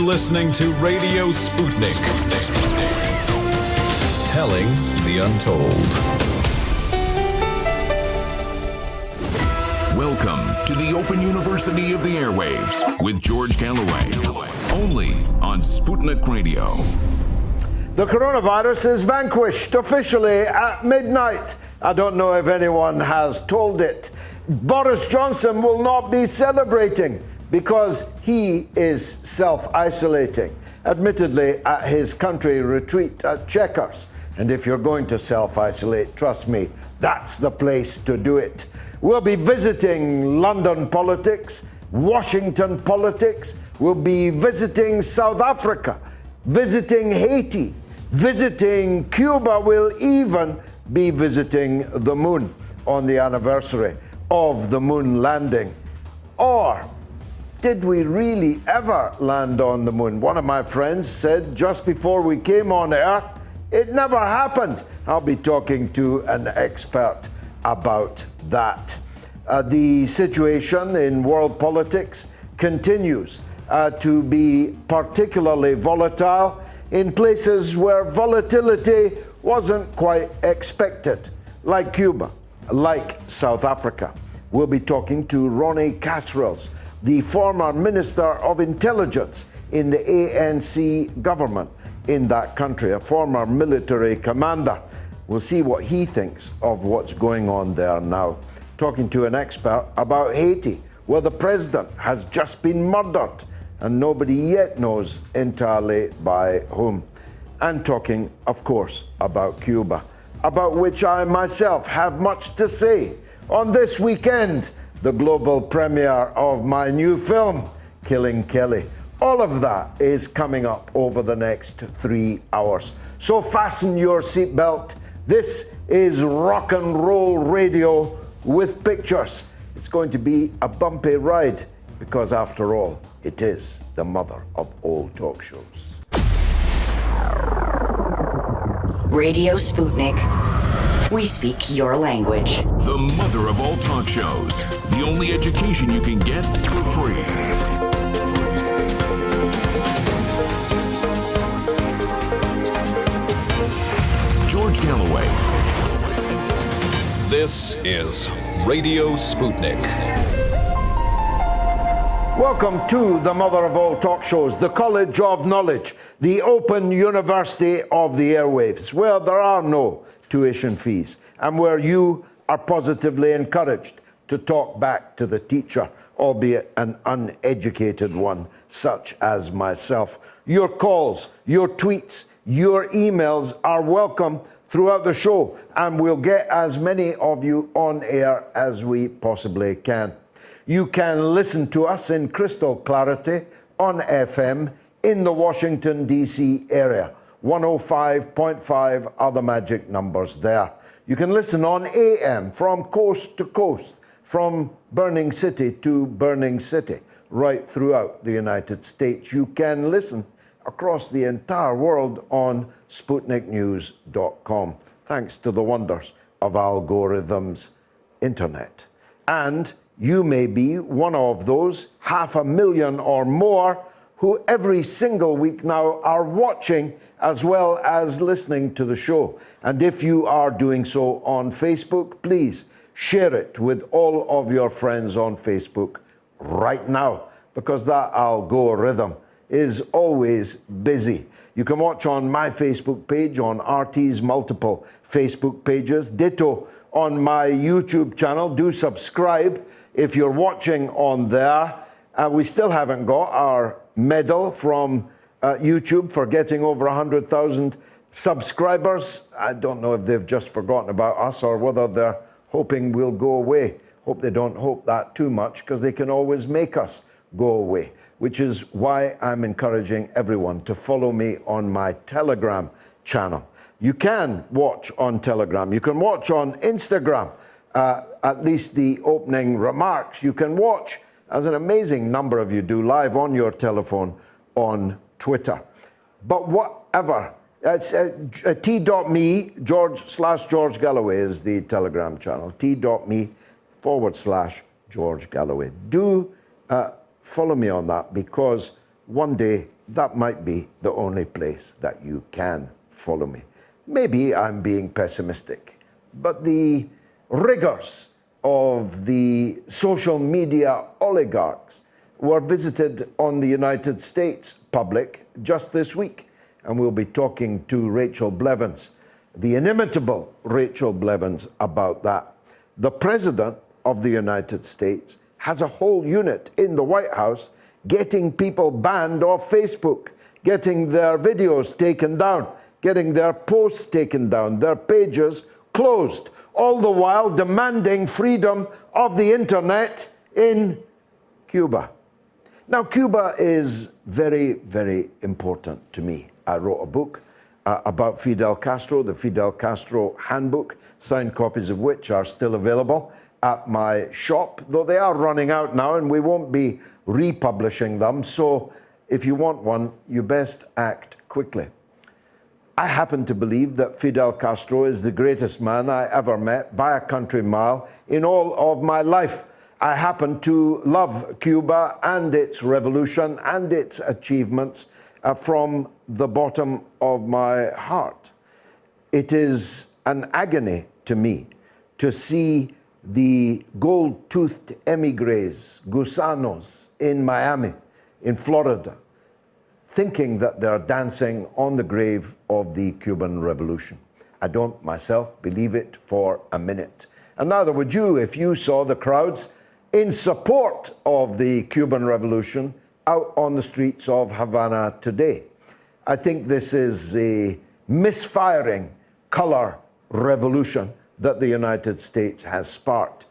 listening to Radio Sputnik. Telling the untold. Welcome to the Open University of the Airwaves with George Galloway. Only on Sputnik Radio. The coronavirus is vanquished officially at midnight. I don't know if anyone has told it. Boris Johnson will not be celebrating because he is self-isolating, admittedly at his country retreat at Chequers. And if you're going to self-isolate, trust me, that's the place to do it. We'll be visiting London politics, Washington politics. We'll be visiting South Africa, visiting Haiti, visiting Cuba. We'll even be visiting the moon on the anniversary of the moon landing. Or did we really ever land on the moon? One of my friends said just before we came on air, it never happened. I'll be talking to an expert about that. The situation in world politics continues to be particularly volatile in places where volatility wasn't quite expected, like Cuba, like South Africa. We'll be talking to Ronny Kasrils, the former Minister of Intelligence in the ANC government in that country, a former military commander. We'll see what he thinks of what's going on there now. Talking to an expert about Haiti, where the president has just been murdered and nobody yet knows entirely by whom. And talking, of course, about Cuba, about which I myself have much to say. On this weekend, the global premiere of my new film, Killing Kelly. All of that is coming up over the next 3 hours. So fasten your seatbelt. This is rock and roll radio with pictures. It's going to be a bumpy ride because, after all, it is the mother of all talk shows. Radio Sputnik. We speak your language. The mother of all talk shows. The only education you can get for free. George Galloway. This is Radio Sputnik. Welcome to the mother of all talk shows, the College of Knowledge, the Open University of the Airwaves, where there are no tuition fees and where you are positively encouraged to talk back to the teacher, albeit an uneducated one such as myself. Your calls, your tweets, your emails are welcome throughout the show, and we'll get as many of you on air as we possibly can. You can listen to us in crystal clarity on FM in the Washington, D.C. area. 105.5 are the magic numbers there. You can listen on AM from coast to coast, from burning city to burning city, right throughout the United States. You can listen across the entire world on SputnikNews.com, thanks to the wonders of algorithms, internet. And you may be one of those 500,000 or more who every single week now are watching as well as listening to the show. And if you are doing so on Facebook, please share it with all of your friends on Facebook right now, because that algorithm is always busy. You can watch on my Facebook page, on RT's multiple Facebook pages, ditto on my YouTube channel. Do subscribe if you're watching on there. We still haven't got our medal from YouTube for getting over 100,000 subscribers. I don't know if they've just forgotten about us or whether they're hoping we'll go away. Hope they don't hope that too much, because they can always make us go away, which is why I'm encouraging everyone to follow me on my Telegram channel. You can watch on Telegram. You can watch on Instagram, at least the opening remarks. You can watch, as an amazing number of you do, live on your telephone on Twitter. But whatever, it's t.me, /George Galloway is the Telegram channel, t.me/George Galloway. Do follow me on that, because one day that might be the only place that you can follow me. Maybe I'm being pessimistic, but the rigors of the social media oligarchs were visited on the United States public just this week. And we'll be talking to Rachel Blevins, the inimitable Rachel Blevins, about that. The President of the United States has a whole unit in the White House getting people banned off Facebook, getting their videos taken down, getting their posts taken down, their pages closed, all the while demanding freedom of the internet in Cuba. Now, Cuba is very, very important to me. I wrote a book about Fidel Castro, the Fidel Castro Handbook, signed copies of which are still available at my shop, though they are running out now and we won't be republishing them. So if you want one, you best act quickly. I happen to believe that Fidel Castro is the greatest man I ever met by a country mile in all of my life. I happen to love Cuba and its revolution and its achievements from the bottom of my heart. It is an agony to me to see the gold-toothed emigres, gusanos, in Miami, in Florida, thinking that they're dancing on the grave of the Cuban Revolution. I don't myself believe it for a minute. And neither would you if you saw the crowds in support of the Cuban Revolution out on the streets of Havana today. I think this is a misfiring color revolution that the United States has sparked,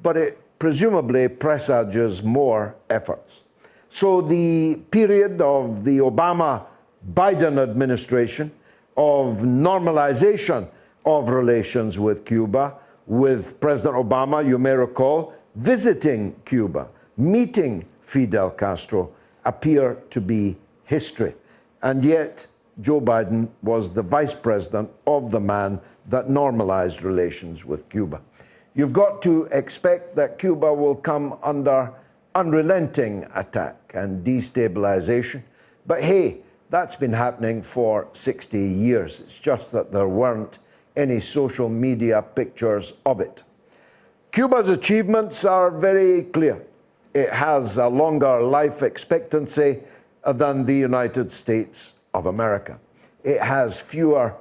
but it presumably presages more efforts. So the period of the Obama-Biden administration of normalization of relations with Cuba, with President Obama, you may recall, visiting Cuba, meeting Fidel Castro, appear to be history. And yet, Joe Biden was the vice president of the man that normalized relations with Cuba. You've got to expect that Cuba will come under unrelenting attack and destabilization. But hey, that's been happening for 60 years. It's just that there weren't any social media pictures of it. Cuba's achievements are very clear. It has a longer life expectancy than the United States of America. It has fewer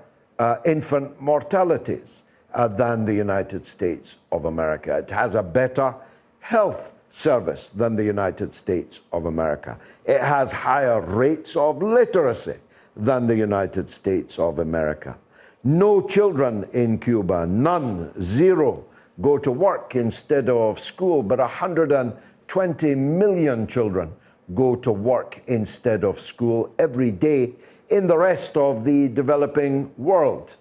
infant mortalities than the United States of America. It has a better health service than the United States of America. It has higher rates of literacy than the United States of America. No children in Cuba, none, zero, go to work instead of school, but 120 million children go to work instead of school every day in the rest of the developing world,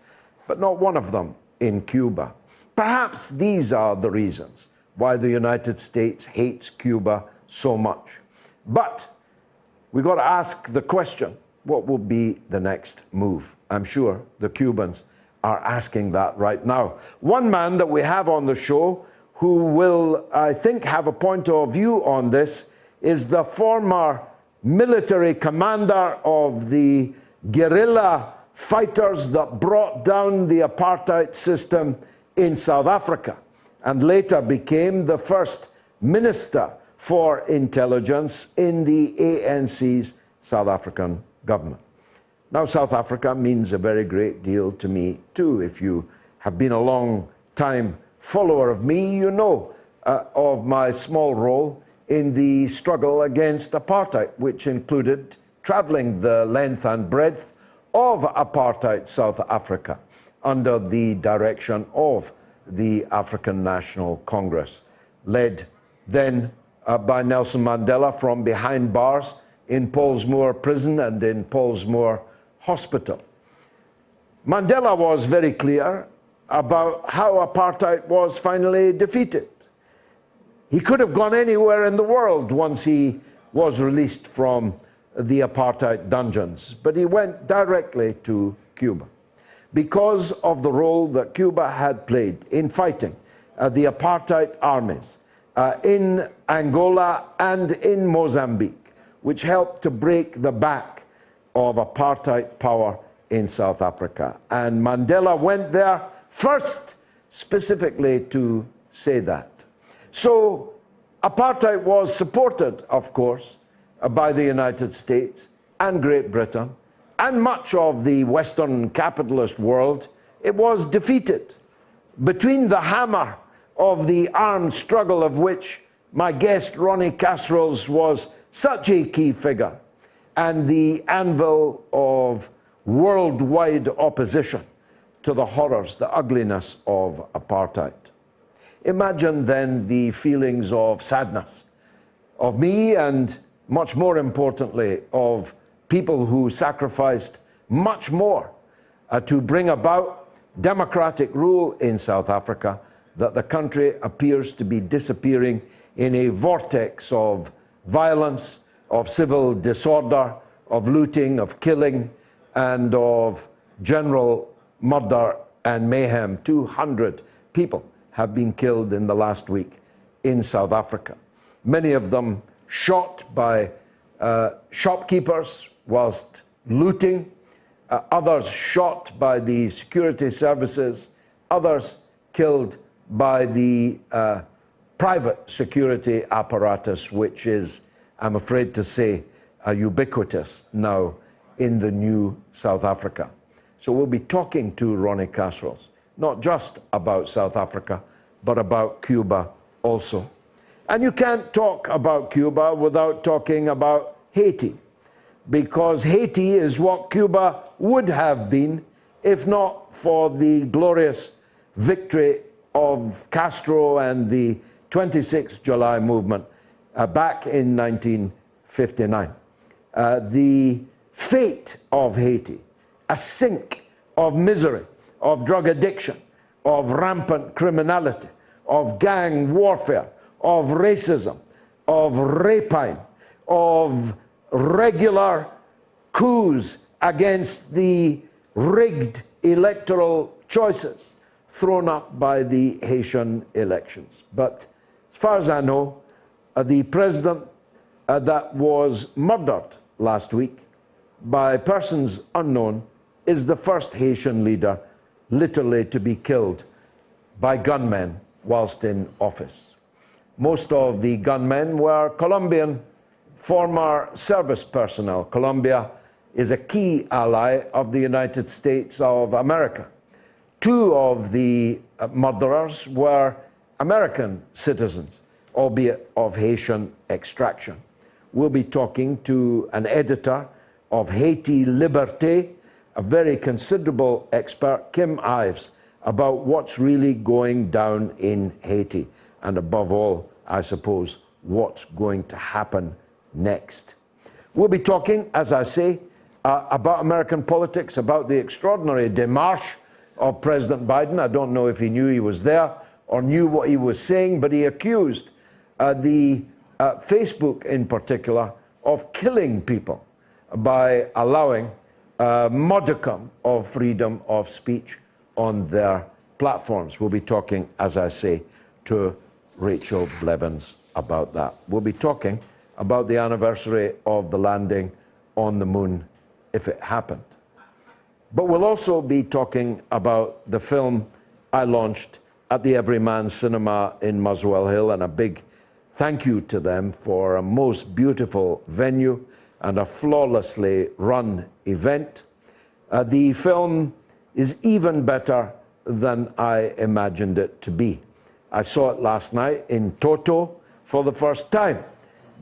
but not one of them in Cuba. Perhaps these are the reasons why the United States hates Cuba so much. But we've got to ask the question, what will be the next move? I'm sure the Cubans are asking that right now. One man that we have on the show who will, I think, have a point of view on this is the former military commander of the guerrilla fighters that brought down the apartheid system in South Africa and later became the first minister for intelligence in the ANC's South African government. Now, South Africa means a very great deal to me, too. If you have been a long-time follower of me, you know of my small role in the struggle against apartheid, which included traveling the length and breadth of apartheid South Africa under the direction of the African National Congress, led then by Nelson Mandela from behind bars in Pollsmoor Prison and in Pollsmoor Hospital. Mandela was very clear about how apartheid was finally defeated. He could have gone anywhere in the world once he was released from the apartheid dungeons, but he went directly to Cuba because of the role that Cuba had played in fighting the apartheid armies in Angola and in Mozambique, which helped to break the back of apartheid power in South Africa. And Mandela went there first specifically to say that. So apartheid was supported, of course, by the United States and Great Britain and much of the Western capitalist world. It was defeated. Between the hammer of the armed struggle of which my guest Ronny Kasrils was such a key figure, and the anvil of worldwide opposition to the horrors, the ugliness of apartheid. Imagine then the feelings of sadness of me and, much more importantly, of people who sacrificed much more to bring about democratic rule in South Africa, that the country appears to be disappearing in a vortex of violence, of civil disorder, of looting, of killing, and of general murder and mayhem. 200 people have been killed in the last week in South Africa. Many of them shot by shopkeepers whilst looting, others shot by the security services, others killed by the private security apparatus, which is, I'm afraid to say, ubiquitous now in the new South Africa. So we'll be talking to Ronny Kasrils, not just about South Africa, but about Cuba also. And you can't talk about Cuba without talking about Haiti, because Haiti is what Cuba would have been if not for the glorious victory of Castro and the 26th July movement back in 1959. The fate of Haiti, a sink of misery, of drug addiction, of rampant criminality, of gang warfare, of racism, of rapine, of regular coups against the rigged electoral choices thrown up by the Haitian elections. But as far as I know, the president that was murdered last week by persons unknown is the first Haitian leader literally to be killed by gunmen whilst in office. Most of the gunmen were Colombian former service personnel. Colombia is a key ally of the United States of America. Two of the murderers were American citizens, albeit of Haitian extraction. We'll be talking to an editor of Haiti Liberté, a very considerable expert, Kim Ives, about what's really going down in Haiti, and above all, I suppose, what's going to happen next. We'll be talking, as I say, about American politics, about the extraordinary démarche of President Biden. I don't know if he knew he was there or knew what he was saying, but he accused the Facebook in particular of killing people by allowing modicum of freedom of speech on their platforms. We'll be talking, as I say, to Rachel Blevins about that. We'll be talking about the anniversary of the landing on the moon, if it happened. But we'll also be talking about the film I launched at the Everyman Cinema in Muswell Hill, and a big thank you to them for a most beautiful venue and a flawlessly run event. The film is even better than I imagined it to be. I saw it last night in toto for the first time,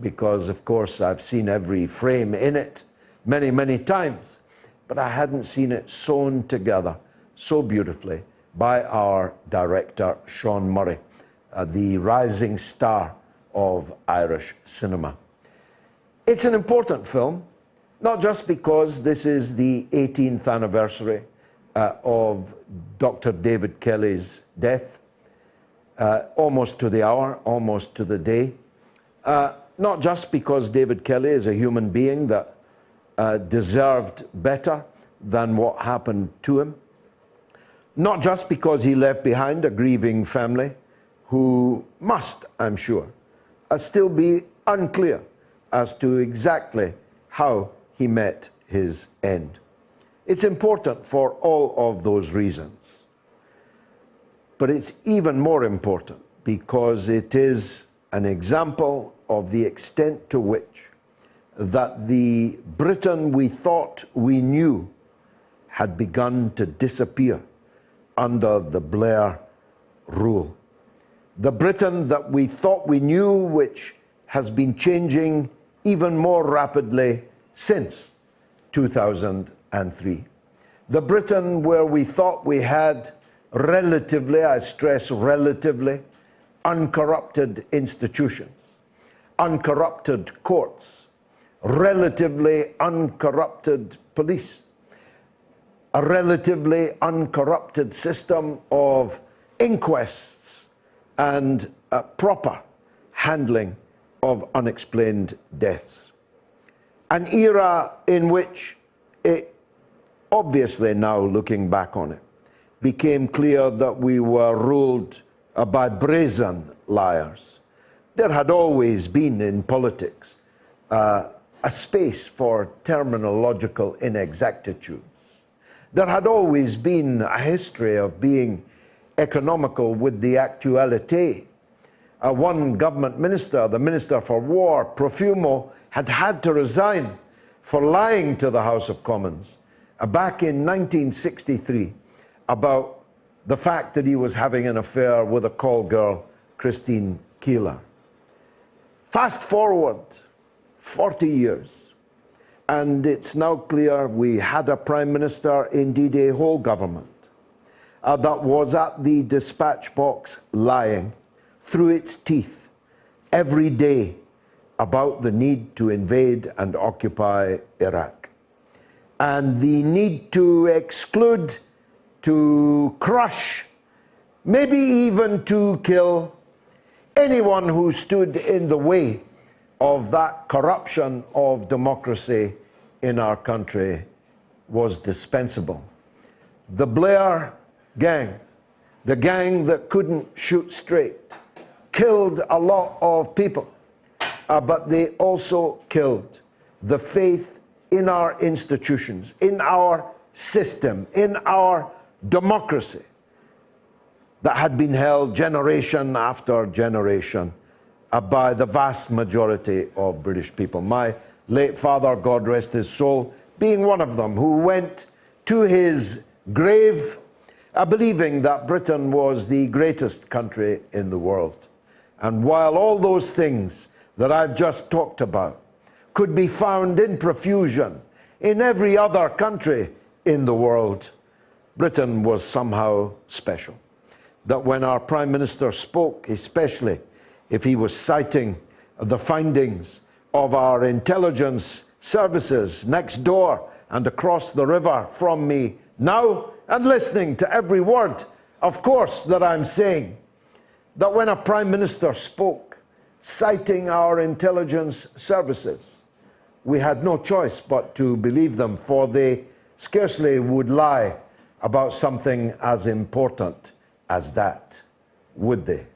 because of course I've seen every frame in it many, many times, but I hadn't seen it sewn together so beautifully by our director, Sean Murray, the rising star of Irish cinema. It's an important film, not just because this is the 18th anniversary of Dr. David Kelly's death, almost to the hour, almost to the day. Not just because David Kelly is a human being that deserved better than what happened to him. Not just because he left behind a grieving family who must, I'm sure, still be unclear as to exactly how he met his end. It's important for all of those reasons. But it's even more important because it is an example of the extent to which that the Britain we thought we knew had begun to disappear under the Blair rule. The Britain that we thought we knew, which has been changing even more rapidly since 2003. The Britain where we thought we had relatively, I stress relatively, uncorrupted institutions, uncorrupted courts, relatively uncorrupted police, a relatively uncorrupted system of inquests and proper handling of unexplained deaths. An era in which it, obviously now looking back on it, became clear that we were ruled by brazen liars. There had always been in politics a space for terminological inexactitudes. There had always been a history of being economical with the actuality. One government minister, the Minister for War, Profumo, had had to resign for lying to the House of Commons back in 1963 about the fact that he was having an affair with a call girl, Christine Keeler. Fast forward 40 years, and it's now clear we had a Prime Minister, indeed a whole government, that was at the dispatch box lying through its teeth every day about the need to invade and occupy Iraq, and the need to exclude, to crush, maybe even to kill anyone who stood in the way of that corruption of democracy in our country was dispensable. The Blair gang, the gang that couldn't shoot straight, killed a lot of people, but they also killed the faith in our institutions, in our system, in our democracy that had been held generation after generation by the vast majority of British people. My late father, God rest his soul, being one of them, who went to his grave believing that Britain was the greatest country in the world. And while all those things that I've just talked about could be found in profusion in every other country in the world, Britain was somehow special. That when our Prime Minister spoke, especially if he was citing the findings of our intelligence services next door and across the river from me now, and listening to every word, of course, that I'm saying, that when a Prime Minister spoke, citing our intelligence services, we had no choice but to believe them, for they scarcely would lie about something as important as that, would they?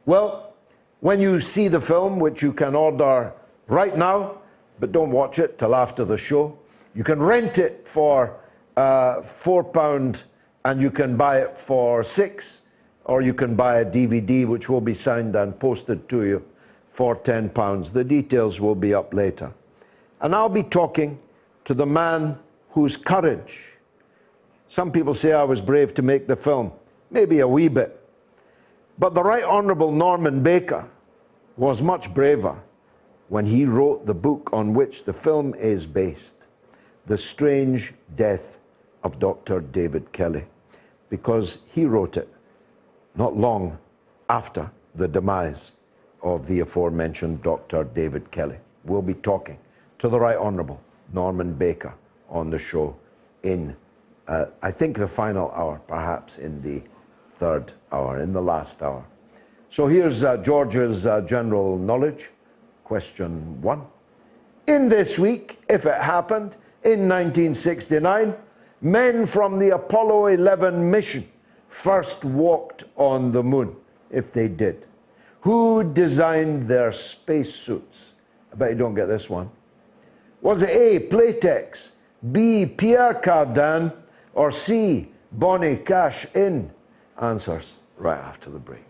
Well, when you see the film, which you can order right now, but don't watch it till after the show, you can rent it for £4 and you can buy it for £6, or you can buy a DVD which will be signed and posted to you for £10. The details will be up later. And I'll be talking to the man whose courage, some people say I was brave to make the film, maybe a wee bit, but the Right Honourable Norman Baker was much braver when he wrote the book on which the film is based, The Strange Death of Dr. David Kelly, because he wrote it not long after the demise of the aforementioned Dr. David Kelly. We'll be talking to the Right Honourable Norman Baker on the show in, I think, the final hour, perhaps in the third hour, in the last hour. So here's George's general knowledge. Question 1. In this week, if it happened, in 1969, men from the Apollo 11 mission first walked on the moon, if they did. Who designed their spacesuits I bet you don't get this one. Was it A, Playtex, B, Pierre Cardin, or C, Bonnie Cash In? Answers right after the break.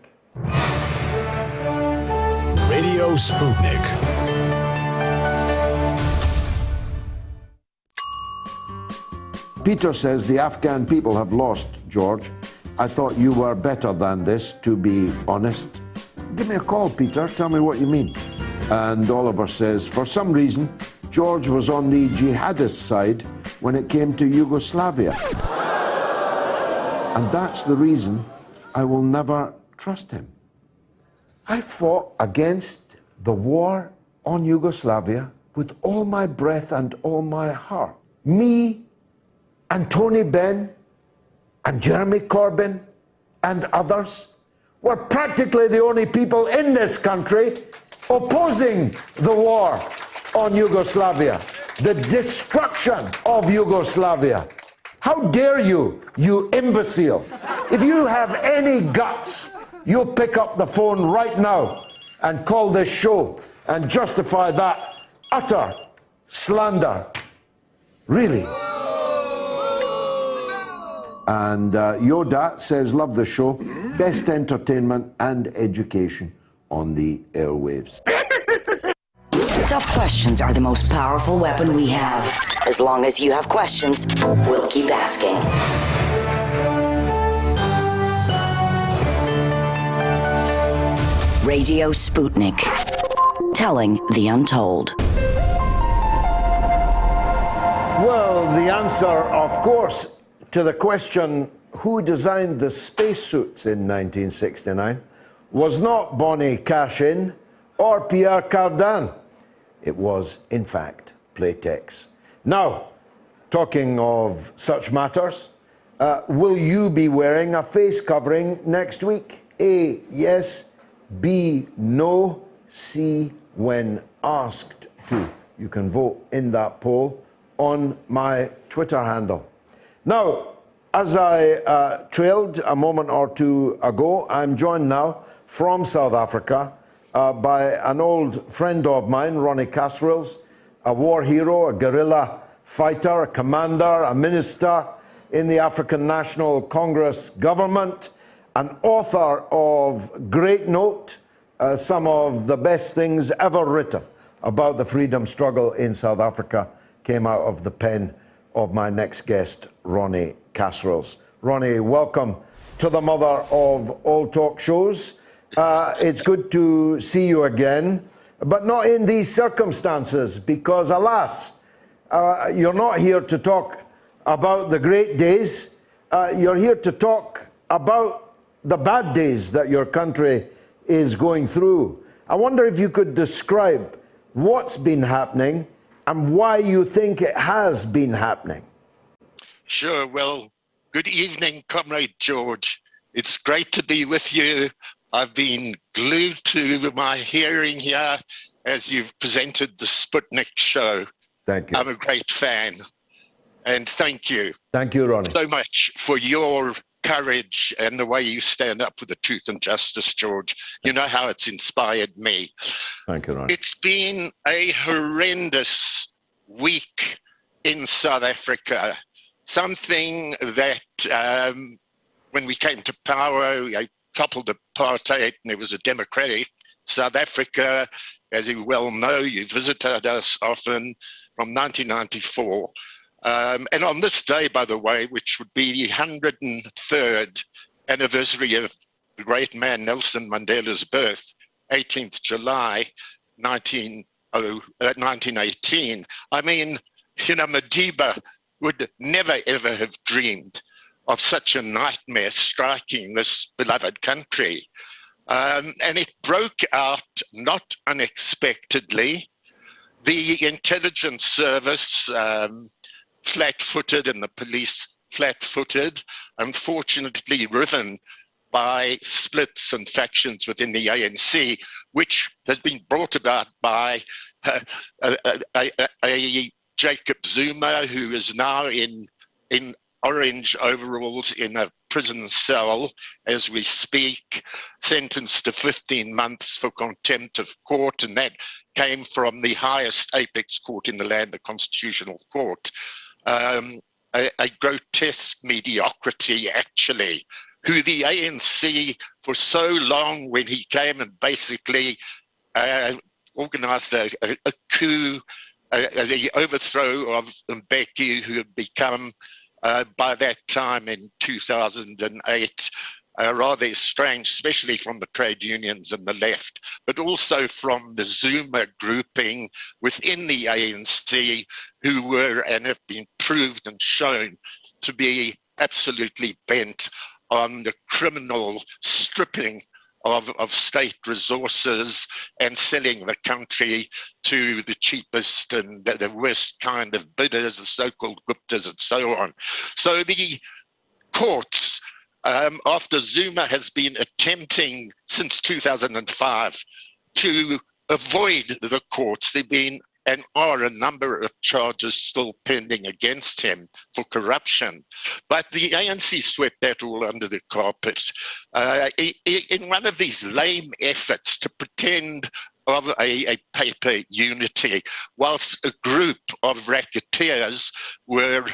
Radio Sputnik. Peter says the Afghan people have lost, George. I thought you were better than this, to be honest. Give me a call, Peter. Tell me what you mean. And Oliver says, for some reason, George was on the jihadist side when it came to Yugoslavia. And that's the reason I will never trust him. I fought against the war on Yugoslavia with all my breath and all my heart. Me and Tony Benn and Jeremy Corbyn and others were practically the only people in this country opposing the war on Yugoslavia, the destruction of Yugoslavia. How dare you, you imbecile? If you have any guts, you'll pick up the phone right now and call this show and justify that utter slander. Really. And Yoda says, love the show, best entertainment and education on the airwaves. Tough questions are the most powerful weapon we have. As long as you have questions, we'll keep asking. Radio Sputnik. Telling the untold. Well, the answer, of course, to the question, who designed the spacesuits in 1969, was not Bonnie Cash-In or Pierre Cardin. It was, in fact, Playtex. Now, talking of such matters, will you be wearing a face covering next week? A, yes. B, no. C, when asked to. You can vote in that poll on my Twitter handle. Now, as I trailed a moment or two ago, I'm joined now from South Africa by an old friend of mine, Ronny Kasrils, a war hero, a guerrilla fighter, a commander, a minister in the African National Congress government, an author of great note, some of the best things ever written about the freedom struggle in South Africa came out of the pen of my next guest, Ronny Kasrils. Ronny, welcome to the mother of all talk shows. It's good to see you again, but not in these circumstances, because alas, you're not here to talk about the great days. You're here to talk about the bad days that your country is going through. I wonder if you could describe what's been happening and why you think it has been happening. Sure. Well, good evening, Comrade George. It's great to be with you. I've been glued to my hearing here as you've presented the Sputnik show. Thank you. I'm a great fan. And thank you. Thank you, Ronny. So much for your courage and the way you stand up for the truth and justice, George. You know how it's inspired me. Thank you, Ronny. It's been a horrendous week in South Africa. Something that when we came to power, I toppled apartheid and it was a democratic South Africa. As you well know, you visited us often from 1994. And on this day, by the way, which would be the 103rd anniversary of the great man Nelson Mandela's birth, 18th July 1918. I mean, you know, Madiba would never, ever have dreamed of such a nightmare striking this beloved country. And it broke out not unexpectedly. The intelligence service flat-footed and the police flat-footed, unfortunately riven by splits and factions within the ANC, which has been brought about by a Jacob Zuma, who is now in orange overalls in a prison cell as we speak, sentenced to 15 months for contempt of court, and that came from the highest apex court in the land, the Constitutional Court. A grotesque mediocrity, actually, who the ANC for so long, when he came and basically organised a coup, the overthrow of Mbeki, who had become, by that time in 2008, rather strange, especially from the trade unions and the left, but also from the Zuma grouping within the ANC, who were and have been proved and shown to be absolutely bent on the criminal stripping of state resources and selling the country to the cheapest and the worst kind of bidders, the so-called Guptas and so on. So the courts, after Zuma has been attempting since 2005 to avoid the courts, there have been and are a number of charges still pending against him for corruption. But the ANC swept that all under the carpet in one of these lame efforts to pretend of a paper unity, whilst a group of racketeers were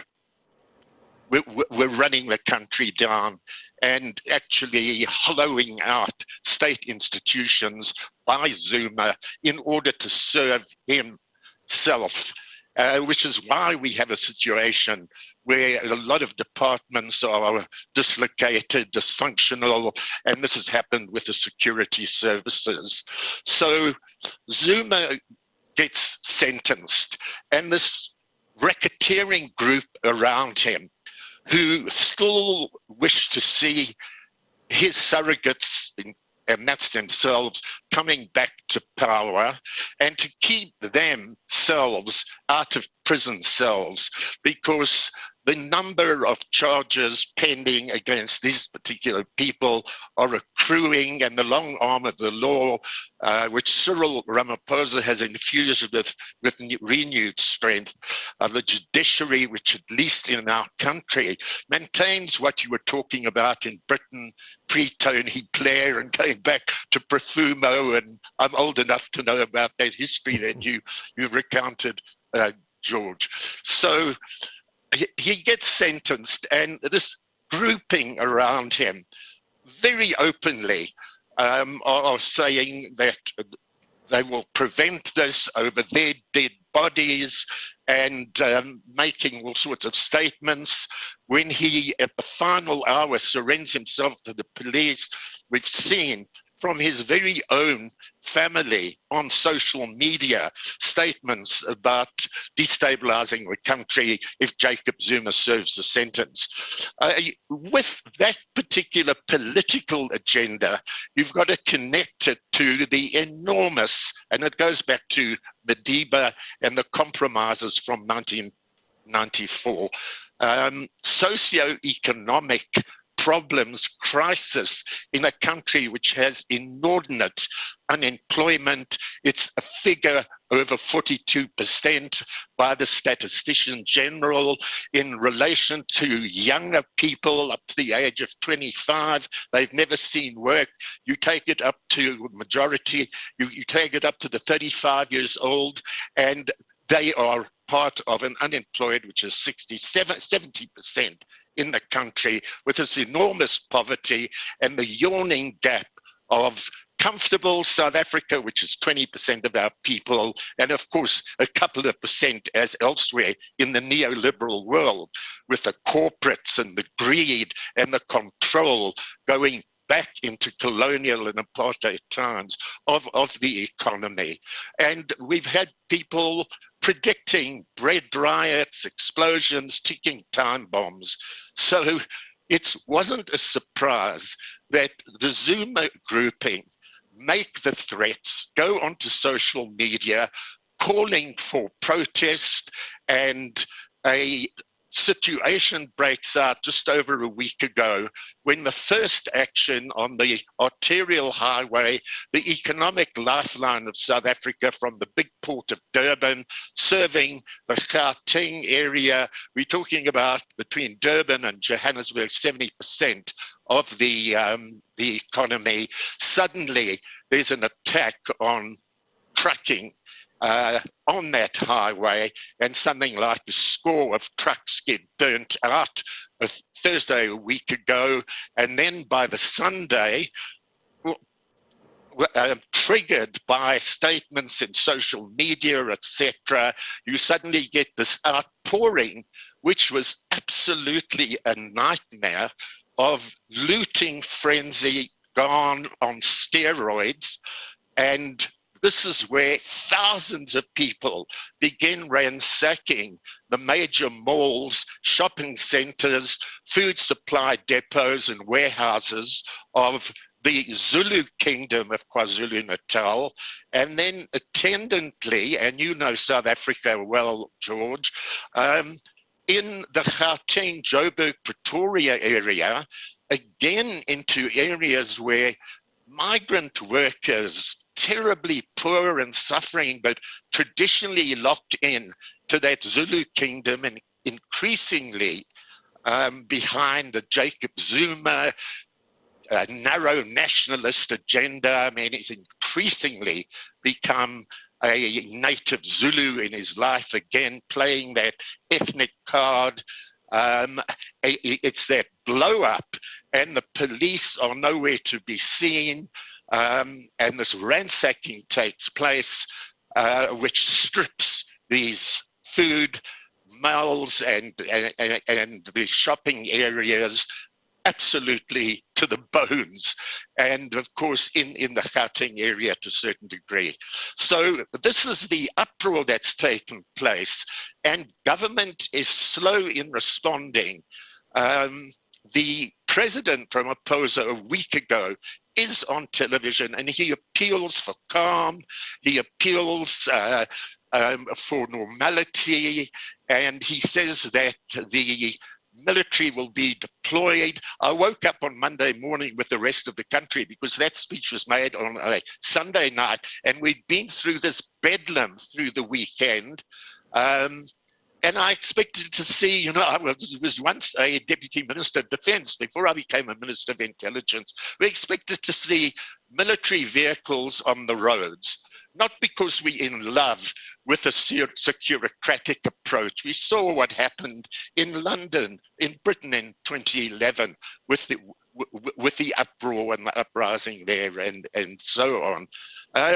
running the country down and actually hollowing out state institutions by Zuma in order to serve himself, which is why we have a situation where a lot of departments are dislocated, dysfunctional, and this has happened with the security services. So Zuma gets sentenced, and this racketeering group around him, who still wish to see his surrogates, and that's themselves, coming back to power, and to keep themselves out of prison cells, because the number of charges pending against these particular people are accruing, and the long arm of the law, which Cyril Ramaphosa has infused with renewed strength, the judiciary, which at least in our country maintains what you were talking about in Britain, pre-Tony Blair and going back to Profumo, and I'm old enough to know about that history that you recounted, George. So he gets sentenced, and this grouping around him very openly are saying that they will prevent this over their dead bodies, and making all sorts of statements. When he, at the final hour, surrenders himself to the police, we've seen from his very own family on social media statements about destabilizing the country if Jacob Zuma serves the sentence. With that particular political agenda, you've got to connect it to the enormous, and it goes back to Madiba and the compromises from 1994, socio-economic problems, crisis in a country which has inordinate unemployment. It's a figure over 42% by the Statistician General. In relation to younger people up to the age of 25, they've never seen work. You take it up to majority, you take it up to the 35 years old, and they are part of an unemployed, which is 70% in the country, with this enormous poverty and the yawning gap of comfortable South Africa, which is 20% of our people, and of course a couple of percent as elsewhere in the neoliberal world, with the corporates and the greed and the control going back into colonial and apartheid times of the economy. And we've had people predicting bread riots, explosions, ticking time bombs. So it wasn't a surprise that the Zuma grouping make the threats, go onto social media, calling for protest and a situation breaks out just over a week ago when the first action on the arterial highway, the economic lifeline of South Africa from the big port of Durban, serving the Gauteng area. We're talking about between Durban and Johannesburg, 70% of the economy. Suddenly, there's an attack on trucking on that highway, and something like a score of trucks get burnt out Thursday a week ago, and then by the Sunday, triggered by statements in social media, etc., you suddenly get this outpouring, which was absolutely a nightmare of looting frenzy gone on steroids. And this is where thousands of people begin ransacking the major malls, shopping centers, food supply depots and warehouses of the Zulu kingdom of KwaZulu-Natal. And then attendantly, and you know South Africa well, George, in the Gauteng, Joburg, Pretoria area, again into areas where migrant workers, terribly poor and suffering, but traditionally locked in to that Zulu kingdom and increasingly behind the Jacob Zuma narrow nationalist agenda. I mean, it's increasingly become a native Zulu in his life, again, playing that ethnic card. It's that blow up, and the police are nowhere to be seen. And this ransacking takes place, which strips these food malls and the shopping areas absolutely to the bones, and of course in the Gauteng area to a certain degree. So this is the uproar that's taken place, and government is slow in responding. The president Ramaphosa a week ago is on television, and he appeals for calm, he appeals for normality, and he says that the military will be deployed. I woke up on Monday morning with the rest of the country because that speech was made on a Sunday night, and we'd been through this bedlam through the weekend. And I expected to see, you know, I was once a deputy minister of defense before I became a minister of intelligence. We expected to see military vehicles on the roads, not because we're in love with a securocratic approach. We saw what happened in London, in Britain in 2011 with the uproar and the uprising there and so on.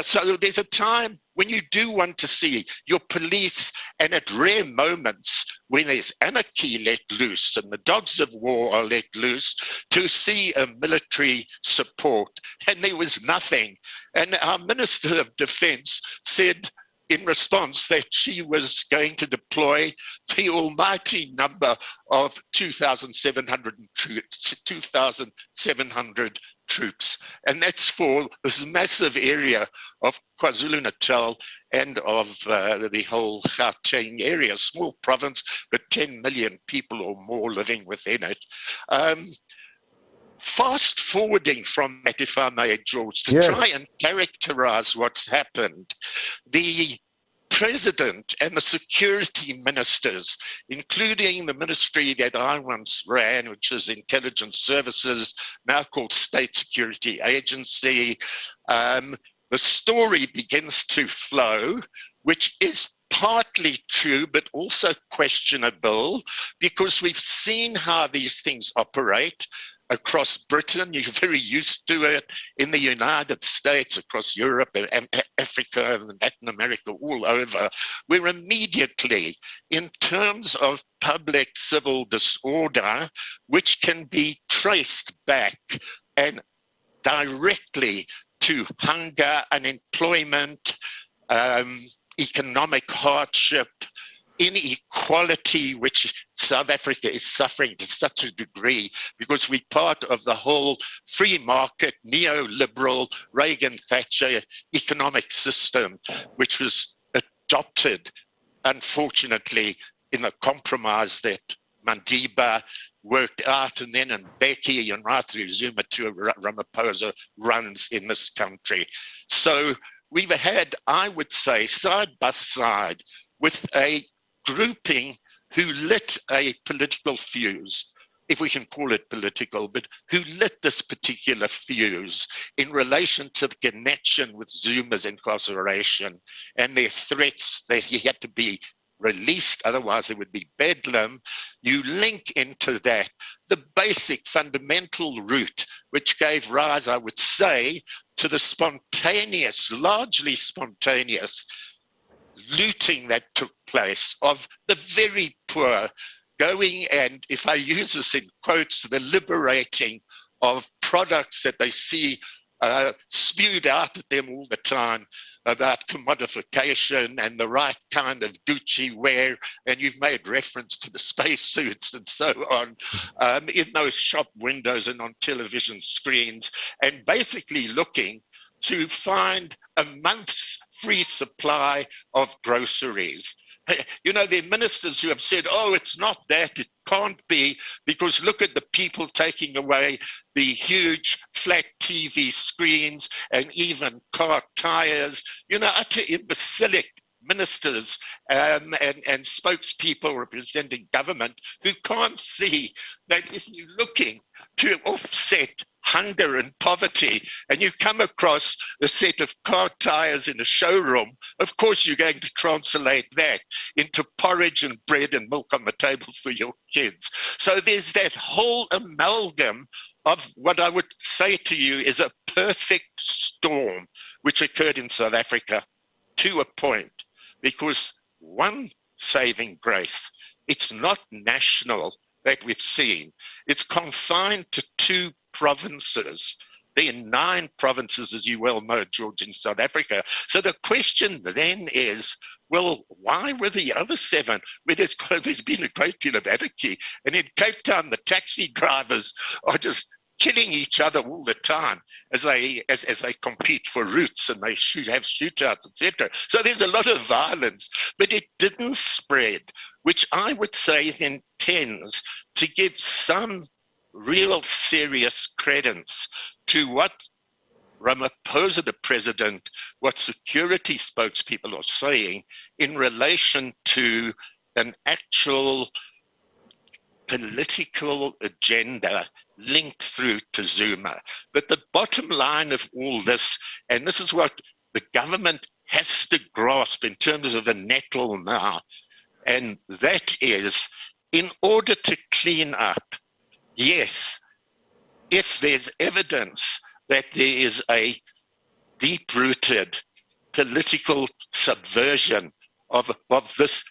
So there's a time when you do want to see your police, and at rare moments when there's anarchy let loose and the dogs of war are let loose, to see a military support. And there was nothing. And our Minister of Defense said in response that she was going to deploy the almighty number of 2,700 troops. And that's for this massive area of KwaZulu-Natal and of the whole Gauteng area, small province, but 10 million people or more living within it. Fast forwarding from that, if I may, George, to try and characterize what's happened, the president and the security ministers, including the ministry that I once ran, which is Intelligence Services, now called State Security Agency, the story begins to flow, which is partly true, but also questionable, because we've seen how these things operate across Britain. You're very used to it in the United States, across Europe and Africa and Latin America, all over, where immediately, in terms of public civil disorder, which can be traced back and directly to hunger, unemployment, economic hardship, inequality, which South Africa is suffering to such a degree because we're part of the whole free market, neoliberal, Reagan-Thatcher economic system, which was adopted, unfortunately, in a compromise that Madiba worked out, and then in Mbeki and right through Zuma to Ramaphosa runs in this country. So we've had, I would say, side by side with a grouping who lit a political fuse, if we can call it political, but who lit this particular fuse in relation to the connection with Zuma's incarceration and their threats that he had to be released, otherwise there would be bedlam. You link into that the basic fundamental route, which gave rise, I would say, to the spontaneous, largely spontaneous looting that took place of the very poor, going and, if I use this in quotes, the liberating of products that they see spewed out at them all the time about commodification and the right kind of Gucci wear, and you've made reference to the spacesuits and so on, in those shop windows and on television screens, and basically looking to find a month's free supply of groceries. You know, there are ministers who have said, oh, it's not that, it can't be, because look at the people taking away the huge flat TV screens and even car tires, you know, utter imbecilic ministers and spokespeople representing government who can't see that if you're looking to offset hunger and poverty, and you come across a set of car tires in a showroom, of course you're going to translate that into porridge and bread and milk on the table for your kids. So there's that whole amalgam of what I would say to you is a perfect storm which occurred in South Africa to a point, because one saving grace, it's not national that we've seen. It's confined to 2 provinces. There are 9 provinces, as you well know, George, in South Africa. So the question then is, well, why were the other 7 where there's been a great deal of anarchy? And in Cape Town, the taxi drivers are just killing each other all the time as they compete for routes, and they have shootouts, etc. So there's a lot of violence, but it didn't spread, which I would say then tends to give some real serious credence to what Ramaphosa, the president, what security spokespeople are saying in relation to an actual political agenda linked through to Zuma. But the bottom line of all this, and this is what the government has to grasp in terms of a nettle now, and that is, in order to clean up, yes, if there's evidence that there is a deep-rooted political subversion of this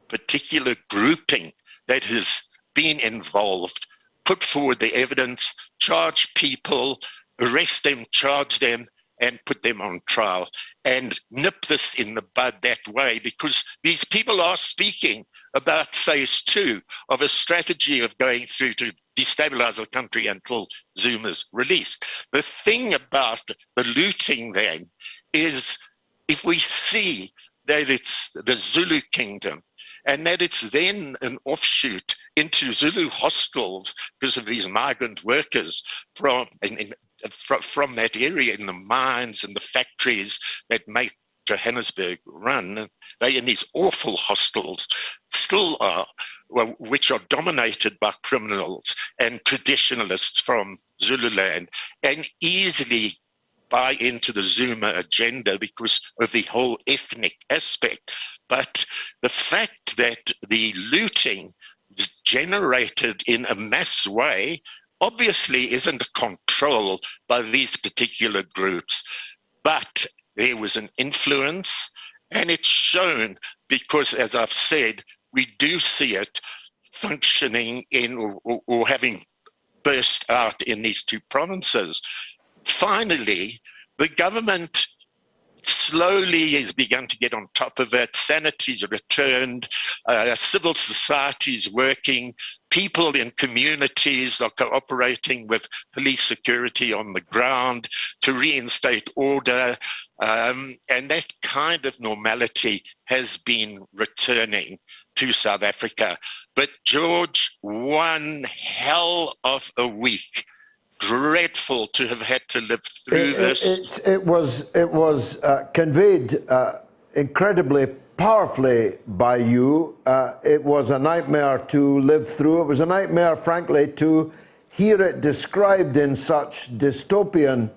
particular grouping that has been involved, put forward the evidence, charge people, arrest them, charge them, and put them on trial, and nip this in the bud that way, because these people are speaking about phase 2 of a strategy of going through to destabilize the country until Zuma's released. The thing about the looting then is, if we see that it's the Zulu kingdom and that it's then an offshoot into Zulu hostels because of these migrant workers from that area, in the mines and the factories that make Johannesburg run, they in these awful hostels still are, which are dominated by criminals and traditionalists from Zululand, and easily buy into the Zuma agenda because of the whole ethnic aspect. But the fact that the looting is generated in a mass way obviously isn't controlled by these particular groups, but there was an influence, and it's shown because, as I've said, we do see it functioning in or having burst out in these 2 provinces. Finally, the government slowly has begun to get on top of it. Sanity's returned, civil society's working, people in communities are cooperating with police security on the ground to reinstate order, and that kind of normality has been returning. to South Africa. But George, one hell of a week. Dreadful to have had to live through this. It was conveyed incredibly powerfully by you. It was a nightmare to live through. It was a nightmare, frankly, to hear it described in such dystopian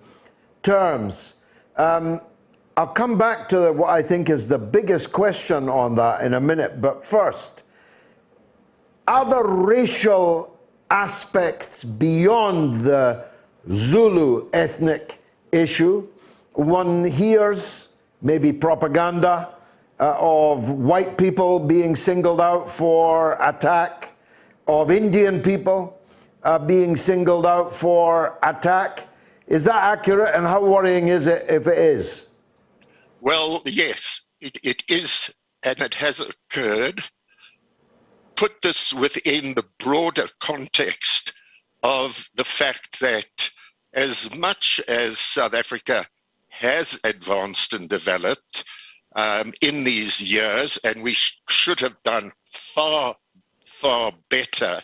terms. I'll come back to what I think is the biggest question on that in a minute. But first, are there racial aspects beyond the Zulu ethnic issue? One hears maybe propaganda of white people being singled out for attack, of Indian people being singled out for attack. Is that accurate, and how worrying is it if it is? Well, yes, it is, and it has occurred. Put this within the broader context of the fact that as much as South Africa has advanced and developed in these years, and we should have done far, far better,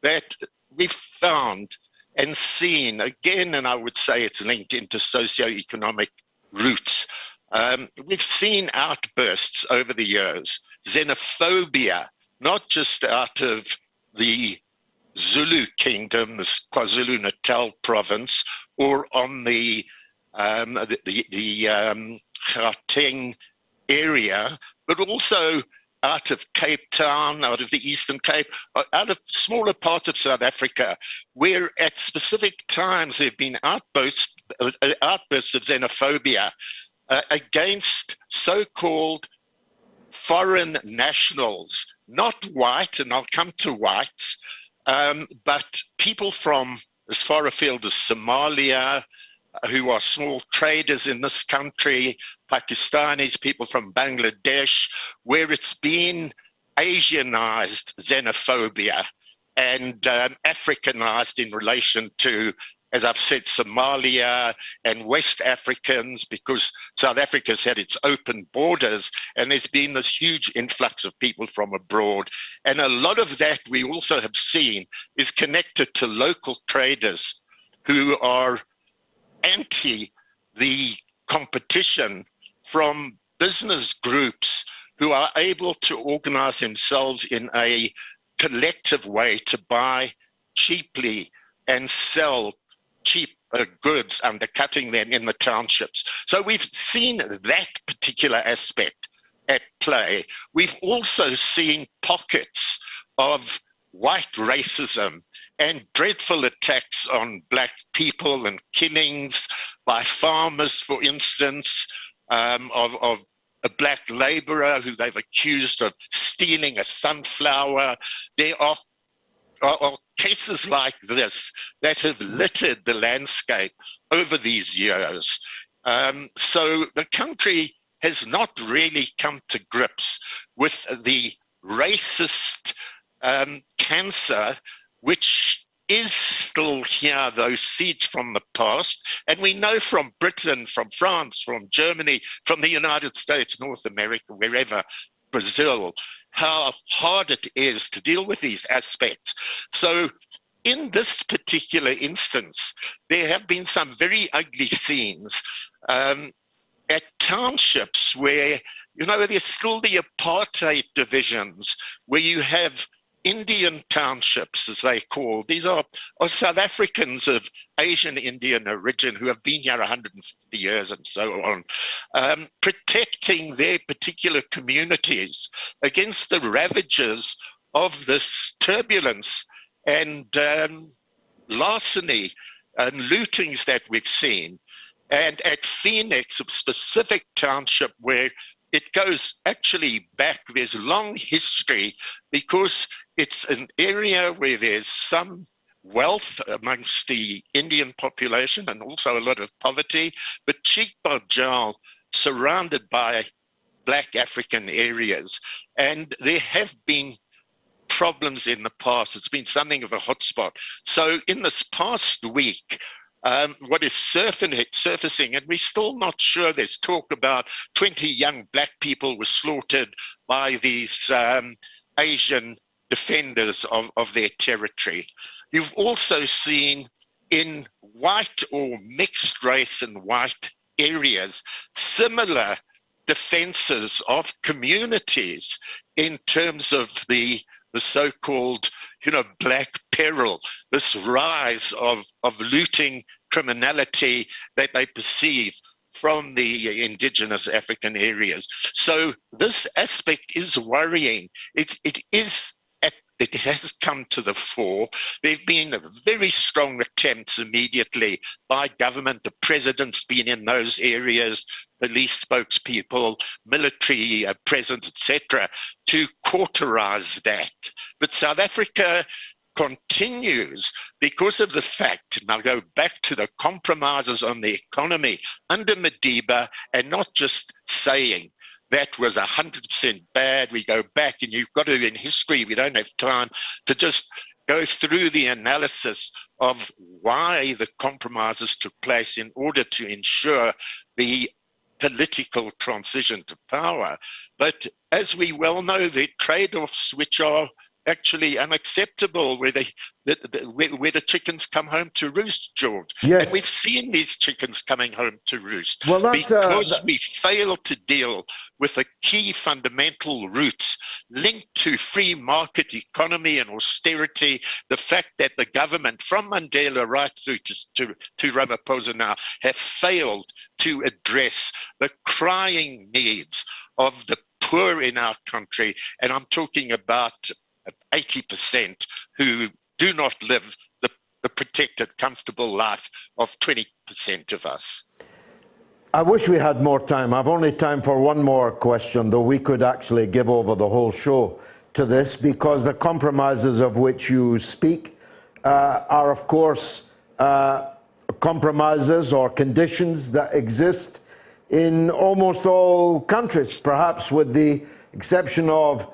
that we've found and seen, again, and I would say it's linked into socioeconomic roots, we've seen outbursts over the years, xenophobia, not just out of the Zulu kingdom, the KwaZulu-Natal province, or on the Gauteng area, but also out of Cape Town, out of the Eastern Cape, out of smaller parts of South Africa, where at specific times there have been outbursts of xenophobia against so-called foreign nationals, not white, and I'll come to whites, but people from as far afield as Somalia, who are small traders in this country, Pakistanis, people from Bangladesh, where it's been Asianized xenophobia and Africanized in relation to, as I've said, Somalia and West Africans, because South Africa's had its open borders and there's been this huge influx of people from abroad. And a lot of that we also have seen is connected to local traders who are anti the competition from business groups who are able to organize themselves in a collective way to buy cheaply and sell cheap goods, undercutting them in the townships. So we've seen that particular aspect at play. We've also seen pockets of white racism and dreadful attacks on black people and killings by farmers, for instance, of a black laborer who they've accused of stealing a sunflower. There are cases like this that have littered the landscape over these years. So the country has not really come to grips with the racist cancer, which is still here, those seeds from the past. And we know from Britain, from France, from Germany, from the United States, North America, wherever, Brazil, how hard it is to deal with these aspects. So in this particular instance, there have been some very ugly scenes at townships where, you know, there's still the apartheid divisions, where you have Indian townships, as they call. These are South Africans of Asian Indian origin who have been here 150 years and so on, protecting their particular communities against the ravages of this turbulence and larceny and lootings that we've seen. And at Phoenix, a specific township where it goes actually back, there's long history, because it's an area where there's some wealth amongst the Indian population and also a lot of poverty, but Chikbajal surrounded by black African areas. And there have been problems in the past. It's been something of a hotspot. So in this past week, what is surfacing, and we're still not sure, there's talk about 20 young black people were slaughtered by these Asian defenders of their territory. You've also seen in white or mixed race and white areas similar defenses of communities in terms of the so-called, black peril, this rise of looting criminality that they perceive from the indigenous African areas. So this aspect is worrying. It has come to the fore. There have been very strong attempts immediately by government. The president's been in those areas, police spokespeople, military presence, etc., to cauterize that. But South Africa continues because of the fact, and I'll go back to the compromises on the economy under Madiba, and not just saying that was 100% bad. We go back, and you've got to, in history, we don't have time to just go through the analysis of why the compromises took place in order to ensure the political transition to power. But as we well know, there are trade-offs which are actually unacceptable, where the chickens come home to roost, George. Yes. And we've seen these chickens coming home to roost because we fail to deal with the key fundamental roots linked to free market economy and austerity. The fact that the government, from Mandela right through to Ramaphosa now, have failed to address the crying needs of the poor in our country. And I'm talking about 80% who do not live the protected, comfortable life of 20% of us. I wish we had more time. I've only time for one more question, though we could actually give over the whole show to this, because the compromises of which you speak are, of course, compromises or conditions that exist in almost all countries, perhaps with the exception of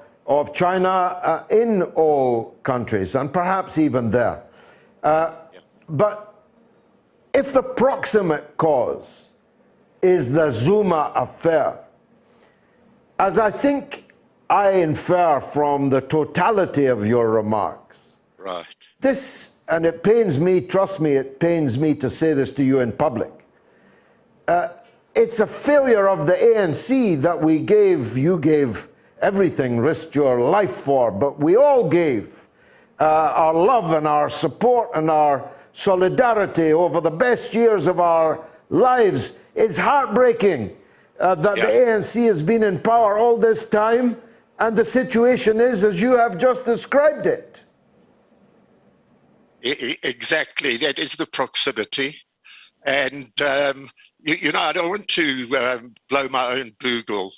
China, in all countries, and perhaps even there. But if the proximate cause is the Zuma affair, as I think I infer from the totality of your remarks, right, this, and it pains me, trust me, it pains me to say this to you in public, it's a failure of the ANC that you gave everything, risked your life for, but we all gave our love and our support and our solidarity over the best years of our lives. It's heartbreaking that the ANC has been in power all this time, and the situation is as you have just described it. Exactly, that is the proximity. And, I don't want to blow my own bugle,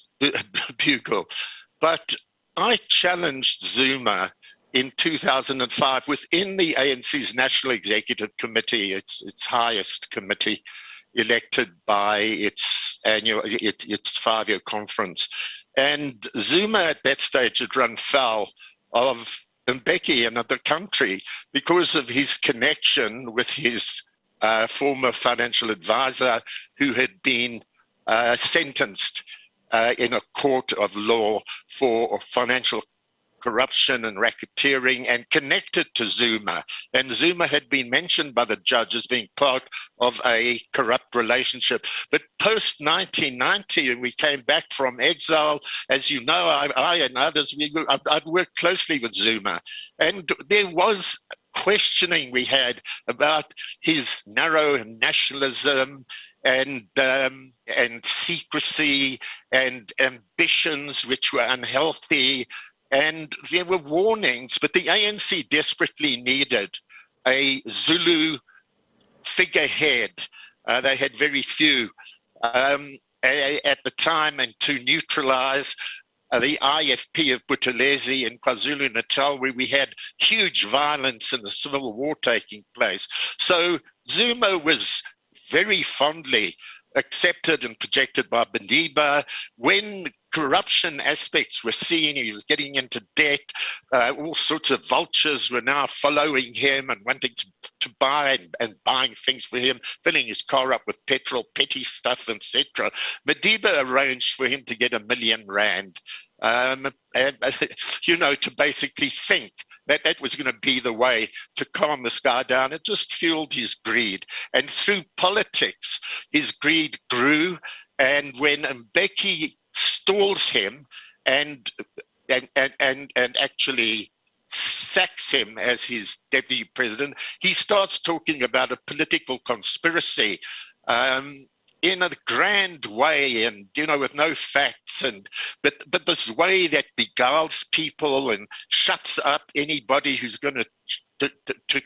but I challenged Zuma in 2005 within the ANC's National Executive Committee, its highest committee, elected by its 5-year conference. And Zuma at that stage had run foul of Mbeki and of the country because of his connection with his former financial advisor, who had been sentenced in a court of law for financial corruption and racketeering, and connected to Zuma. And Zuma had been mentioned by the judge as being part of a corrupt relationship. But post-1990, we came back from exile. As you know, I and others, I'd worked closely with Zuma. And there was questioning we had about his narrow nationalism and secrecy and ambitions which were unhealthy. And there were warnings, but the ANC desperately needed a Zulu figurehead. They had very few at the time, and to neutralize the IFP of Buthelezi in KwaZulu-Natal, where we had huge violence and the civil war taking place. So Zuma was very fondly accepted and projected by Madiba. When corruption aspects were seen. He was getting into debt. All sorts of vultures were now following him and wanting to buy and buying things for him, filling his car up with petrol, petty stuff, etc. Madiba arranged for him to get R1 million, to basically think that that was going to be the way to calm this guy down. It just fueled his greed. And through politics, his greed grew. And when Mbeki stalls him and actually sacks him as his deputy president, he starts talking about a political conspiracy in a grand way, and with no facts, but this way that beguiles people and shuts up anybody who's going to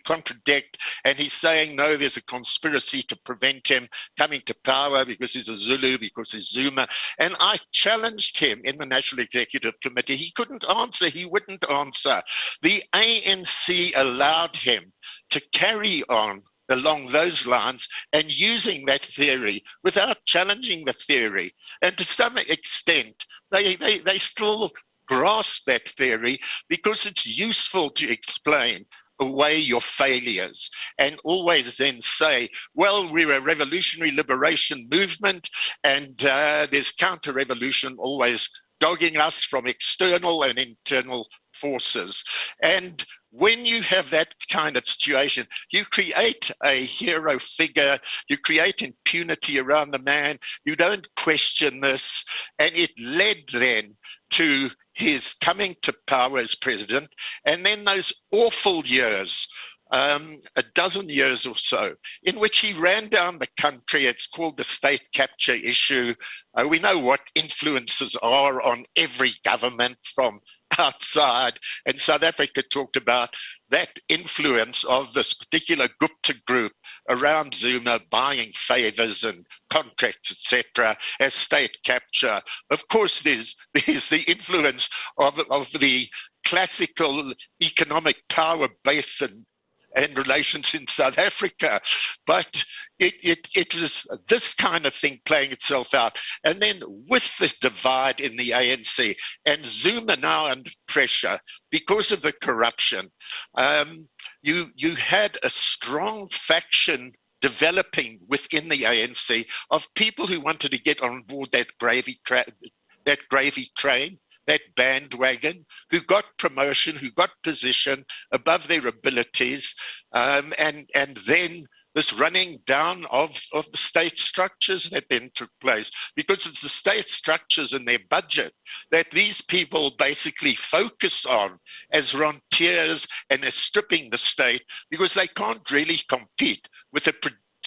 contradict. And he's saying, no, there's a conspiracy to prevent him coming to power because he's a Zulu, because he's Zuma. And I challenged him in the National Executive Committee. He couldn't answer. He wouldn't answer. The ANC allowed him to carry on along those lines and using that theory without challenging the theory. And to some extent, they still grasp that theory because it's useful to explain away your failures and always then say, well, we're a revolutionary liberation movement and there's counter-revolution always dogging us from external and internal forces. And when you have that kind of situation, you create a hero figure, you create impunity around the man, you don't question this, and it led then to his coming to power as president, and then those awful years, a dozen years or so, in which he ran down the country. It's called the state capture issue. We know what influences are on every government from outside, and South Africa talked about that influence of this particular Gupta group around Zuma buying favors and contracts, etc., as state capture. Of course, there's the influence of the classical economic power base and relations in South Africa, but it was this kind of thing playing itself out. And then with the divide in the ANC and Zuma now under pressure because of the corruption, you had a strong faction developing within the ANC of people who wanted to get on board that gravy train, that bandwagon, who got promotion, who got position above their abilities, and then this running down of the state structures that then took place, because it's the state structures and their budget that these people basically focus on as rentiers and as stripping the state, because they can't really compete with the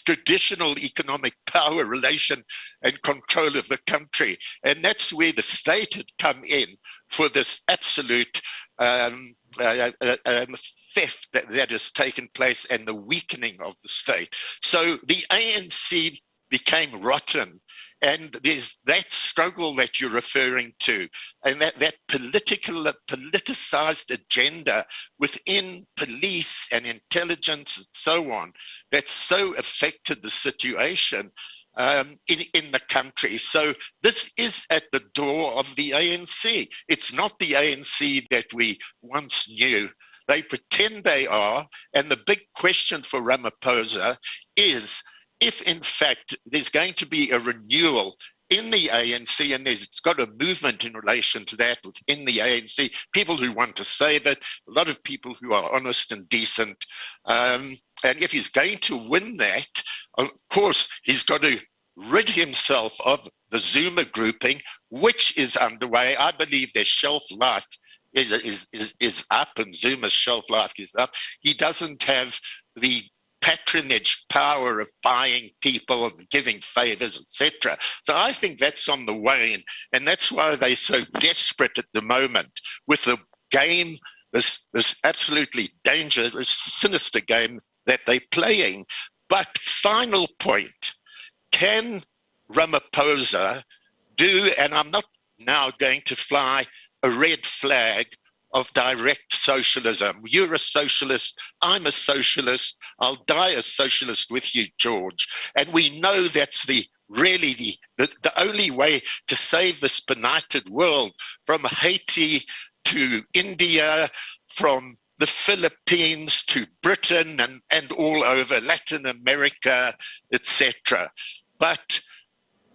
traditional economic power relation and control of the country. And that's where the state had come in for this absolute theft that has taken place and the weakening of the state. So the ANC became rotten. And there's that struggle that you're referring to, and that politicized agenda within police and intelligence and so on, that so affected the situation in the country. So this is at the door of the ANC. It's not the ANC that we once knew. They pretend they are, and the big question for Ramaphosa is, if in fact there's going to be a renewal in the ANC, and it's got a movement in relation to that within the ANC, people who want to save it, a lot of people who are honest and decent. And if he's going to win that, of course, he's got to rid himself of the Zuma grouping, which is underway. I believe their shelf life is up, and Zuma's shelf life is up. He doesn't have the patronage power of buying people and giving favors, etc. So I think that's on the wane, and that's why they're so desperate at the moment with the game, this absolutely dangerous, sinister game that they're playing. But final point, can Ramaphosa do, and I'm not now going to fly a red flag of direct socialism. You're a socialist, I'm a socialist, I'll die a socialist with you, George. And we know that's the really the only way to save this benighted world, from Haiti to India, from the Philippines to Britain and all over Latin America, etc. But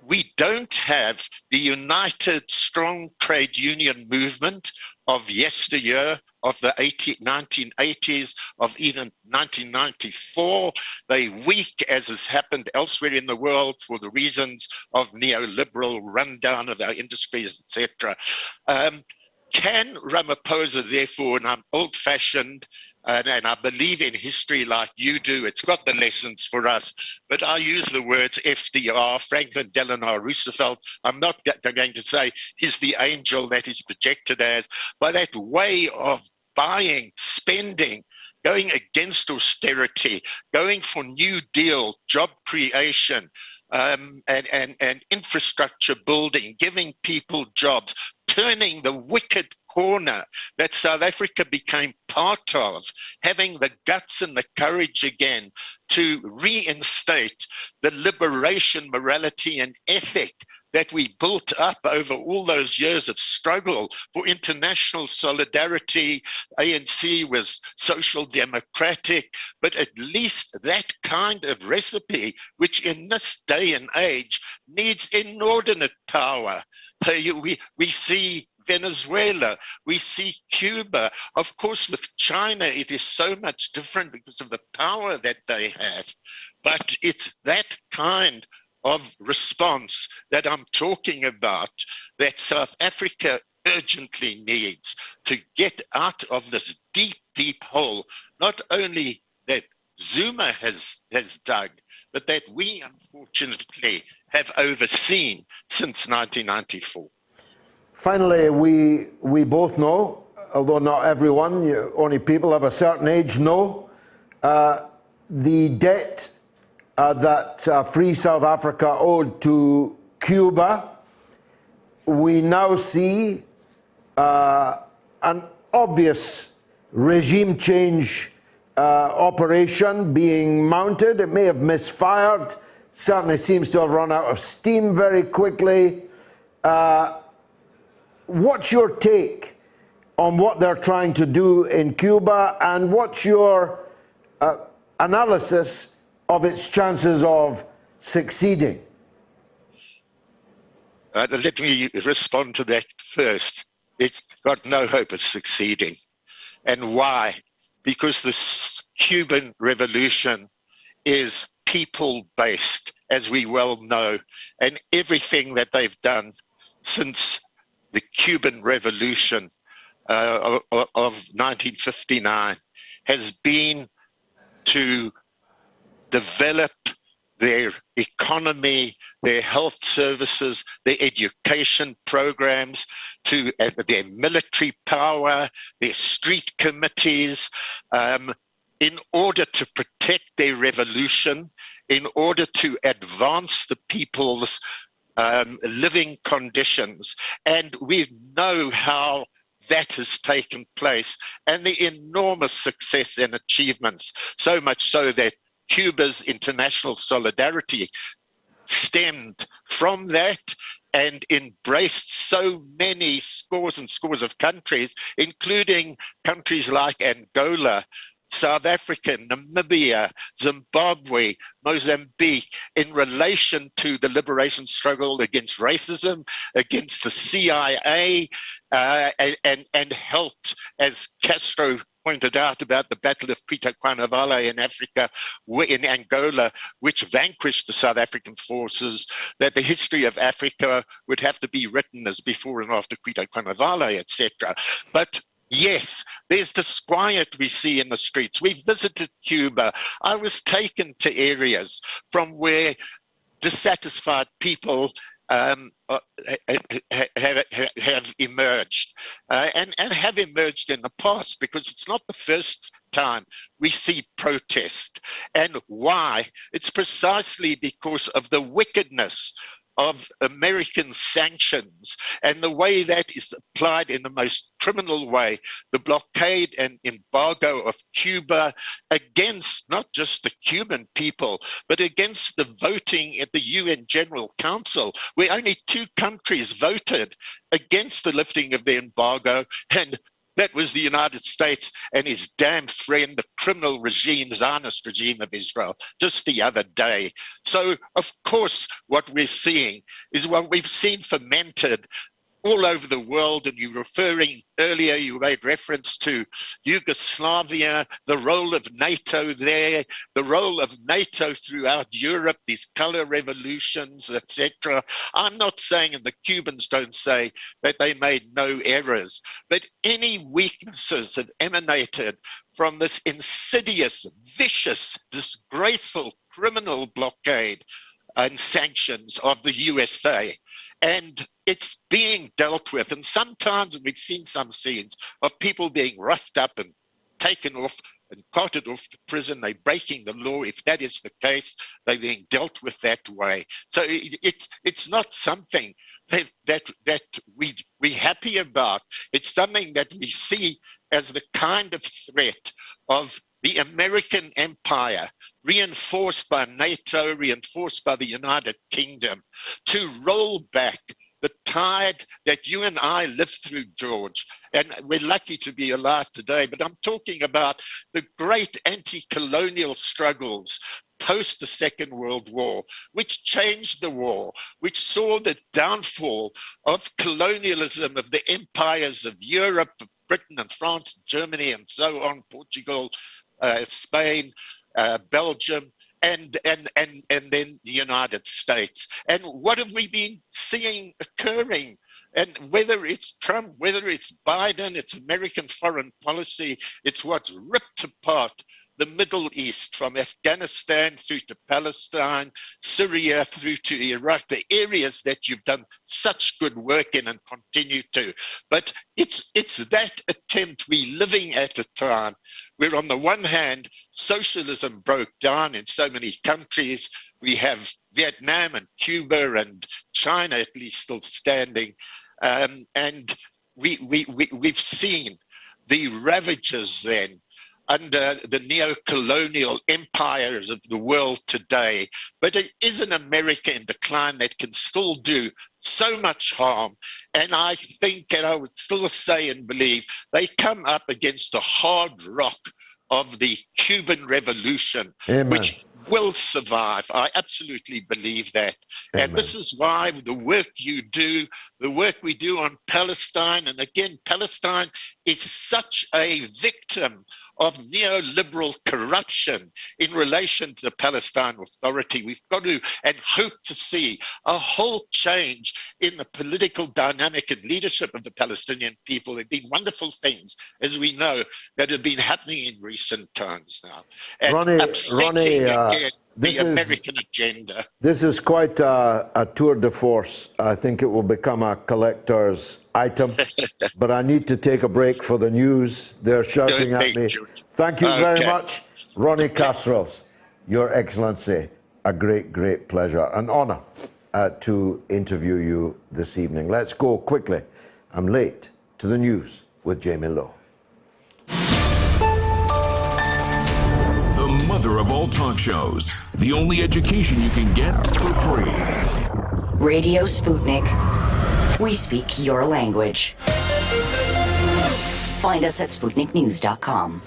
we don't have the united, strong trade union movement of yesteryear, of the 1980s, of even 1994. They're weak, as has happened elsewhere in the world, for the reasons of neoliberal rundown of our industries, etc. Can Ramaphosa, therefore, and I'm old-fashioned, and I believe in history like you do, it's got the lessons for us, but I use the words FDR, Franklin Delano Roosevelt. I'm not going to say he's the angel that is projected as, by that way of buying, spending, going against austerity, going for New Deal, job creation, and infrastructure building, giving people jobs, turning the wicked corner that South Africa became part of, having the guts and the courage again to reinstate the liberation, morality, and ethic that we built up over all those years of struggle for international solidarity. ANC was social democratic, but at least that kind of recipe, which in this day and age needs inordinate power. We see Venezuela, we see Cuba. Of course, with China, it is so much different because of the power that they have. But it's that kind of response that I'm talking about that South Africa urgently needs to get out of this deep, deep hole, not only that Zuma has dug, but that we unfortunately have overseen since 1994. Finally, we both know, although not everyone, only people of a certain age know, the debt that Free South Africa owed to Cuba. We now see an obvious regime change operation being mounted. It may have misfired, certainly seems to have run out of steam very quickly. What's your take on what they're trying to do in Cuba, and what's your analysis of its chances of succeeding? Let me respond to that first. It's got no hope of succeeding. And why? Because the Cuban revolution is people-based, as we well know, and everything that they've done since the Cuban Revolution of 1959 has been to develop their economy, their health services, their education programs, to their military power, their street committees, in order to protect their revolution, in order to advance the people's living conditions. And we know how that has taken place, and the enormous success and achievements, so much so that Cuba's international solidarity stemmed from that and embraced so many scores and scores of countries, including countries like Angola, South Africa, Namibia, Zimbabwe, Mozambique, in relation to the liberation struggle against racism, against the CIA, and helped, as Castro pointed out, about the Battle of Chritsys in Africa, in Angola, which vanquished the South African forces, that the history of Africa would have to be written as before and after Chritsys, etc. But yes, there's disquiet we see in the streets. We visited Cuba. I was taken to areas from where dissatisfied people have emerged and have emerged in the past, because it's not the first time we see protest. And why? It's precisely because of the wickedness of American sanctions and the way that is applied in the most criminal way, the blockade and embargo of Cuba against not just the Cuban people, but against the voting at the UN General Council, where only 2 countries voted against the lifting of the embargo, and that was the United States and his damn friend, the criminal regime, Zionist regime of Israel, just the other day. So, of course, what we're seeing is what we've seen fermented all over the world. And you're referring earlier, you made reference to Yugoslavia, the role of NATO there, the role of NATO throughout Europe, these color revolutions, etc. I'm not saying, and the Cubans don't say, that they made no errors, but any weaknesses have emanated from this insidious, vicious, disgraceful criminal blockade and sanctions of the USA. And it's being dealt with. And sometimes we've seen some scenes of people being roughed up and taken off and carted off to prison. They're breaking the law. If that is the case, they're being dealt with that way. So it's not something that we're happy about. It's something that we see as the kind of threat of the American empire, reinforced by NATO, reinforced by the United Kingdom, to roll back the tide that you and I lived through, George. And we're lucky to be alive today, but I'm talking about the great anti-colonial struggles post the Second World War, which changed the war, which saw the downfall of colonialism of the empires of Europe, Britain and France, Germany, and so on, Portugal, Spain, Belgium, and then the United States. And what have we been seeing occurring? And whether it's Trump, whether it's Biden, it's American foreign policy, it's what's ripped apart the Middle East, from Afghanistan through to Palestine, Syria through to Iraq, the areas that you've done such good work in and continue to. But it's that attempt we're living at a time where, on the one hand, socialism broke down in so many countries. We have Vietnam and Cuba and China at least still standing. And we've seen the ravages then under the neo-colonial empires of the world today. But it is an America in decline that can still do so much harm. And I think, and I would still say and believe, they come up against the hard rock of the Cuban Revolution, Amen. Which will survive. I absolutely believe that. Amen. And this is why the work you do, the work we do on Palestine, and again, Palestine is such a victim of neoliberal corruption in relation to the Palestine Authority. We've got to and hope to see a whole change in the political dynamic and leadership of the Palestinian people. There have been wonderful things, as we know, that have been happening in recent times now. And Ronny, again, the American agenda. This is quite a tour de force. I think it will become a collector's item, but I need to take a break for the news. They're shouting at me. Thank you very much, Ronny Kasrils. Your Excellency, a great, great pleasure, an honor to interview you this evening. Let's go quickly. I'm late to the news with Jamie Lowe. The mother of all talk shows. The only education you can get for free. Radio Sputnik. We speak your language. Find us at SputnikNews.com.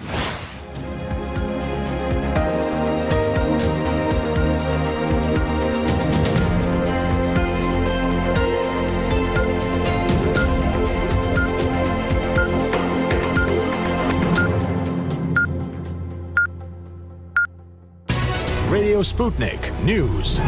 Radio Sputnik News.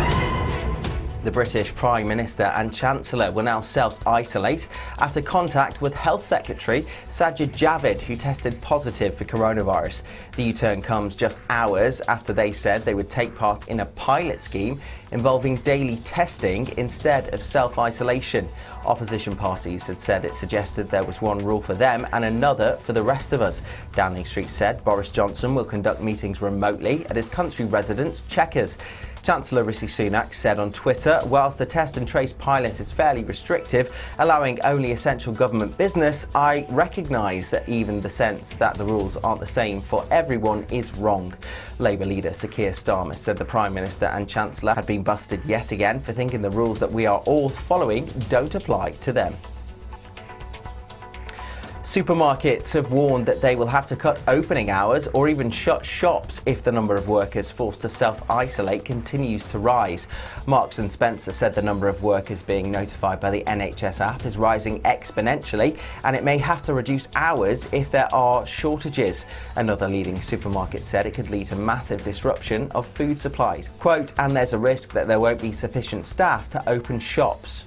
The British Prime Minister and Chancellor will now self-isolate after contact with Health Secretary Sajid Javid, who tested positive for coronavirus. The U-turn comes just hours after they said they would take part in a pilot scheme involving daily testing instead of self-isolation. Opposition parties had said it suggested there was one rule for them and another for the rest of us. Downing Street said Boris Johnson will conduct meetings remotely at his country residence, Chequers. Chancellor Rishi Sunak said on Twitter, whilst the test and trace pilot is fairly restrictive, allowing only essential government business, I recognise that even the sense that the rules aren't the same for everyone is wrong. Labour leader Sir Keir Starmer said the Prime Minister and Chancellor had been busted yet again for thinking the rules that we are all following don't apply to them. Supermarkets have warned that they will have to cut opening hours or even shut shops if the number of workers forced to self-isolate continues to rise. Marks & Spencer said the number of workers being notified by the NHS app is rising exponentially, and it may have to reduce hours if there are shortages. Another leading supermarket said it could lead to massive disruption of food supplies. Quote, and there's a risk that there won't be sufficient staff to open shops.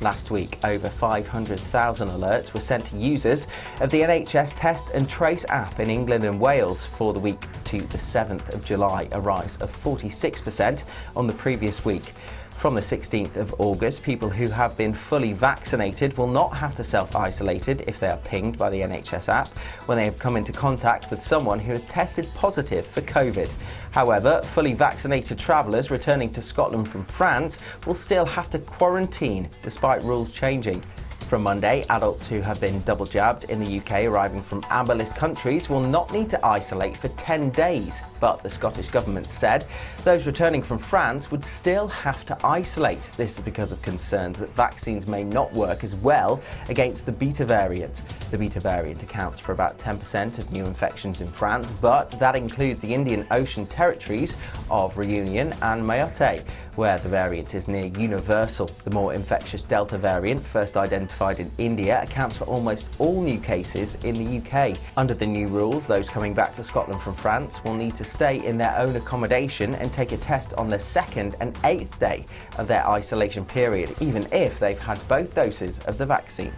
Last week, over 500,000 alerts were sent to users of the NHS Test and Trace app in England and Wales for the week to the 7th of July, a rise of 46% on the previous week. From the 16th of August, people who have been fully vaccinated will not have to self-isolate if they are pinged by the NHS app when they have come into contact with someone who has tested positive for COVID. However, fully vaccinated travellers returning to Scotland from France will still have to quarantine despite rules changing. From Monday, adults who have been double jabbed in the UK arriving from amber list countries will not need to isolate for 10 days. But the Scottish Government said those returning from France would still have to isolate. This is because of concerns that vaccines may not work as well against the Beta variant. The Beta variant accounts for about 10% of new infections in France, but that includes the Indian Ocean territories of Réunion and Mayotte, where the variant is near universal. The more infectious Delta variant, first identified in India, accounts for almost all new cases in the UK. Under the new rules, those coming back to Scotland from France will need to stay in their own accommodation and take a test on the 2nd and 8th day of their isolation period, even if they've had both doses of the vaccine.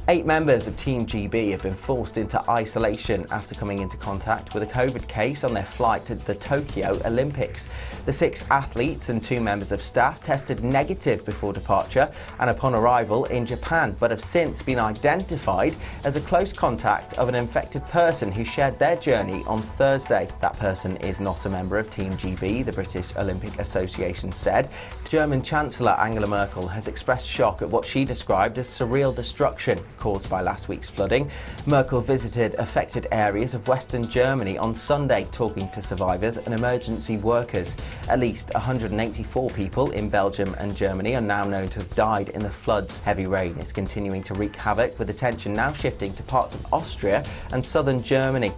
8 members of Team GB have been forced into isolation after coming into contact with a COVID case on their flight to the Tokyo Olympics. The 6 athletes and 2 members of staff tested negative before departure and upon arrival in Japan, but have since been identified as a close contact of an infected person who shared their journey on Thursday. That person is not a member of Team GB, the British Olympic Association said. German Chancellor Angela Merkel has expressed shock at what she described as surreal destruction caused by last week's flooding. Merkel visited affected areas of Western Germany on Sunday, talking to survivors and emergency workers. At least 184 people in Belgium and Germany are now known to have died in the floods. Heavy rain is continuing to wreak havoc, with attention now shifting to parts of Austria and southern Germany.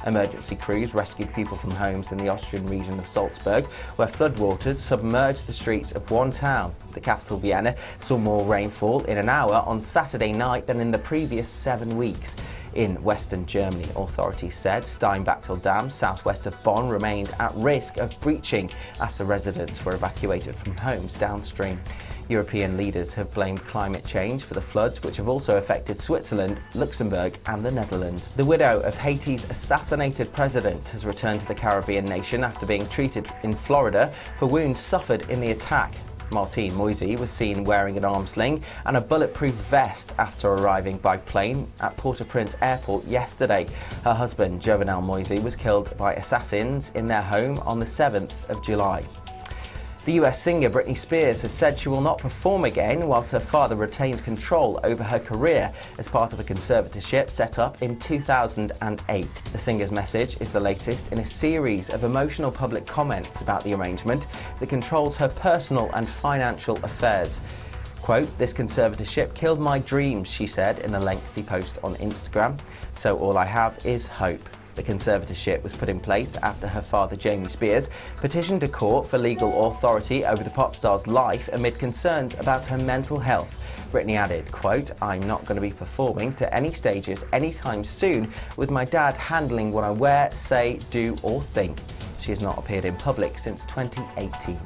Emergency crews rescued people from homes in the Austrian region of Salzburg, where floodwaters submerged the streets of one town. The capital, Vienna, saw more rainfall in an hour on Saturday night than in the previous 7 weeks. In Western Germany, authorities said Steinbachtal Dam, southwest of Bonn, remained at risk of breaching after residents were evacuated from homes downstream. European leaders have blamed climate change for the floods, which have also affected Switzerland, Luxembourg and the Netherlands. The widow of Haiti's assassinated president has returned to the Caribbean nation after being treated in Florida for wounds suffered in the attack. Martine Moisey was seen wearing an arm sling and a bulletproof vest after arriving by plane at Port-au-Prince Airport yesterday. Her husband, Jovenel Moisey, was killed by assassins in their home on the 7th of July. The US singer Britney Spears has said she will not perform again whilst her father retains control over her career as part of a conservatorship set up in 2008. The singer's message is the latest in a series of emotional public comments about the arrangement that controls her personal and financial affairs. Quote, "This conservatorship killed my dreams," she said in a lengthy post on Instagram. "So all I have is hope." The conservatorship was put in place after her father, Jamie Spears, petitioned a court for legal authority over the pop star's life amid concerns about her mental health. Britney added, quote, "I'm not going to be performing to any stages anytime soon with my dad handling what I wear, say, do or think." She has not appeared in public since 2018.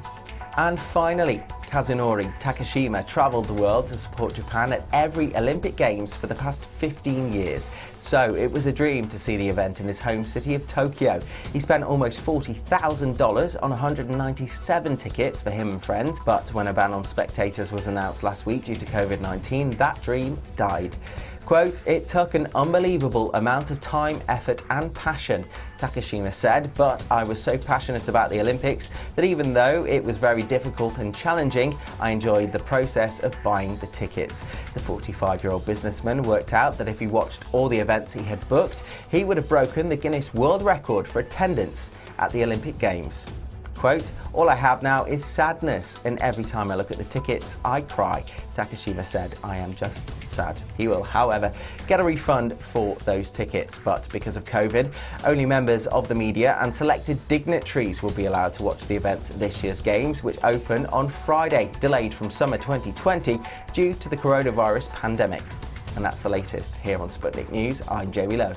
And finally, Kazunori Takashima travelled the world to support Japan at every Olympic Games for the past 15 years. So it was a dream to see the event in his home city of Tokyo. He spent almost $40,000 on 197 tickets for him and friends, but when a ban on spectators was announced last week due to COVID-19, that dream died. Quote, "It took an unbelievable amount of time, effort and passion," Takashima said, "but I was so passionate about the Olympics that even though it was very difficult and challenging, I enjoyed the process of buying the tickets." The 45-year-old businessman worked out that if he watched all the events he had booked, he would have broken the Guinness World Record for attendance at the Olympic Games. Quote, "All I have now is sadness, and every time I look at the tickets, I cry," Takashima said. "I am just sad." He will, however, get a refund for those tickets, but because of COVID, only members of the media and selected dignitaries will be allowed to watch the events at this year's Games, which open on Friday, delayed from summer 2020 due to the coronavirus pandemic. And that's the latest here on Sputnik News. I'm Jamie Lowe.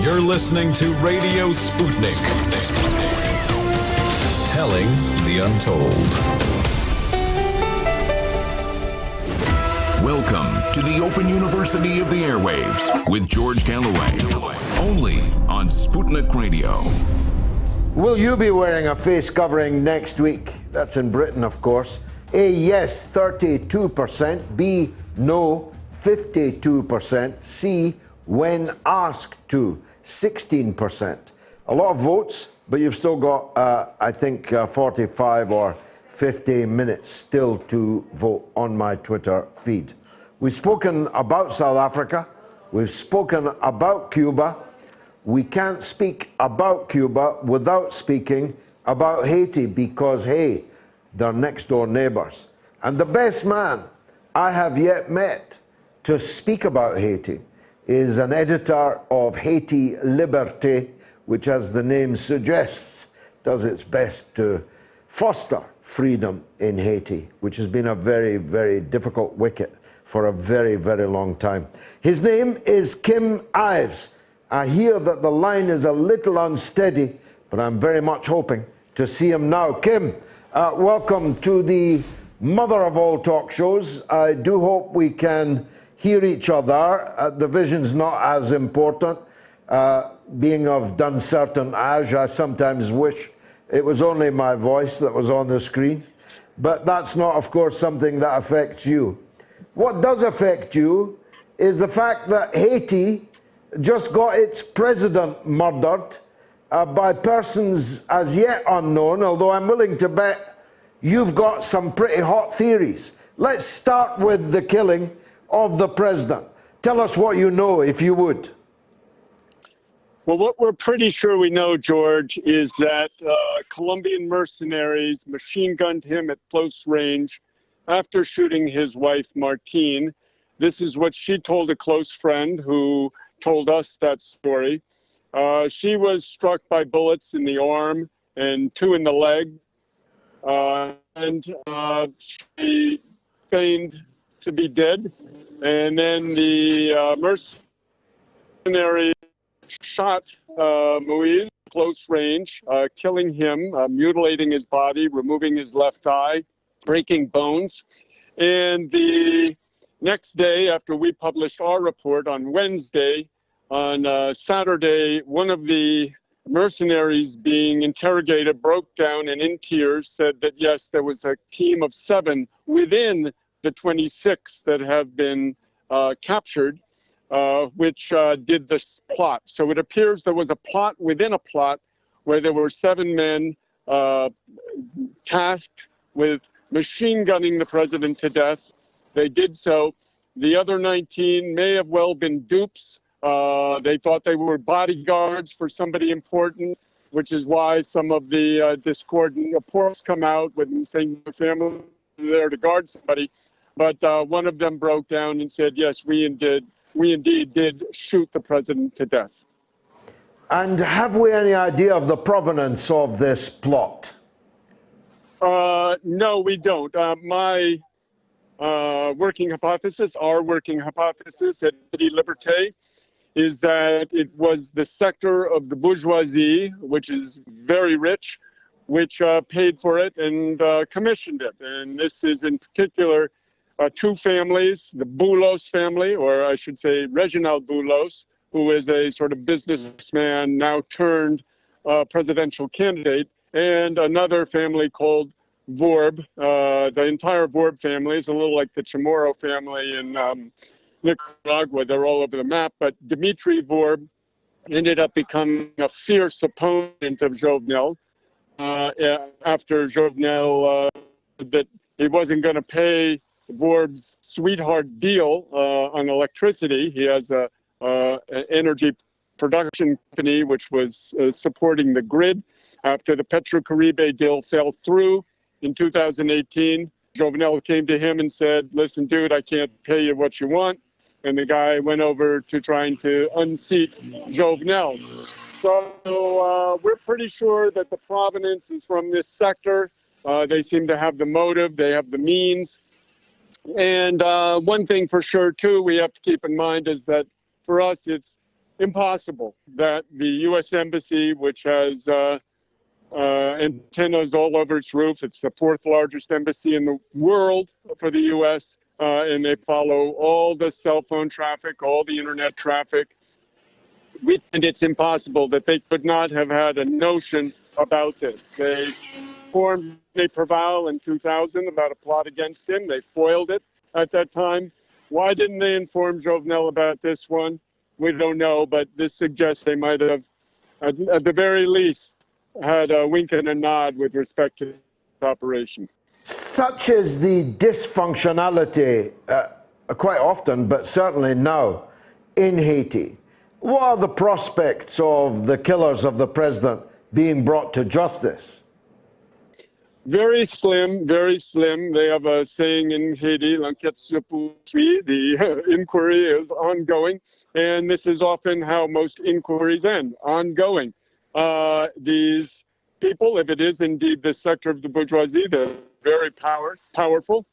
You're listening to Radio Sputnik. Telling the untold. Welcome to the Open University of the Airwaves with George Galloway. Only on Sputnik Radio. Will you be wearing a face covering next week? That's in Britain, of course. A, yes, 32%. B, no, 52%. C, when asked to, 16%. A lot of votes, but you've still got, I think, 45 or 50 minutes still to vote on my Twitter feed. We've spoken about South Africa. We've spoken about Cuba. We can't speak about Cuba without speaking about Haiti because, hey, they're next door neighbors. And the best man I have yet met to speak about Haiti is an editor of Haiti Liberté, which, as the name suggests, does its best to foster freedom in Haiti, which has been a very, very difficult wicket for a very, very long time. His name is Kim Ives. I hear that the line is a little unsteady, but I'm very much hoping to see him now. Kim, welcome to the mother of all talk shows. I do hope we can hear each other. The vision's not as important. Being of done certain age, I sometimes wish it was only my voice that was on the screen. But that's not, of course, something that affects you. What does affect you is the fact that Haiti just got its president murdered by persons as yet unknown, although I'm willing to bet you've got some pretty hot theories. Let's start with the killing of the president. Tell us what you know, if you would. Well, what we're pretty sure we know, George, is that Colombian mercenaries machine gunned him at close range after shooting his wife, Martine. This is what she told a close friend who told us that story. She was struck by bullets in the arm and 2 in the leg. And she feigned to be dead. And then the mercenary shot Moise close range, killing him, mutilating his body, removing his left eye, breaking bones. And the next day, after we published our report on Wednesday, on Saturday, one of the mercenaries being interrogated broke down and in tears said that, yes, there was a team of 7 within the 26 that have been captured, which did this plot. So it appears there was a plot within a plot where there were 7 men tasked with machine gunning the president to death. They did so. The other 19 may have well been dupes. They thought they were bodyguards for somebody important, which is why some of the discordant reports come out with them saying the family there to guard somebody. But one of them broke down and said, yes, we indeed did shoot the president to death. And have we any idea of the provenance of this plot? No, we don't. My working hypothesis, our working hypothesis at Haiti Liberté, is that it was the sector of the bourgeoisie, which is very rich, which paid for it and commissioned it. And this is in particular 2 families, the Boulos family, or I should say Reginald Boulos, who is a sort of businessman now turned presidential candidate, and another family called Vorb. The entire Vorb family is a little like the Chamorro family in Nicaragua. They're all over the map, but Dmitry Vorb ended up becoming a fierce opponent of Jovenel after Jovenel that he wasn't going to pay Vorb's sweetheart deal on electricity. He has an energy production company which was supporting the grid. After the Petrocaribe deal fell through in 2018, Jovenel came to him and said, listen, dude, I can't pay you what you want. And the guy went over to trying to unseat Jovenel. So we're pretty sure that the provenance is from this sector. They seem to have the motive, they have the means. And one thing for sure, too, we have to keep in mind is that for us, it's impossible that the U.S. Embassy, which has antennas all over its roof, it's the fourth largest embassy in the world for the U.S., and they follow all the cell phone traffic, all the internet traffic. We think it's impossible that they could not have had a notion about this. They formed a preval in 2000 about a plot against him. They foiled it at that time. Why didn't they inform Jovenel about this one? We don't know, but this suggests they might have, at the very least, had a wink and a nod with respect to the operation. Such is the dysfunctionality, quite often, but certainly now, in Haiti. What are the prospects of the killers of the president being brought to justice? Very slim, very slim. They have a saying in Haiti, l'enquête se poursuit, the inquiry is ongoing, and this is often how most inquiries end, ongoing. These people, if it is indeed the sector of the bourgeoisie, they're very powerful.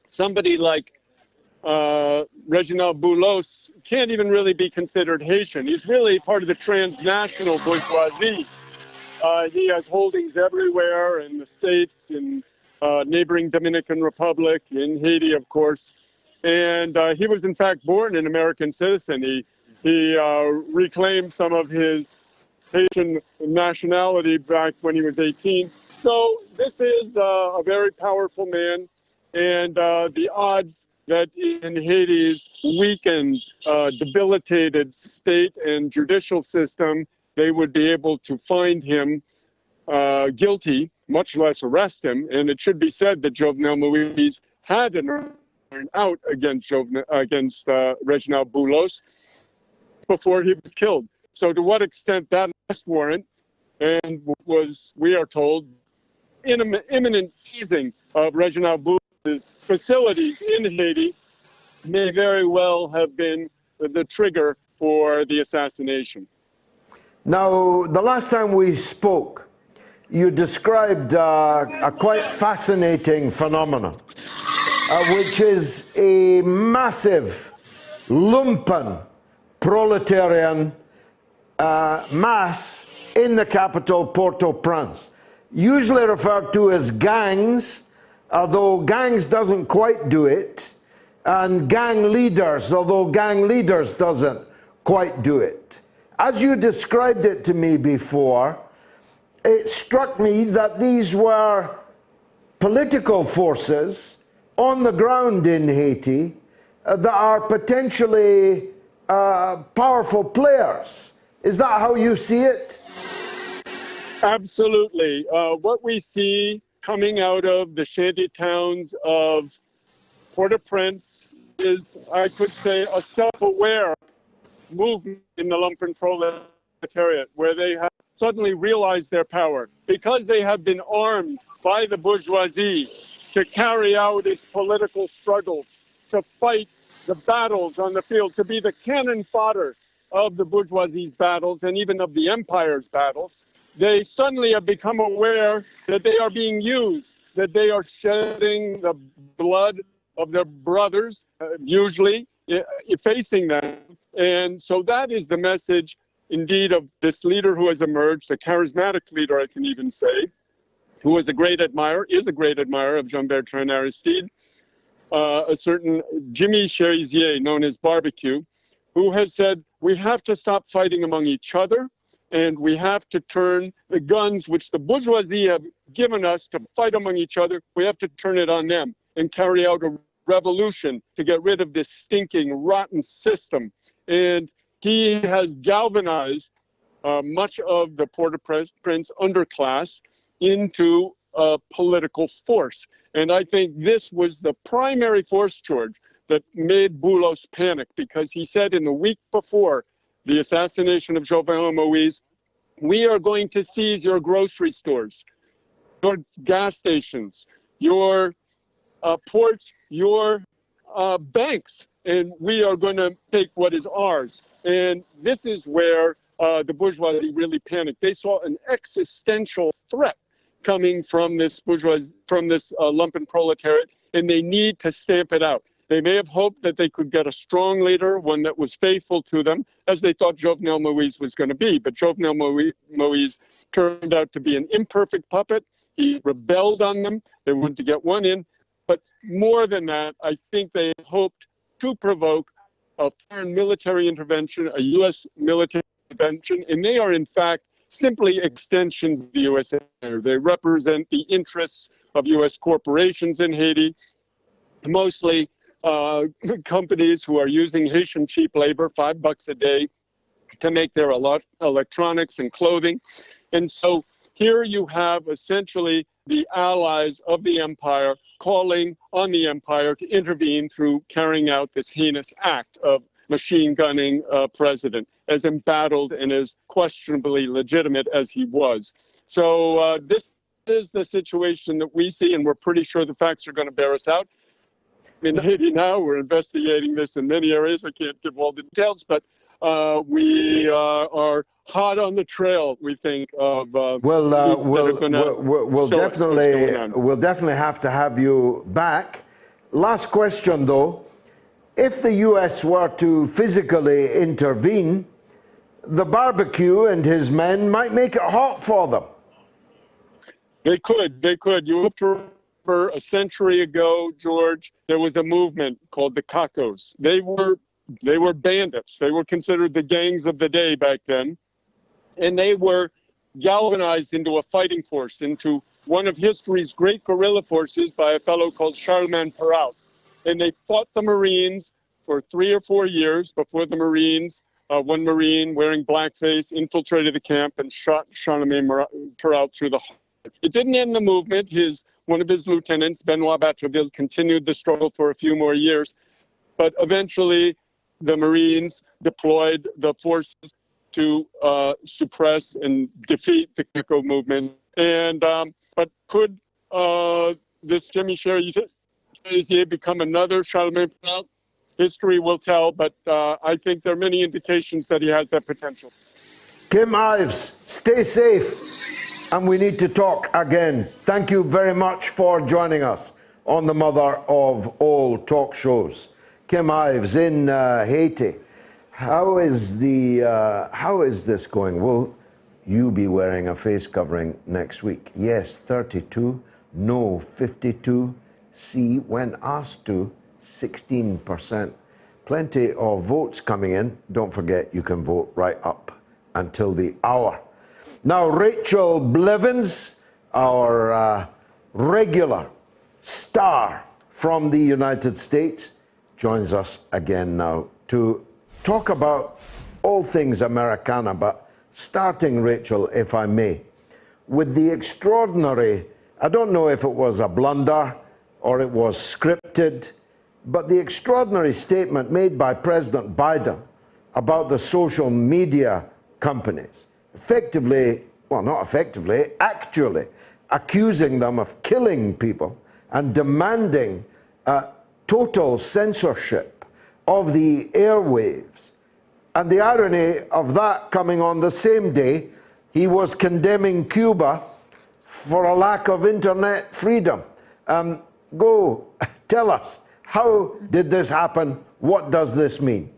Somebody like Reginald Boulos can't even really be considered Haitian. He's really part of the transnational bourgeoisie. He has holdings everywhere in the States, in neighboring Dominican Republic, in Haiti, of course. And he was, in fact, born an American citizen. He reclaimed some of his Haitian nationality back when he was 18. So this is a very powerful man. And the odds that in Haiti's weakened, debilitated state and judicial system, they would be able to find him guilty, much less arrest him. And it should be said that Jovenel Moïse had an out against Reginald Boulos before he was killed. So to what extent that arrest warrant and was, we are told, imminent seizing of Reginald Boulos' facilities in Haiti may very well have been the trigger for the assassination. Now, the last time we spoke, you described a quite fascinating phenomenon, which is a massive lumpen proletarian mass in the capital, Port-au-Prince, usually referred to as gangs, although gangs doesn't quite do it, and gang leaders, although gang leaders doesn't quite do it. As you described it to me before, it struck me that these were political forces on the ground in Haiti that are potentially powerful players. Is that how you see it? Absolutely. What we see coming out of the shanty towns of Port-au-Prince is, I could say, a self-aware movement in the lumpen proletariat, where they have suddenly realized their power because they have been armed by the bourgeoisie to carry out its political struggles, to fight the battles on the field, to be the cannon fodder of the bourgeoisie's battles and even of the empire's battles. They suddenly have become aware that they are being used, that they are shedding the blood of their brothers, usually effacing them. And so that is the message, indeed, of this leader who has emerged, a charismatic leader, I can even say, who was a great admirer, is a great admirer of Jean-Bertrand Aristide, a certain Jimmy Cherizier, known as Barbecue, who has said, we have to stop fighting among each other. And we have to turn the guns which the bourgeoisie have given us to fight among each other, we have to turn it on them and carry out a revolution to get rid of this stinking, rotten system. And he has galvanized much of the Port-au-Prince underclass into a political force. And I think this was the primary force, George, that made Boulos panic, because he said in the week before the assassination of Jovenel Moïse, we are going to seize your grocery stores, your gas stations, your ports, your banks, and we are going to take what is ours. And this is where the bourgeoisie really panicked. They saw an existential threat coming from this lumpen proletariat, and they need to stamp it out. They may have hoped that they could get a strong leader, one that was faithful to them, as they thought Jovenel Moïse was going to be. But Jovenel Moïse turned out to be an imperfect puppet. He rebelled on them. They wanted to get one in. But more than that, I think they hoped to provoke a foreign military intervention, a U.S. military intervention, and they are, in fact, simply extensions of the USA. They represent the interests of U.S. corporations in Haiti, mostly companies who are using Haitian cheap labor, $5 a day, to make their electronics and clothing. And so here you have essentially the allies of the empire calling on the empire to intervene through carrying out this heinous act of machine gunning a president, as embattled and as questionably legitimate as he was. So this is the situation that we see, and we're pretty sure the facts are going to bear us out. In Haiti now, we're investigating this in many areas. I can't give all the details, but we are hot on the trail, we think, of we'll definitely have to have you back. Last question, though. If the U.S. were to physically intervene, the barbecue and his men might make it hot for them. They could. You have to remember, a century ago, George, there was a movement called the Cacos. They were bandits. They were considered the gangs of the day back then. And they were galvanized into a fighting force, into one of history's great guerrilla forces by a fellow called Charlemagne Perrault. And they fought the Marines for 3 or 4 years before the Marines, one Marine wearing blackface, infiltrated the camp and shot Charlemagne Perrault through the heart. It didn't end the movement. One of his lieutenants, Benoit Batreville, continued the struggle for a few more years. But eventually, the Marines deployed the forces to suppress and defeat the Caco movement. And but could this Jimmy Cherizier become another Charlemagne Perrault? History will tell, but I think there are many indications that he has that potential. Kim Ives, stay safe, and we need to talk again. Thank you very much for joining us on the mother of all talk shows. Kim Ives in Haiti. How is this going? Will you be wearing a face covering next week? Yes, 32. No, 52. C, when asked to, 16%. Plenty of votes coming in. Don't forget, you can vote right up until the hour. Now, Rachel Blevins, our regular star from the United States, joins us again now to talk about all things Americana, but starting, Rachel, if I may, with the extraordinary, I don't know if it was a blunder or it was scripted, but the extraordinary statement made by President Biden about the social media companies, effectively, well, not effectively, actually accusing them of killing people and demanding total censorship of the airwaves. And the irony of that coming on the same day, he was condemning Cuba for a lack of internet freedom. Go, tell us, how did this happen? What does this mean?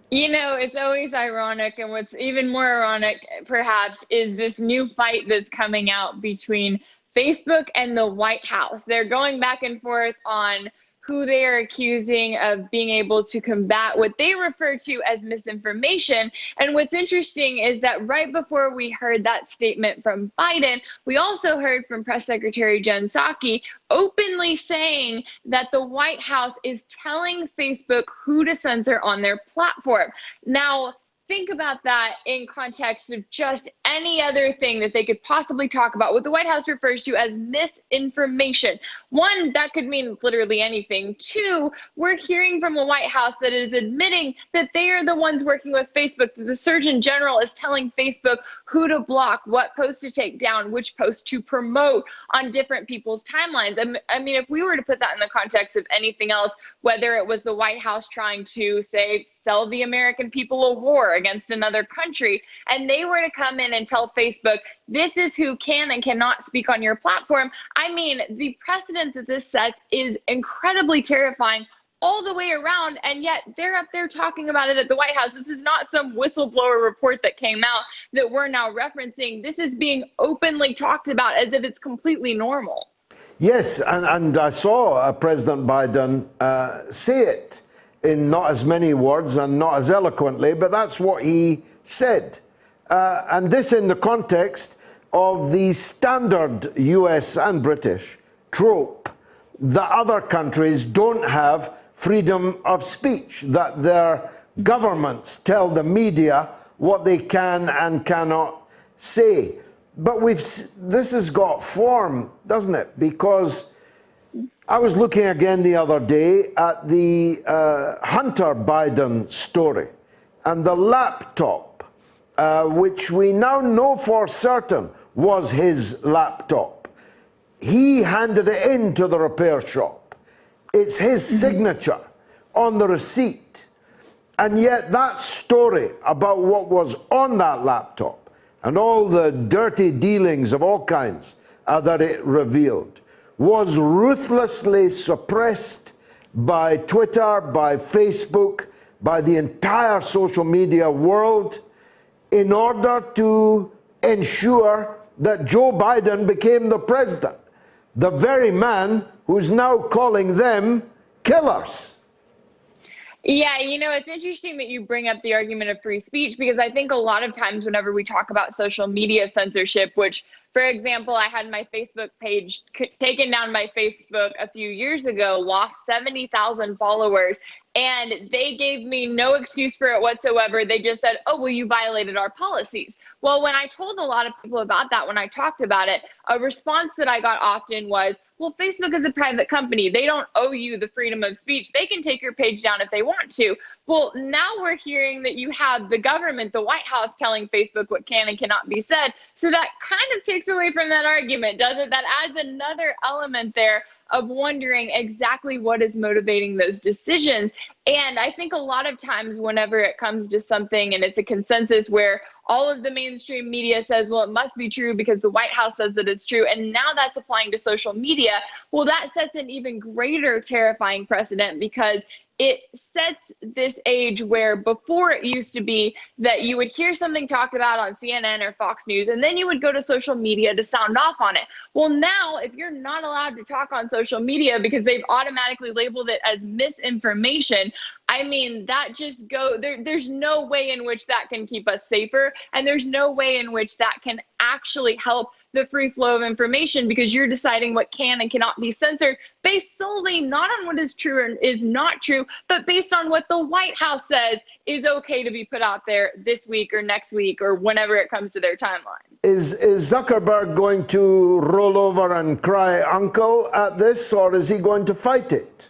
You know, it's always ironic, and what's even more ironic, perhaps, is this new fight that's coming out between Facebook and the White House. They're going back and forth on who they are accusing of being able to combat what they refer to as misinformation. And what's interesting is that right before we heard that statement from Biden, we also heard from Press Secretary Jen Psaki openly saying that the White House is telling Facebook who to censor on their platform. Now, think about that in context of just any other thing that they could possibly talk about, what the White House refers to as misinformation. One, that could mean literally anything. Two, we're hearing from the White House that is admitting that they are the ones working with Facebook, that the Surgeon General is telling Facebook who to block, what posts to take down, which posts to promote on different people's timelines. I mean, if we were to put that in the context of anything else, whether it was the White House trying to, say, sell the American people a war against another country, and they were to come in and tell Facebook, this is who can and cannot speak on your platform. I mean, the precedent that this sets is incredibly terrifying all the way around, and yet they're up there talking about it at the White House. This is not some whistleblower report that came out that we're now referencing. This is being openly talked about as if it's completely normal. Yes, and I saw President Biden say it in not as many words and not as eloquently, but that's what he said. And this in the context of the standard US and British trope that other countries don't have freedom of speech, that their governments tell the media what they can and cannot say. But this has got form, doesn't it? Because I was looking again the other day at the Hunter Biden story and the laptop, which we now know for certain was his laptop. He handed it in to the repair shop. It's his signature on the receipt. And yet that story about what was on that laptop and all the dirty dealings of all kinds that it revealed was ruthlessly suppressed by Twitter, by Facebook, by the entire social media world in order to ensure that Joe Biden became the president, the very man who's now calling them killers. Yeah, you know, it's interesting that you bring up the argument of free speech, because I think a lot of times whenever we talk about social media censorship, which, for example, I had my Facebook page taken down by Facebook a few years ago, lost 70,000 followers, and they gave me no excuse for it whatsoever. They just said, oh, well, you violated our policies. Well, when I told a lot of people about that, when I talked about it, a response that I got often was, well, Facebook is a private company. They don't owe you the freedom of speech. They can take your page down if they want to. Well, now we're hearing that you have the government, the White House, telling Facebook what can and cannot be said. So that kind of takes away from that argument, doesn't it? That adds another element there of wondering exactly what is motivating those decisions. And I think a lot of times whenever it comes to something and it's a consensus where all of the mainstream media says, well, it must be true because the White House says that it's true, and now that's applying to social media, well, that sets an even greater terrifying precedent, because it sets this age where before it used to be that you would hear something talked about on CNN or Fox News, and then you would go to social media to sound off on it. Well, now, if you're not allowed to talk on social media because they've automatically labeled it as misinformation, I mean, that just there's no way in which that can keep us safer, and there's no way in which that can actually help the free flow of information, because you're deciding what can and cannot be censored based solely not on what is true and is not true, but based on what the White House says is okay to be put out there this week or next week or whenever it comes to their timeline. Is Zuckerberg going to roll over and cry uncle at this, or is he going to fight it?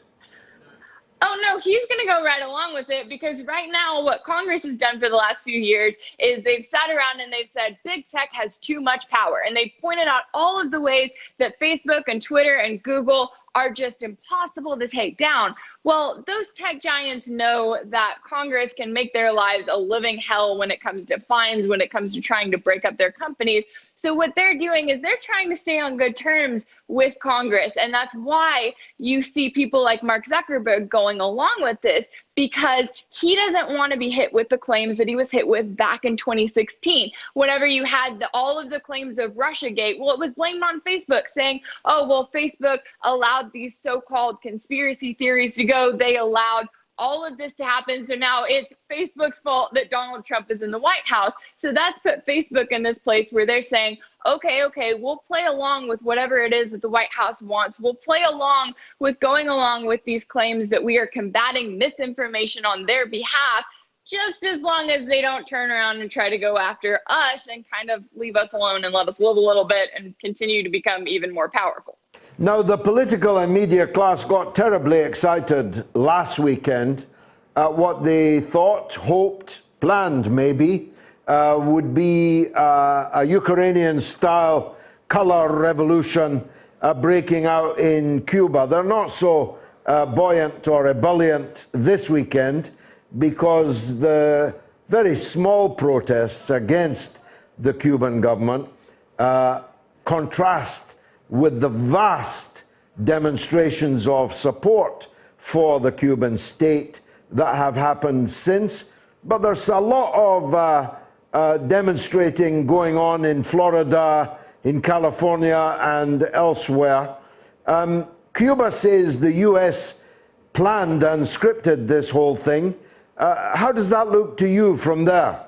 Oh, no, he's going to go right along with it, because right now what Congress has done for the last few years is they've sat around and they've said big tech has too much power. And they've pointed out all of the ways that Facebook and Twitter and Google are just impossible to take down. Well, those tech giants know that Congress can make their lives a living hell when it comes to fines, when it comes to trying to break up their companies. So what they're doing is they're trying to stay on good terms with Congress. And that's why you see people like Mark Zuckerberg going along with this, because he doesn't want to be hit with the claims that he was hit with back in 2016. Whenever you had all of the claims of Russiagate, well, it was blamed on Facebook, saying, oh, well, Facebook allowed these so-called conspiracy theories to go. They allowed all of this to happen. So now it's Facebook's fault that Donald Trump is in the White House. So that's put Facebook in this place where they're saying, okay, we'll play along with whatever it is that the White House wants. We'll play along with going along with these claims that we are combating misinformation on their behalf, just as long as they don't turn around and try to go after us and kind of leave us alone and let us live a little bit and continue to become even more powerful. Now, the political and media class got terribly excited last weekend at what they thought, hoped, planned maybe, would be a Ukrainian-style color revolution breaking out in Cuba. They're not so buoyant or ebullient this weekend because the very small protests against the Cuban government contrast with the vast demonstrations of support for the Cuban state that have happened since. But there's a lot of demonstrating going on in Florida, in California, and elsewhere. Cuba says the U.S. planned and scripted this whole thing. How does that look to you from there?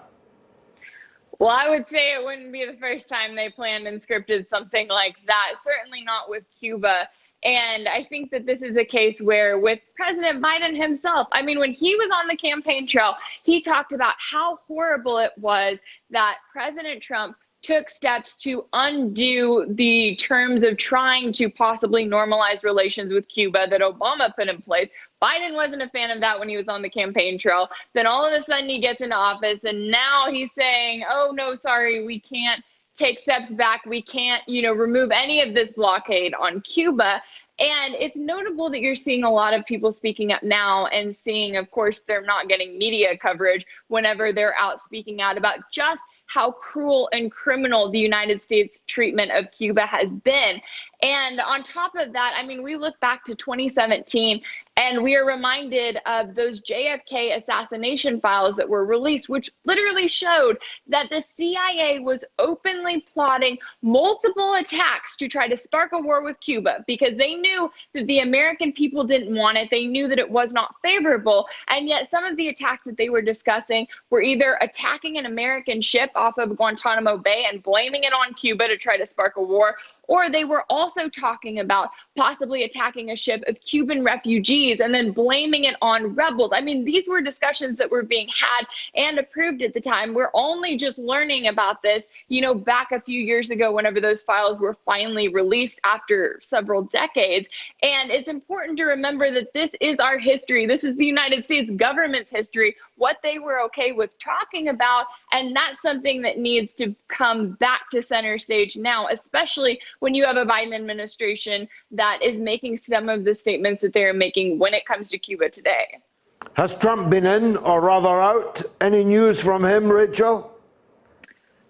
Well, I would say it wouldn't be the first time they planned and scripted something like that, certainly not with Cuba. And I think that this is a case where with President Biden himself, I mean, when he was on the campaign trail, he talked about how horrible it was that President Trump took steps to undo the terms of trying to possibly normalize relations with Cuba that Obama put in place. Biden wasn't a fan of that when he was on the campaign trail. Then all of a sudden he gets into office and now he's saying, oh, no, sorry, we can't take steps back. We can't, remove any of this blockade on Cuba. And it's notable that you're seeing a lot of people speaking up now and seeing, of course, they're not getting media coverage whenever they're out speaking out about just how cruel and criminal the United States treatment of Cuba has been. And on top of that, I mean, we look back to 2017 and we are reminded of those JFK assassination files that were released, which literally showed that the CIA was openly plotting multiple attacks to try to spark a war with Cuba because they knew that the American people didn't want it. They knew that it was not favorable. And yet some of the attacks that they were discussing were either attacking an American ship off of Guantanamo Bay and blaming it on Cuba to try to spark a war, or they were also talking about possibly attacking a ship of Cuban refugees and then blaming it on rebels. I mean, these were discussions that were being had and approved at the time. We're only just learning about this, back a few years ago whenever those files were finally released after several decades. And it's important to remember that this is our history. This is the United States government's history, what they were okay with talking about. And that's something that needs to come back to center stage now, especially when you have a Biden administration that is making some of the statements that they're making when it comes to Cuba today. Has Trump been in or rather out? Any news from him, Rachel?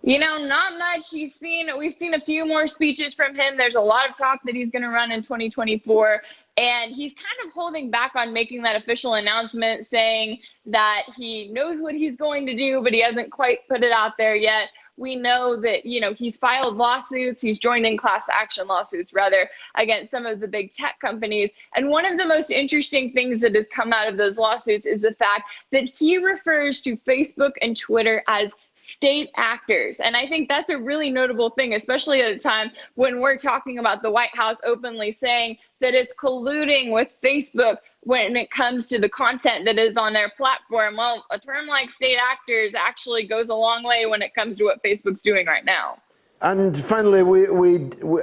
Not much. We've seen a few more speeches from him. There's a lot of talk that he's going to run in 2024. And he's kind of holding back on making that official announcement saying that he knows what he's going to do, but he hasn't quite put it out there yet. We know that, he's filed lawsuits. He's joined in class action lawsuits, rather, against some of the big tech companies. And one of the most interesting things that has come out of those lawsuits is the fact that he refers to Facebook and Twitter as state actors. And I think that's a really notable thing, especially at a time when we're talking about the White House openly saying that it's colluding with Facebook when it comes to the content that is on their platform. Well, a term like state actors actually goes a long way when it comes to what Facebook's doing right now. And finally,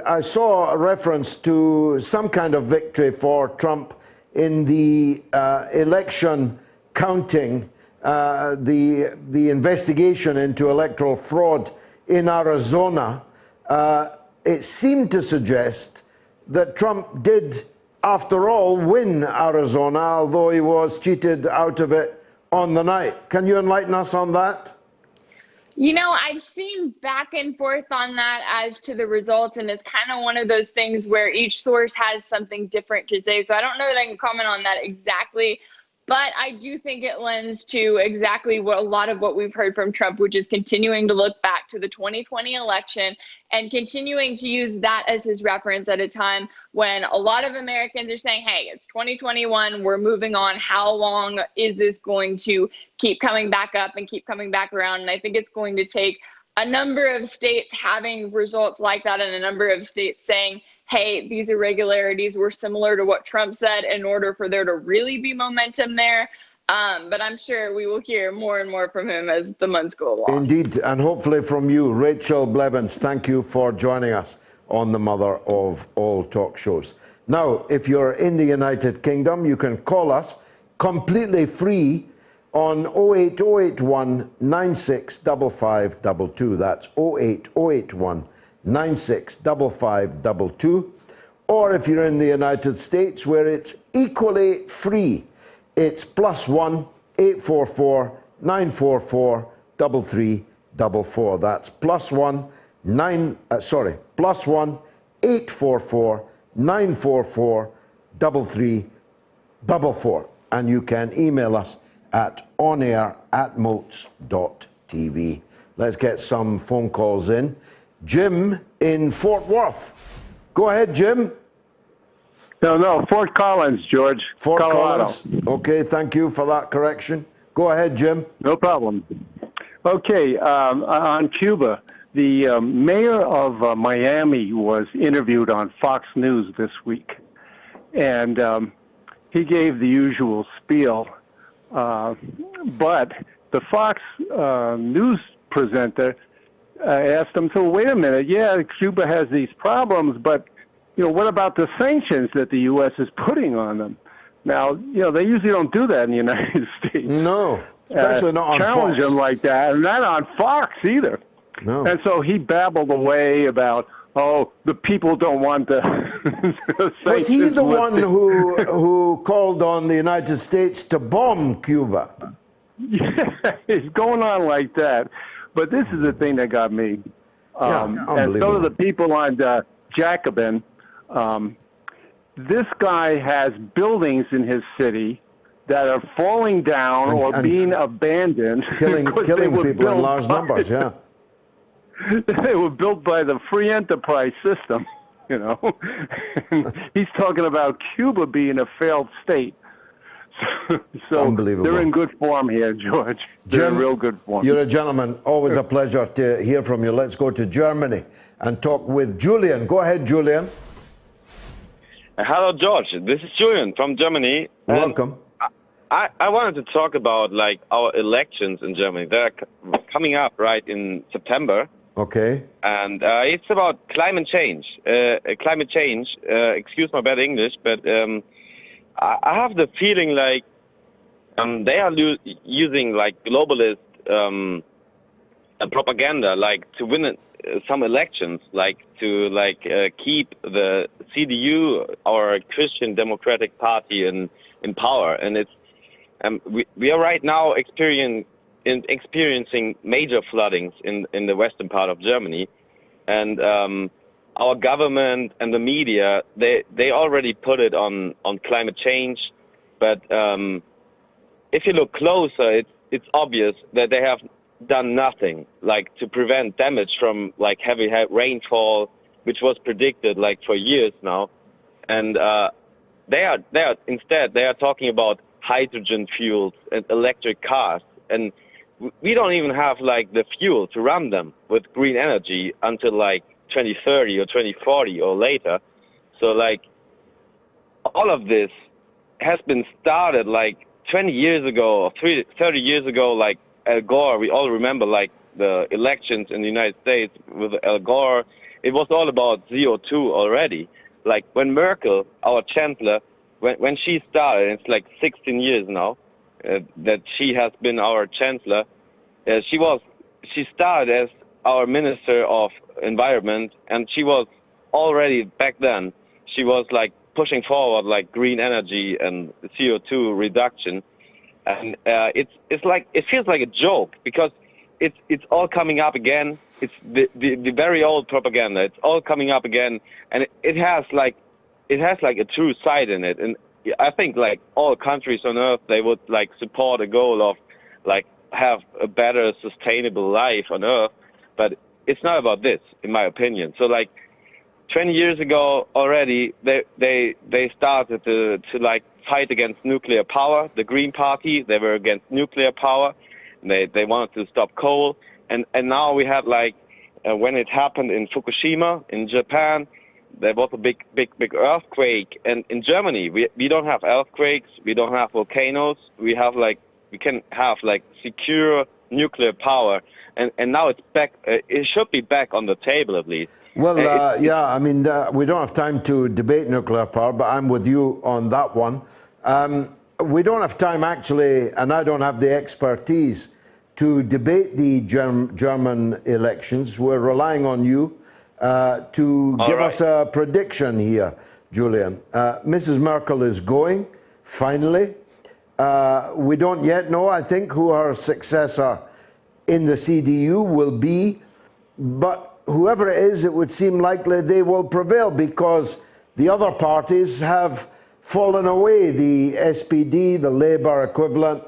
I saw a reference to some kind of victory for Trump in the election counting, the investigation into electoral fraud in Arizona. It seemed to suggest that Trump did, after all, win Arizona, although he was cheated out of it on the night. Can you enlighten us on that? I've seen back and forth on that as to the results, and it's kind of one of those things where each source has something different to say. So I don't know that I can comment on that exactly. But I do think it lends to exactly what a lot of what we've heard from Trump, which is continuing to look back to the 2020 election and continuing to use that as his reference at a time when a lot of Americans are saying, hey, it's 2021, we're moving on. How long is this going to keep coming back up and keep coming back around? And I think it's going to take a number of states having results like that and a number of states saying, hey, these irregularities were similar to what Trump said in order for there to really be momentum there. But I'm sure we will hear more and more from him as the months go along. Indeed, and hopefully from you. Rachel Blevins, thank you for joining us on the mother of all talk shows. Now, if you're in the United Kingdom, you can call us completely free on 08081 965522. That's 08081 965522. Or if you're in the United States, where it's equally free, it's +1 844 944 3344. That's +1 844 944 3344. And you can email us at onair@moats.tv. Let's get some phone calls in. Jim in Fort Worth. Go ahead, Jim. No, Fort Collins, George. Fort Colorado. Collins. Okay, thank you for that correction. Go ahead, Jim. No problem. Okay, on Cuba, the mayor of Miami was interviewed on Fox News this week, and he gave the usual spiel, but the Fox News presenter asked him, so wait a minute, yeah, Cuba has these problems, but what about the sanctions that the U.S. is putting on them? Now, they usually don't do that in the United States. No, especially not on challenge Fox. them like that, and not on Fox either. No. And so he babbled away about, the people don't want the Was he sanctions the one lifted. who called on the United States to bomb Cuba? Yeah, it's going on like that. But this is the thing that got me. And some of the people on Jacobin, this guy has buildings in his city that are falling down or being abandoned. Killing because people in large numbers, yeah. They were built by the free enterprise system, And he's talking about Cuba being a failed state. So unbelievable. they're in good form here, George. They're in real good form. You're a gentleman. Always a pleasure to hear from you. Let's go to Germany and talk with Julian. Go ahead, Julian. Hello, George. This is Julian from Germany. Welcome. I wanted to talk about our elections in Germany. They're coming up right in September. Okay. And it's about climate change. Excuse my bad English, but I have the feeling they are using globalist propaganda, to win some elections, to keep the CDU, our Christian Democratic Party, in power. And it's we are right now experiencing major floodings in the western part of Germany, and our government and the media they already put it on climate change, but if you look closer, it's obvious that they have done nothing to prevent damage from heavy rainfall, which was predicted for years now, and they are instead talking about hydrogen fuels and electric cars, and we don't even have the fuel to run them with green energy until 2030 or 2040 or later. So all of this has been started 20 years ago or 30 years ago, Al Gore. We all remember the elections in the United States with Al Gore. It was all about CO2 already. When Merkel, our chancellor, when she started, it's 16 years now that she has been our chancellor. She started as our minister of environment, and she was already back then. She was pushing forward green energy and CO2 reduction, and it feels like a joke because it's all coming up again. It's the very old propaganda. It's all coming up again, and it has a true side in it. And I think like all countries on earth, they would like support a goal of like have a better sustainable life on earth, but it's not about this, in my opinion. So like 20 years ago already, they started to like fight against nuclear power. The Green Party, they were against nuclear power. They wanted to stop coal, and now we had like when it happened in Fukushima in Japan, there was a big earthquake, and in Germany we don't have earthquakes, we don't have volcanoes, we can have like secure nuclear power, and now it's back. It should be back on the table at least. Well, yeah, I mean, we don't have time to debate nuclear power, but I'm with you on that one. We don't have time, actually, and I don't have the expertise to debate the German elections. We're relying on you to give us a prediction here, Julian. Mrs. Merkel is going, finally. We don't yet know, I think, who her successor in the CDU will be, but whoever it is, it would seem likely they will prevail because the other parties have fallen away. The SPD, the Labour equivalent,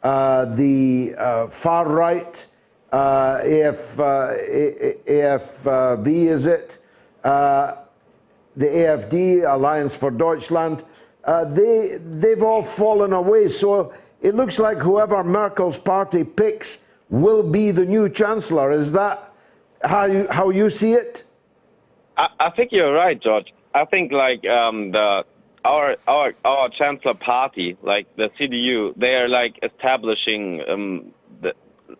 the far right, AFV, is it? The AFD, Alliance for Deutschland, they've all fallen away. So it looks like whoever Merkel's party picks will be the new chancellor. Is that how you see it? I think you're right, George. I think like our chancellor party, like the CDU, they are like establishing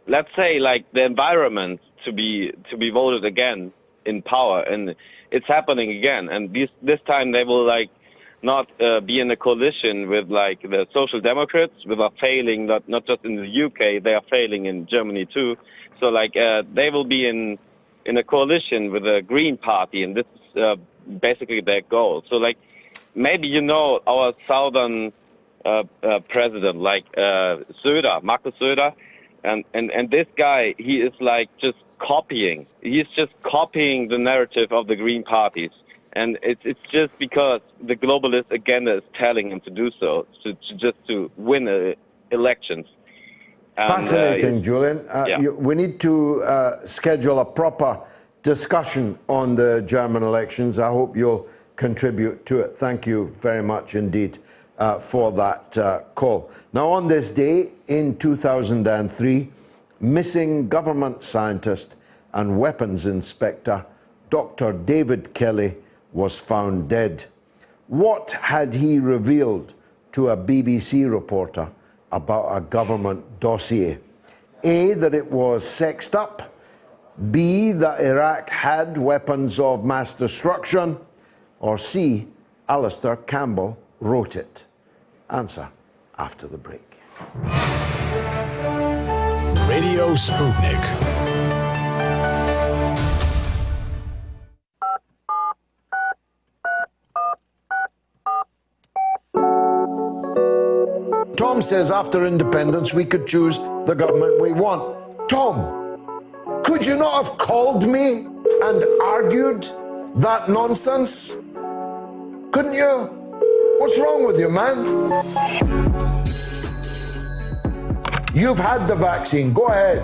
let's say like the environment to be voted again in power, and it's happening again. And this time they will like not be in a coalition with like the Social Democrats, with are failing not just in the UK, they are failing in Germany too. So like they will be in a coalition with the Green Party, and this is basically their goal. So like maybe our southern president, like Markus Söder, and this guy, he is like just copying. He's just copying the narrative of the Green parties. And it's just because the globalist agenda is telling him to do so, to win elections. And, fascinating, Julian. We need to schedule a proper discussion on the German elections. I hope you'll contribute to it. Thank you very much indeed for that call. Now, on this day in 2003, missing government scientist and weapons inspector Dr. David Kelly was found dead. What had he revealed to a BBC reporter about a government dossier? A, that it was sexed up. B, that Iraq had weapons of mass destruction. Or C, Alistair Campbell wrote it. Answer after the break. Radio Sputnik. Tom says after independence we could choose the government we want. Tom, could you not have called me and argued that nonsense? Couldn't you? What's wrong with you, man? You've had the vaccine. Go ahead.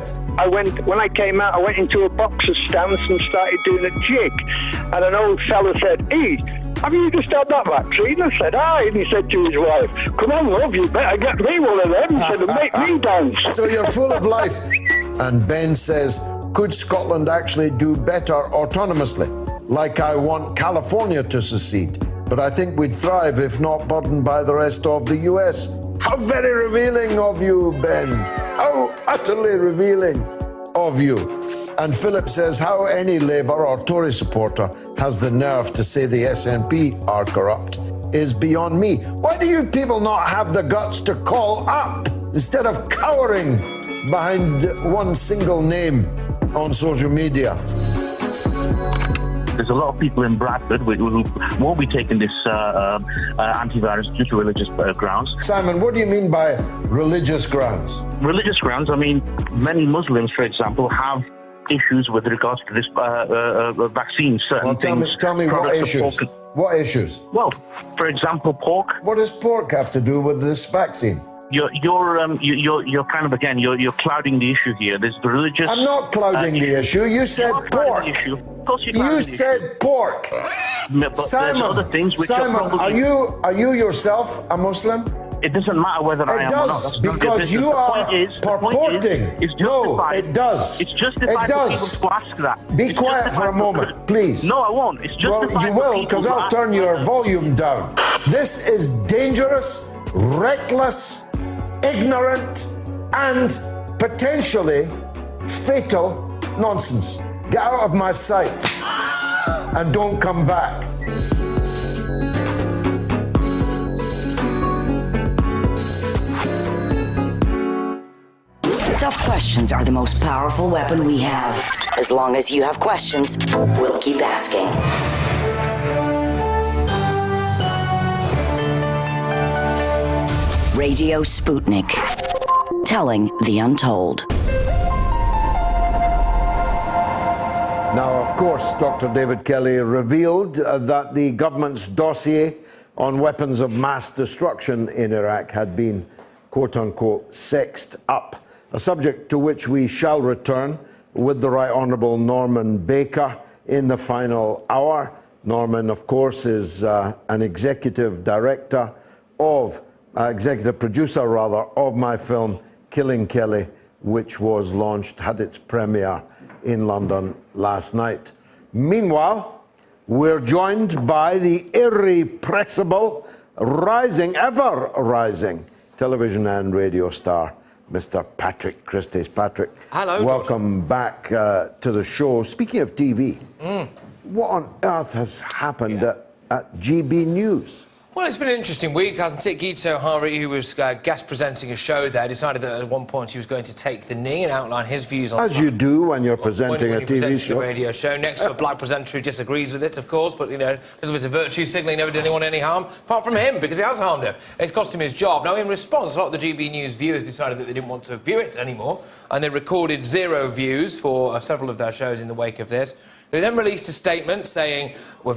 When I came out, I went into a boxer stance and started doing a jig. And an old fella said, "Hey, have you just had that vaccine?" I said, "Aye." And he said to his wife, "Come on, love, you better get me one of them." He said, "And make me dance." So you're full of life. And Ben says, could Scotland actually do better autonomously? Like I want California to secede. But I think we'd thrive if not burdened by the rest of the US. How very revealing of you, Ben. How utterly revealing of you. And Philip says, how any Labour or Tory supporter has the nerve to say the SNP are corrupt is beyond me. Why do you people not have the guts to call up instead of cowering behind one single name on social media? There's a lot of people in Bradford who won't be taking this antivirus due to religious grounds. Simon, what do you mean by religious grounds? Religious grounds, I mean, many Muslims, for example, have issues with regards to this vaccine. Certain well, tell me what issues? What issues? Well, for example, pork. What does pork have to do with this vaccine? You're kind of, again, you're clouding the issue here. There's the religious... I'm not clouding the issue. You said pork. Of course you said pork. But Simon, there's other things which are probably... are you yourself a Muslim? It doesn't matter whether I am or not. It does, because you are purporting. No, it does. It's justified for people to ask that. Be quiet for a moment, please. No, I won't. It's justified. Well, you will, because I'll turn your volume down. This is dangerous, reckless, ignorant, and potentially fatal nonsense. Get out of my sight and don't come back. Tough questions are the most powerful weapon we have. As long as you have questions, we'll keep asking. Radio Sputnik. Telling the untold. Now, of course, Dr. David Kelly revealed that the government's dossier on weapons of mass destruction in Iraq had been, quote-unquote, sexed up. A subject to which we shall return with the Right Honourable Norman Baker in the final hour. Norman, of course, is an executive producer, of my film Killing Kelly, which was launched, had its premiere in London last night. Meanwhile, we're joined by the irrepressible, ever rising television and radio star, Mr. Patrick Chritsys. Patrick, hello. Welcome back to the show. Speaking of TV, what on earth has happened at GB News? Well, it's been an interesting week, hasn't it? Gito Hari, who was guest presenting a show there, decided that at one point he was going to take the knee and outline his views on... As you do when you're presenting a TV show. A radio show. Next to a black presenter who disagrees with it, of course, but, you know, a little bit of virtue signalling, never did anyone any harm, apart from him, because he has harmed him. It's cost him his job. Now, in response, a lot of the GB News viewers decided that they didn't want to view it anymore, and they recorded 0 views for several of their shows in the wake of this. They then released a statement saying, we're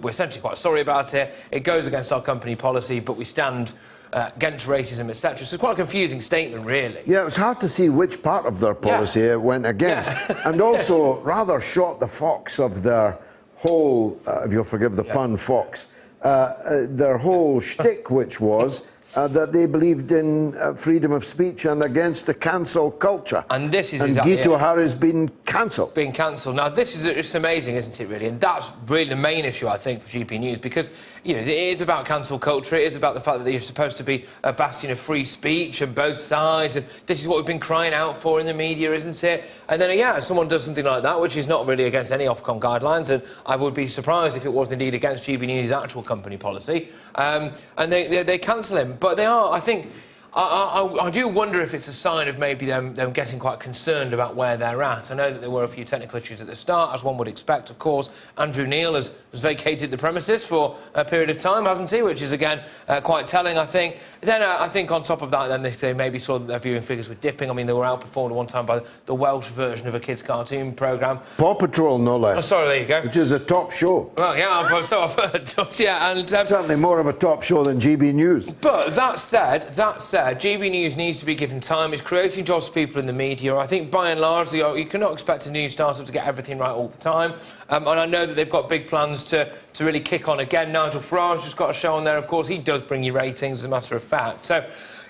essentially quite sorry about it. It goes against our company policy, but we stand against racism, etc. So it's quite a confusing statement, really. Yeah, it was hard to see which part of their policy it went against. And also rather shot the fox of their whole, if you'll forgive the pun, fox, their whole shtick, which was that they believed in freedom of speech and against the cancel culture. And this is exactly Gito Hari's been cancelled. Being cancelled. Now, this is it's amazing, isn't it, really? And that's really the main issue, I think, for GP News, because, you know, it is about cancel culture. It is about the fact that you're supposed to be a bastion of free speech on both sides, and this is what we've been crying out for in the media, isn't it? And then, if someone does something like that, which is not really against any Ofcom guidelines, and I would be surprised if it was indeed against GB News' actual company policy, and they cancel him. But they are, I think... I do wonder if it's a sign of maybe them getting quite concerned about where they're at. I know that there were a few technical issues at the start, as one would expect, of course. Andrew Neil has vacated the premises for a period of time, hasn't he? Which is, again, quite telling, I think. Then I think on top of that, then they maybe saw that their viewing figures were dipping. I mean, they were outperformed at one time by the Welsh version of a kids' cartoon programme. Paw Patrol, no less. Oh, sorry, there you go. Which is a top show. Well, yeah, so I've heard. Yeah, and... certainly more of a top show than GB News. But that said, GB News needs to be given time. It's creating jobs for people in the media. I think, by and large, you cannot expect a new startup to get everything right all the time. And I know that they've got big plans to really kick on again. Nigel Farage has got a show on there, of course. He does bring you ratings, as a matter of fact. So,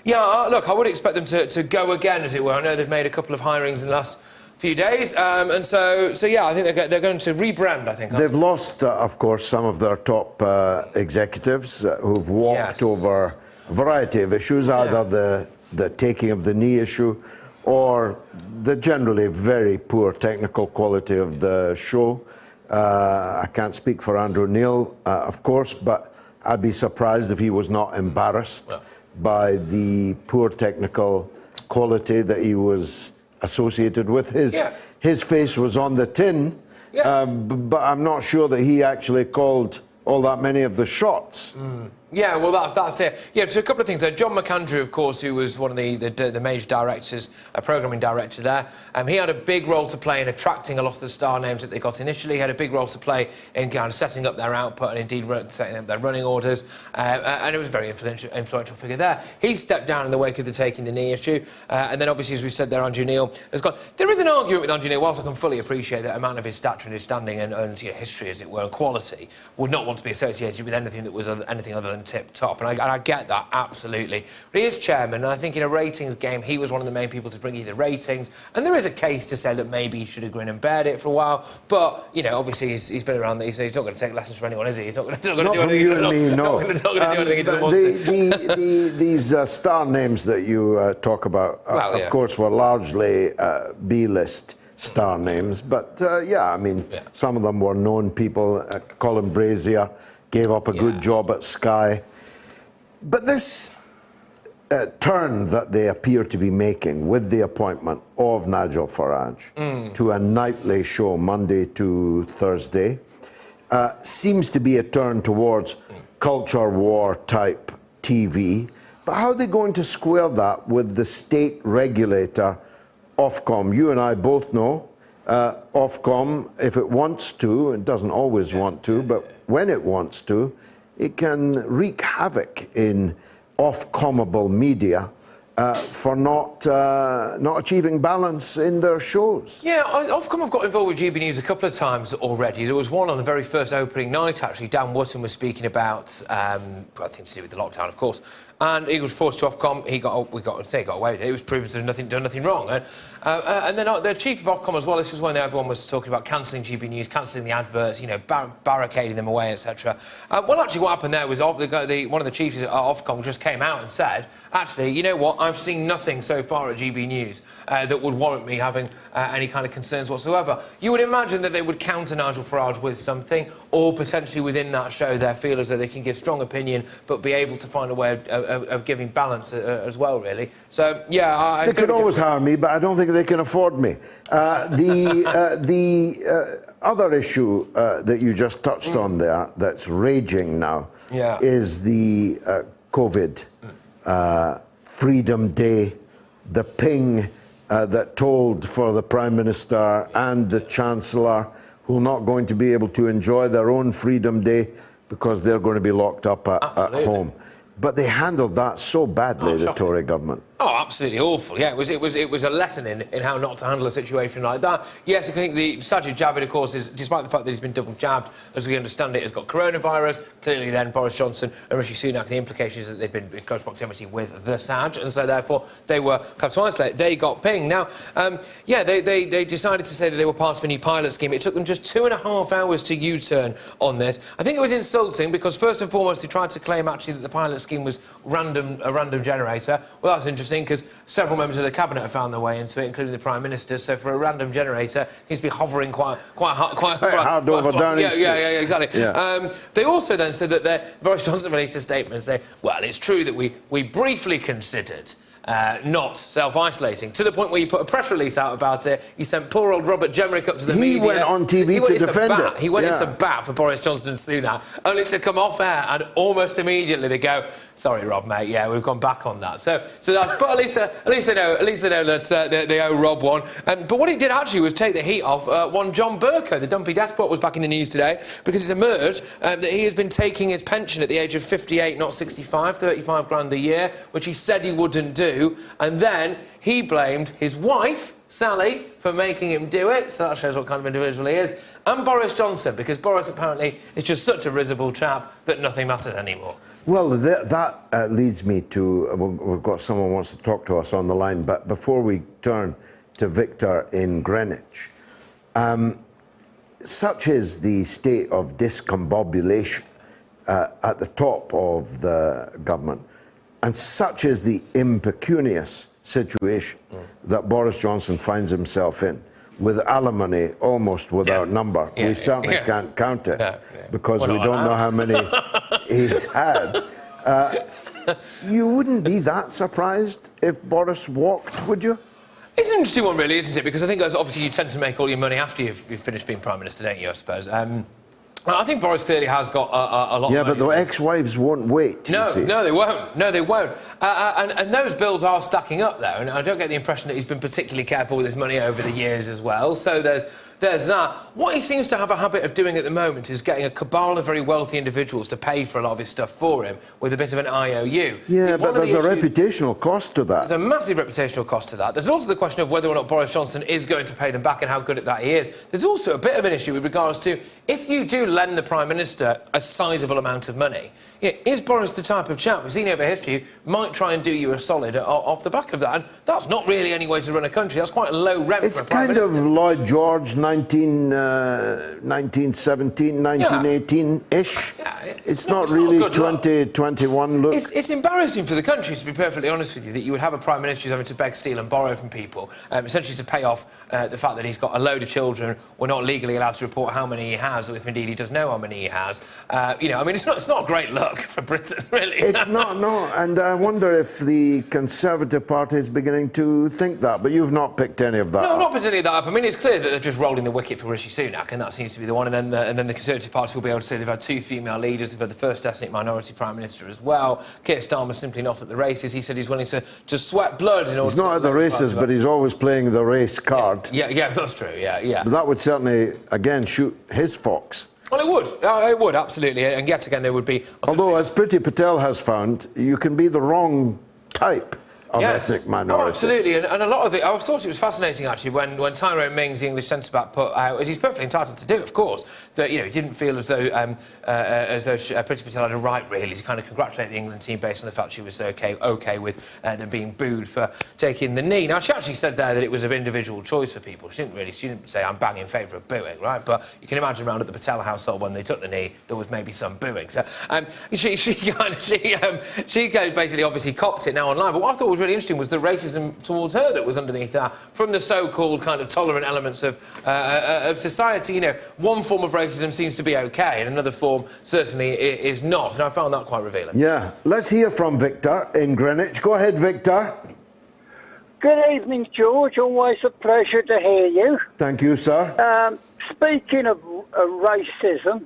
look, I would expect them to go again, as it were. I know they've made a couple of hirings in the last few days. And so I think they're going to rebrand, I think. They've lost, of course, some of their top executives who've walked over a variety of issues, either the taking of the knee issue or the generally very poor technical quality of the show. I can't speak for Andrew Neil, of course, but I'd be surprised if he was not embarrassed by the poor technical quality that he was associated with. His face was on the tin, but I'm not sure that he actually called all that many of the shots Yeah, well, that's it. Yeah, so a couple of things there. John McAndrew, of course, who was one of the major directors, a programming director there, he had a big role to play in attracting a lot of the star names that they got initially. He had a big role to play in kind of setting up their output and indeed setting up their running orders, and it was a very influential figure there. He stepped down in the wake of the taking the knee issue, and then obviously, as we said there, Andrew Neil has gone. There is an argument with Andrew Neil, whilst I can fully appreciate that a man of his stature and his standing and history, as it were, and quality, would not want to be associated with anything that was anything other than tip-top, and I get that, absolutely. But he is chairman, and I think in a ratings game, he was one of the main people to bring you the ratings, and there is a case to say that maybe he should have grin and bared it for a while, but, obviously he's been around, he's not going to take lessons from anyone, is he? He's not going to do anything he doesn't want to. These star names that you talk about, of course, were largely B-list star names, but, some of them were known people. Colin Brazier gave up a good job at Sky. But this turn that they appear to be making with the appointment of Nigel Farage to a nightly show, Monday to Thursday, seems to be a turn towards culture war type TV. But how are they going to square that with the state regulator, Ofcom? You and I both know Ofcom, if it wants to, it doesn't always want to, but when it wants to, it can wreak havoc in Ofcomable media for not achieving balance in their shows. Yeah, Ofcom have got involved with GB News a couple of times already. There was one on the very first opening night, actually. Dan Wootton was speaking about, I think to do with the lockdown, of course. And he was reported to Ofcom. He got away with it. It was proven to have done nothing wrong. And then the chief of Ofcom as well. This was when everyone was talking about cancelling GB News, cancelling the adverts, barricading them away, etc. Well, actually, what happened there was one of the chiefs at Ofcom just came out and said, actually, you know what? I've seen nothing so far at GB News that would warrant me having any kind of concerns whatsoever. You would imagine that they would counter Nigel Farage with something, or potentially within that show, they feel as though they can give strong opinion, but be able to find a way of giving balance as well, really. So, yeah... They could always hire me, but I don't think they can afford me. The other issue that you just touched on there that's raging now is the COVID Freedom Day, the ping that told for the Prime Minister and the Chancellor, who are not going to be able to enjoy their own Freedom Day because they're going to be locked up at home. But they handled that so badly, the Tory government. Oh, absolutely awful. Yeah, it was a lesson in how not to handle a situation like that. Yes, I think the Sajid Javid, of course, is, despite the fact that he's been double jabbed, as we understand it, has got coronavirus. Clearly, then Boris Johnson and Rishi Sunak, the implication is that they've been in close proximity with the Saj, and so therefore they were had to isolate. They got pinged. Now, they decided to say that they were part of a new pilot scheme. It took them just 2.5 hours to U-turn on this. I think it was insulting because first and foremost they tried to claim actually that the pilot scheme was a random generator. Well, that's interesting, because several members of the cabinet have found their way into it, including the Prime Minister. So for a random generator, he's been hovering quite hard over down. Yeah, exactly. Yeah. They also then said that Boris Johnson released a statement saying, "Well, it's true that we briefly considered." Not self-isolating, to the point where you put a press release out about it. You sent poor old Robert Jemerick up to the media. He went on TV to defend it. He went into bat for Boris Johnson and Sunak, only to come off air and almost immediately they go, "Sorry, Rob, mate. Yeah, we've gone back on that." So that's. But at least they know that they owe Rob one. But what he did actually was take the heat off one John Burko. The dumpy despot was back in the news today because it's emerged that he has been taking his pension at the age of 58, not 65, 35 grand a year, which he said he wouldn't do. And then he blamed his wife, Sally, for making him do it. So that shows what kind of individual he is. And Boris Johnson, because Boris apparently is just such a risible chap that nothing matters anymore. Well, that leads me to... We've got someone who wants to talk to us on the line, but before we turn to Victor in Greenwich, such is the state of discombobulation at the top of the government, and such is the impecunious situation that Boris Johnson finds himself in, with alimony almost without number. We certainly can't count it because we don't know how many he's had. You wouldn't be that surprised if Boris walked, would you? It's an interesting one, really, isn't it? Because I think obviously you tend to make all your money after you've finished being Prime Minister, don't you, I suppose? I think Boris clearly has got a lot of money. Yeah, but the ex-wives won't wait. No, they won't. No, they won't. And those bills are stacking up, though, and I don't get the impression that he's been particularly careful with his money over the years as well. So there's that. What he seems to have a habit of doing at the moment is getting a cabal of very wealthy individuals to pay for a lot of his stuff for him with a bit of an IOU. Yeah, but there's a reputational cost to that. There's a massive reputational cost to that. There's also the question of whether or not Boris Johnson is going to pay them back and how good at that he is. There's also a bit of an issue with regards to if you do lend the Prime Minister a sizable amount of money, is Boris the type of chap we've seen over history who might try and do you a solid off the back of that? And that's not really any way to run a country. That's quite a low rent for a Prime Minister. It's kind of Lloyd George, 1917, 1918-ish. Yeah, it's not really 2021 look. It's embarrassing for the country, to be perfectly honest with you, that you would have a Prime Minister who's having to beg, steal and borrow from people, essentially to pay off the fact that he's got a load of children. We're not legally allowed to report how many he has, or if indeed he does know how many he has. It's not a great look for Britain, really. It's not, no. And I wonder if the Conservative Party is beginning to think that, but you've not picked any of that No, up. not particularly that up. I mean, it's clear that they're just rolling the wicket for Rishi Sunak, and that seems to be the one. And then the Conservative Party will be able to say they've had 2 female leaders, they've had the first ethnic minority Prime Minister as well. Keir Starmer's simply not at the races. He said he's willing to sweat blood in order He's not at the races, but he's always playing the race card. Yeah, that's true, yeah. But that would certainly, again, shoot his fox. Well, it would, absolutely. And yet again, there would be... Although, as Priti Patel has found, you can be the wrong type of ethnic minority. Oh, absolutely. And a lot of it... I thought it was fascinating, actually, when Tyrone Mings, the English centre-back, put out, as he's perfectly entitled to do, of course, that, he didn't feel as though Priti Patel had a right, really, to kind of congratulate the England team based on the fact she was OK with them being booed for taking the knee. Now, she actually said there that it was of individual choice for people. She didn't say, I'm banging in favour of booing, right? But you can imagine around at the Patel household when they took the knee, there was maybe some booing. So she basically obviously copped it now online. But what I thought was really interesting was the racism towards her that was underneath that from the so-called kind of tolerant elements of society. One form of racism seems to be OK, and another form certainly is not. And I found that quite revealing. Yeah. Let's hear from Victor in Greenwich. Go ahead, Victor. Good evening, George. Always a pleasure to hear you. Thank you, sir. Speaking of racism,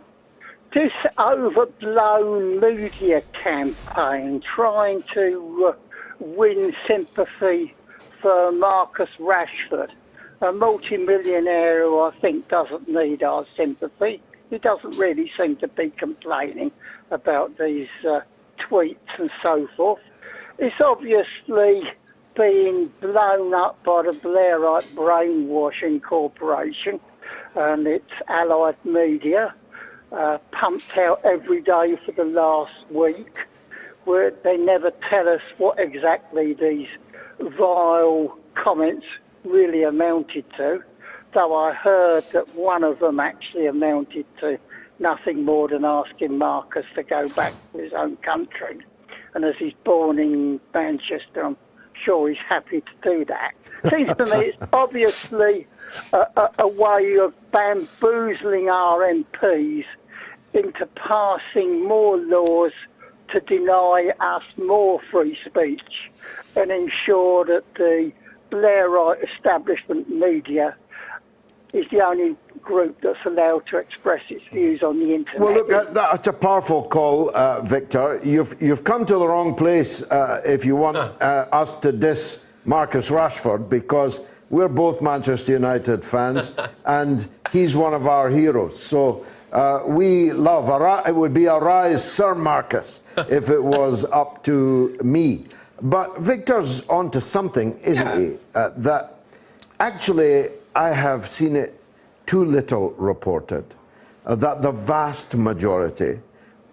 this overblown media campaign trying to win sympathy for Marcus Rashford, a multi-millionaire who I think doesn't need our sympathy. He doesn't really seem to be complaining about these tweets and so forth. It's obviously being blown up by the Blairite Brainwashing Corporation and its allied media, pumped out every day for the last week, where they never tell us what exactly these vile comments really amounted to, though I heard that one of them actually amounted to nothing more than asking Marcus to go back to his own country. And as he's born in Manchester, I'm sure he's happy to do that. Seems to me it's obviously a way of bamboozling our MPs into passing more laws to deny us more free speech and ensure that the Blairite establishment media is the only group that's allowed to express its views on the internet. Well, look, that's a powerful call, Victor. You've come to the wrong place if you want us to diss Marcus Rashford, because we're both Manchester United fans and he's one of our heroes. So we love, it would be a rise, Sir Marcus, if it was up to me. But Victor's onto something, isn't he? That actually I have seen it too little reported, that the vast majority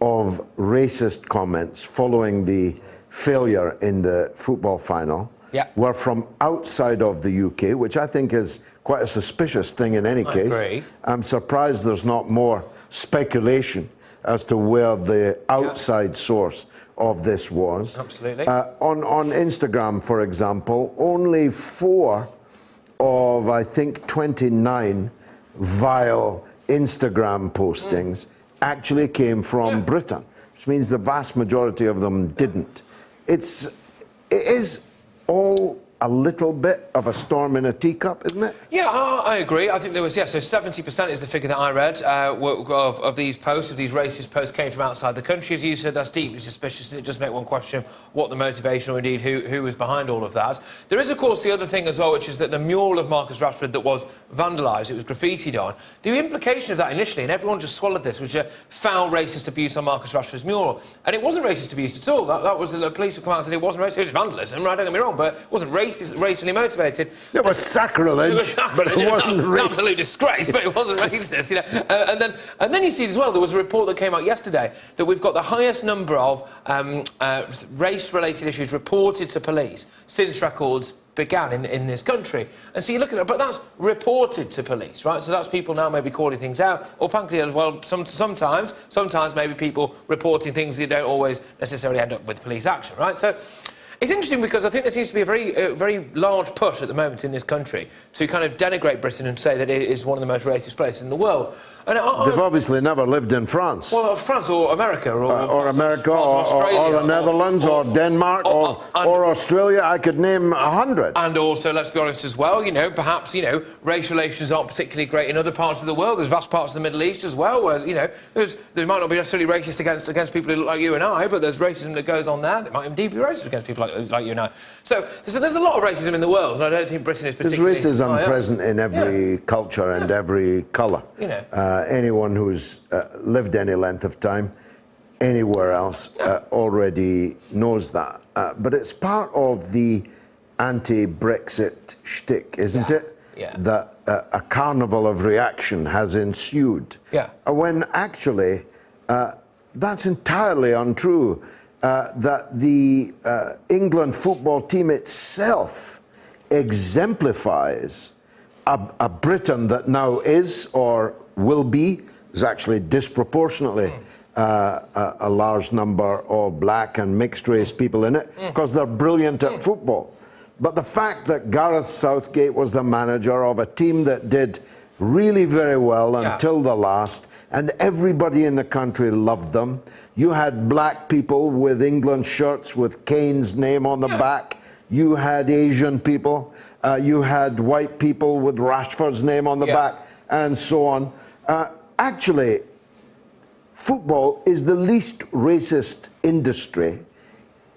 of racist comments following the failure in the football final were from outside of the UK, which I think is quite a suspicious thing in any case. Agree. I'm surprised there's not more speculation as to where the outside source of this was. Absolutely. On Instagram, for example, only 4 of, I think, 29 vile Instagram postings actually came from Britain, which means the vast majority of them didn't. It is all a little bit of a storm in a teacup, isn't it? Yeah, I agree. I think there was, so 70% is the figure that I read of these posts, of these racist posts came from outside the country. As you said, that's deeply suspicious, and it does make one question what the motivation or indeed who was behind all of that. There is, of course, the other thing as well, which is that the mural of Marcus Rashford that was vandalised, it was graffitied on, the implication of that initially, and everyone just swallowed this, was a foul racist abuse on Marcus Rashford's mural. And it wasn't racist abuse at all. That was the police have come out and said it wasn't racist. It was vandalism, right? Don't get me wrong, but it wasn't racist, racially motivated. It was sacrilege, but it wasn't racist. An absolute disgrace, but it wasn't racist, you know. And then you see as well, there was a report that came out yesterday that we've got the highest number of race-related issues reported to police since records began in this country. And so you look at it, but that's reported to police, right? So that's people now maybe calling things out, or frankly as well, sometimes maybe people reporting things that don't always necessarily end up with police action, right? So it's interesting because I think there seems to be a very large push at the moment in this country to kind of denigrate Britain and say that it is one of the most racist places in the world. And they've obviously never lived in France. Well, France or America. Or the Netherlands or Denmark or Australia. I could name 100. And also, let's be honest as well, you know, perhaps, you know, race relations aren't particularly great in other parts of the world. There's vast parts of the Middle East as well where, you know, there might not be necessarily racist against people who look like you and I, but there's racism that goes on there. They might indeed be racist against people like you and I. So there's a lot of racism in the world, and I don't think Britain is particularly... There's racism present in every culture and every colour. You know. Anyone who's lived any length of time anywhere else already knows that. But it's part of the anti-Brexit shtick, isn't it? Yeah. That a carnival of reaction has ensued. Yeah. When actually that's entirely untrue. That the England football team itself exemplifies a Britain that now is or will be, is actually disproportionately a large number of black and mixed race people in it, because they're brilliant at football. But the fact that Gareth Southgate was the manager of a team that did really very well until the last, and everybody in the country loved them. You had black people with England shirts with Kane's name on the back. You had Asian people. You had white people with Rashford's name on the back, and so on. Actually, football is the least racist industry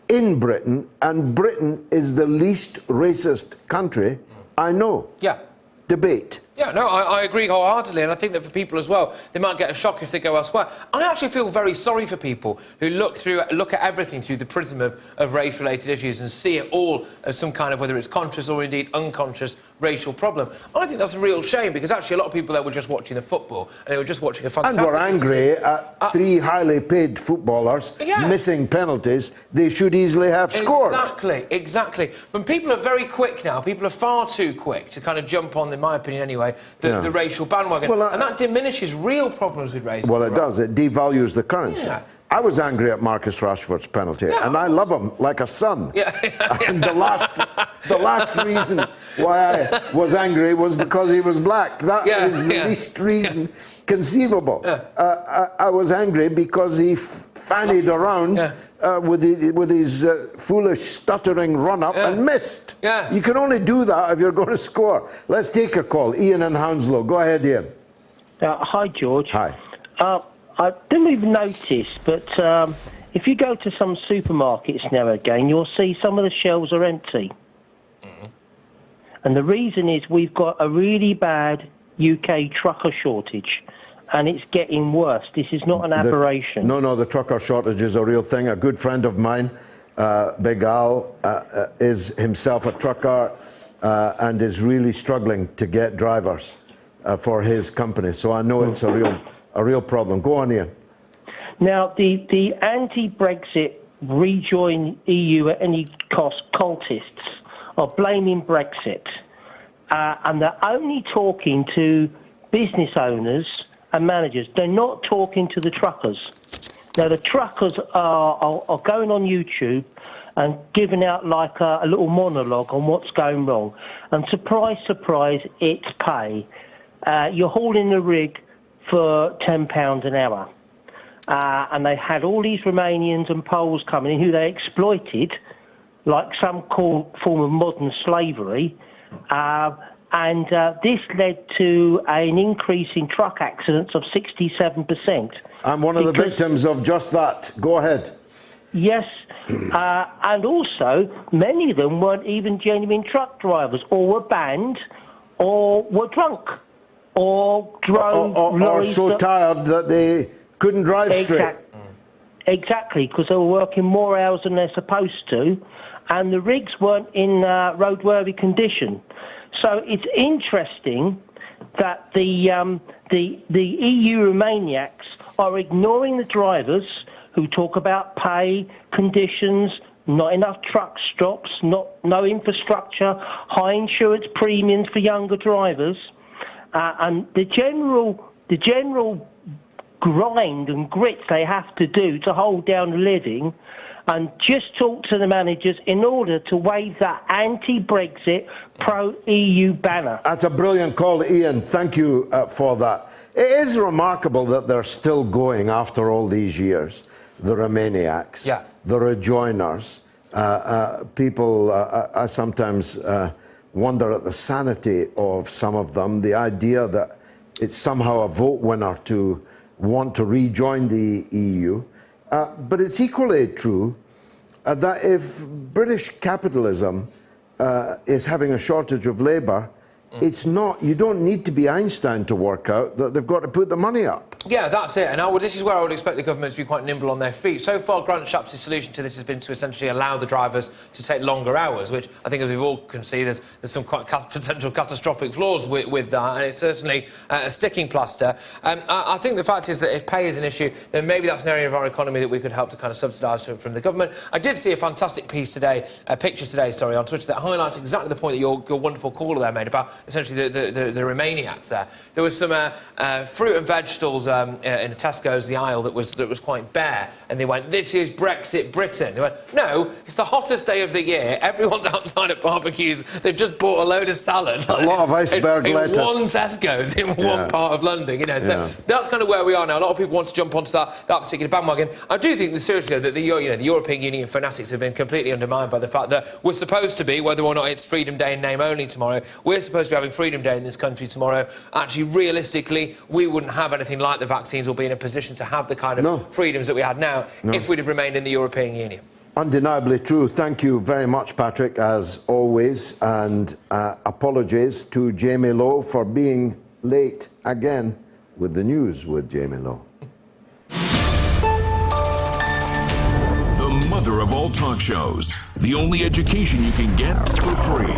in Britain, and Britain is the least racist country I know. Yeah. Debate. Yeah, no, I agree wholeheartedly, and I think that for people as well, they might get a shock if they go elsewhere. I actually feel very sorry for people who look at everything through the prism of race-related issues and see it all as some kind of, whether it's conscious or indeed unconscious, racial problem. I think that's a real shame, because actually a lot of people there were just watching the football, and they were just watching a fantastic... And were angry at three highly paid footballers missing penalties they should easily have scored. Exactly. But people are very quick now. People are far too quick to kind of jump on, in my opinion anyway, the racial bandwagon. Well, and that diminishes real problems with racism. Well, it does. It devalues the currency. Yeah. I was angry at Marcus Rashford's penalty, and I love him like a son. And the last reason why I was angry was because he was black. That is the least reason conceivable. I was angry because he fannied around with his foolish stuttering run-up and missed. You can only do that if you're going to score. Let's take a call. Ian in Hounslow. Go ahead, Ian. Hi, George. Hi. I didn't even notice, but if you go to some supermarkets now again, you'll see some of the shelves are empty. And the reason is we've got a really bad UK trucker shortage. And it's getting worse. This is not an aberration. No, the trucker shortage is a real thing. A good friend of mine, Big Al, is himself a trucker and is really struggling to get drivers for his company. So I know it's a real problem. Go on, Ian. Now, the anti-Brexit rejoin EU at any cost cultists are blaming Brexit. And they're only talking to business owners and managers. They're not talking to the truckers. Now, the truckers are going on YouTube and giving out like a little monologue on what's going wrong. And surprise, surprise, it's pay. You're hauling the rig for £10 an hour. And they had all these Romanians and Poles coming in who they exploited like some form of modern slavery. And this led to an increase in truck accidents of 67%. I'm one of the victims of just that. Go ahead. Yes, and also many of them weren't even genuine truck drivers, or were banned, or were drunk, or drove or so tired that they couldn't drive straight. Exactly, because they were working more hours than they're supposed to, and the rigs weren't in roadworthy condition. So it's interesting that the EU Romaniacs are ignoring the drivers who talk about pay, conditions, not enough truck stops, no infrastructure, high insurance premiums for younger drivers, and the general grind and grit they have to do to hold down a living, and just talk to the managers in order to wave that anti-Brexit, pro-EU banner. That's a brilliant call, Ian. Thank you for that. It is remarkable that they're still going after all these years. The Romaniacs, the rejoiners. People, I sometimes wonder at the sanity of some of them, the idea that it's somehow a vote winner to want to rejoin the EU. But it's equally true that if British capitalism is having a shortage of labour, it's not, you don't need to be Einstein to work out that they've got to put the money up. Yeah, that's it. And this is where I would expect the government to be quite nimble on their feet. So far, Grant Shapps' solution to this has been to essentially allow the drivers to take longer hours, which I think, as we've all can see, there's some quite potential catastrophic flaws with that, and it's certainly a sticking plaster. I think the fact is that if pay is an issue, then maybe that's an area of our economy that we could help to kind of subsidise from the government. I did see a fantastic piece today, a picture today, on Twitter that highlights exactly the point that your wonderful caller there made about essentially the Romaniacs there. There was some fruit and vegetables in Tesco's, the aisle that was quite bare, and they went, "This is Brexit Britain." They went, "No, it's the hottest day of the year. Everyone's outside at barbecues. They've just bought a load of salad, a lot of iceberg lettuce in one Tesco's in one part of London." You know, so that's kind of where we are now. A lot of people want to jump onto that particular bandwagon. I do think that seriously that the European Union fanatics have been completely undermined by the fact that we're supposed to be, whether or not it's Freedom Day in name only tomorrow, we're supposed to be having Freedom Day in this country tomorrow. Actually, realistically, we wouldn't have anything like the vaccines or be in a position to have the kind of freedoms that we had now if we'd have remained in the European Union. Undeniably true. Thank you very much, Patrick, as always, and apologies to Jamie Lowe for being late again with the news with Jamie Lowe. The mother of all talk shows. The only education you can get for free.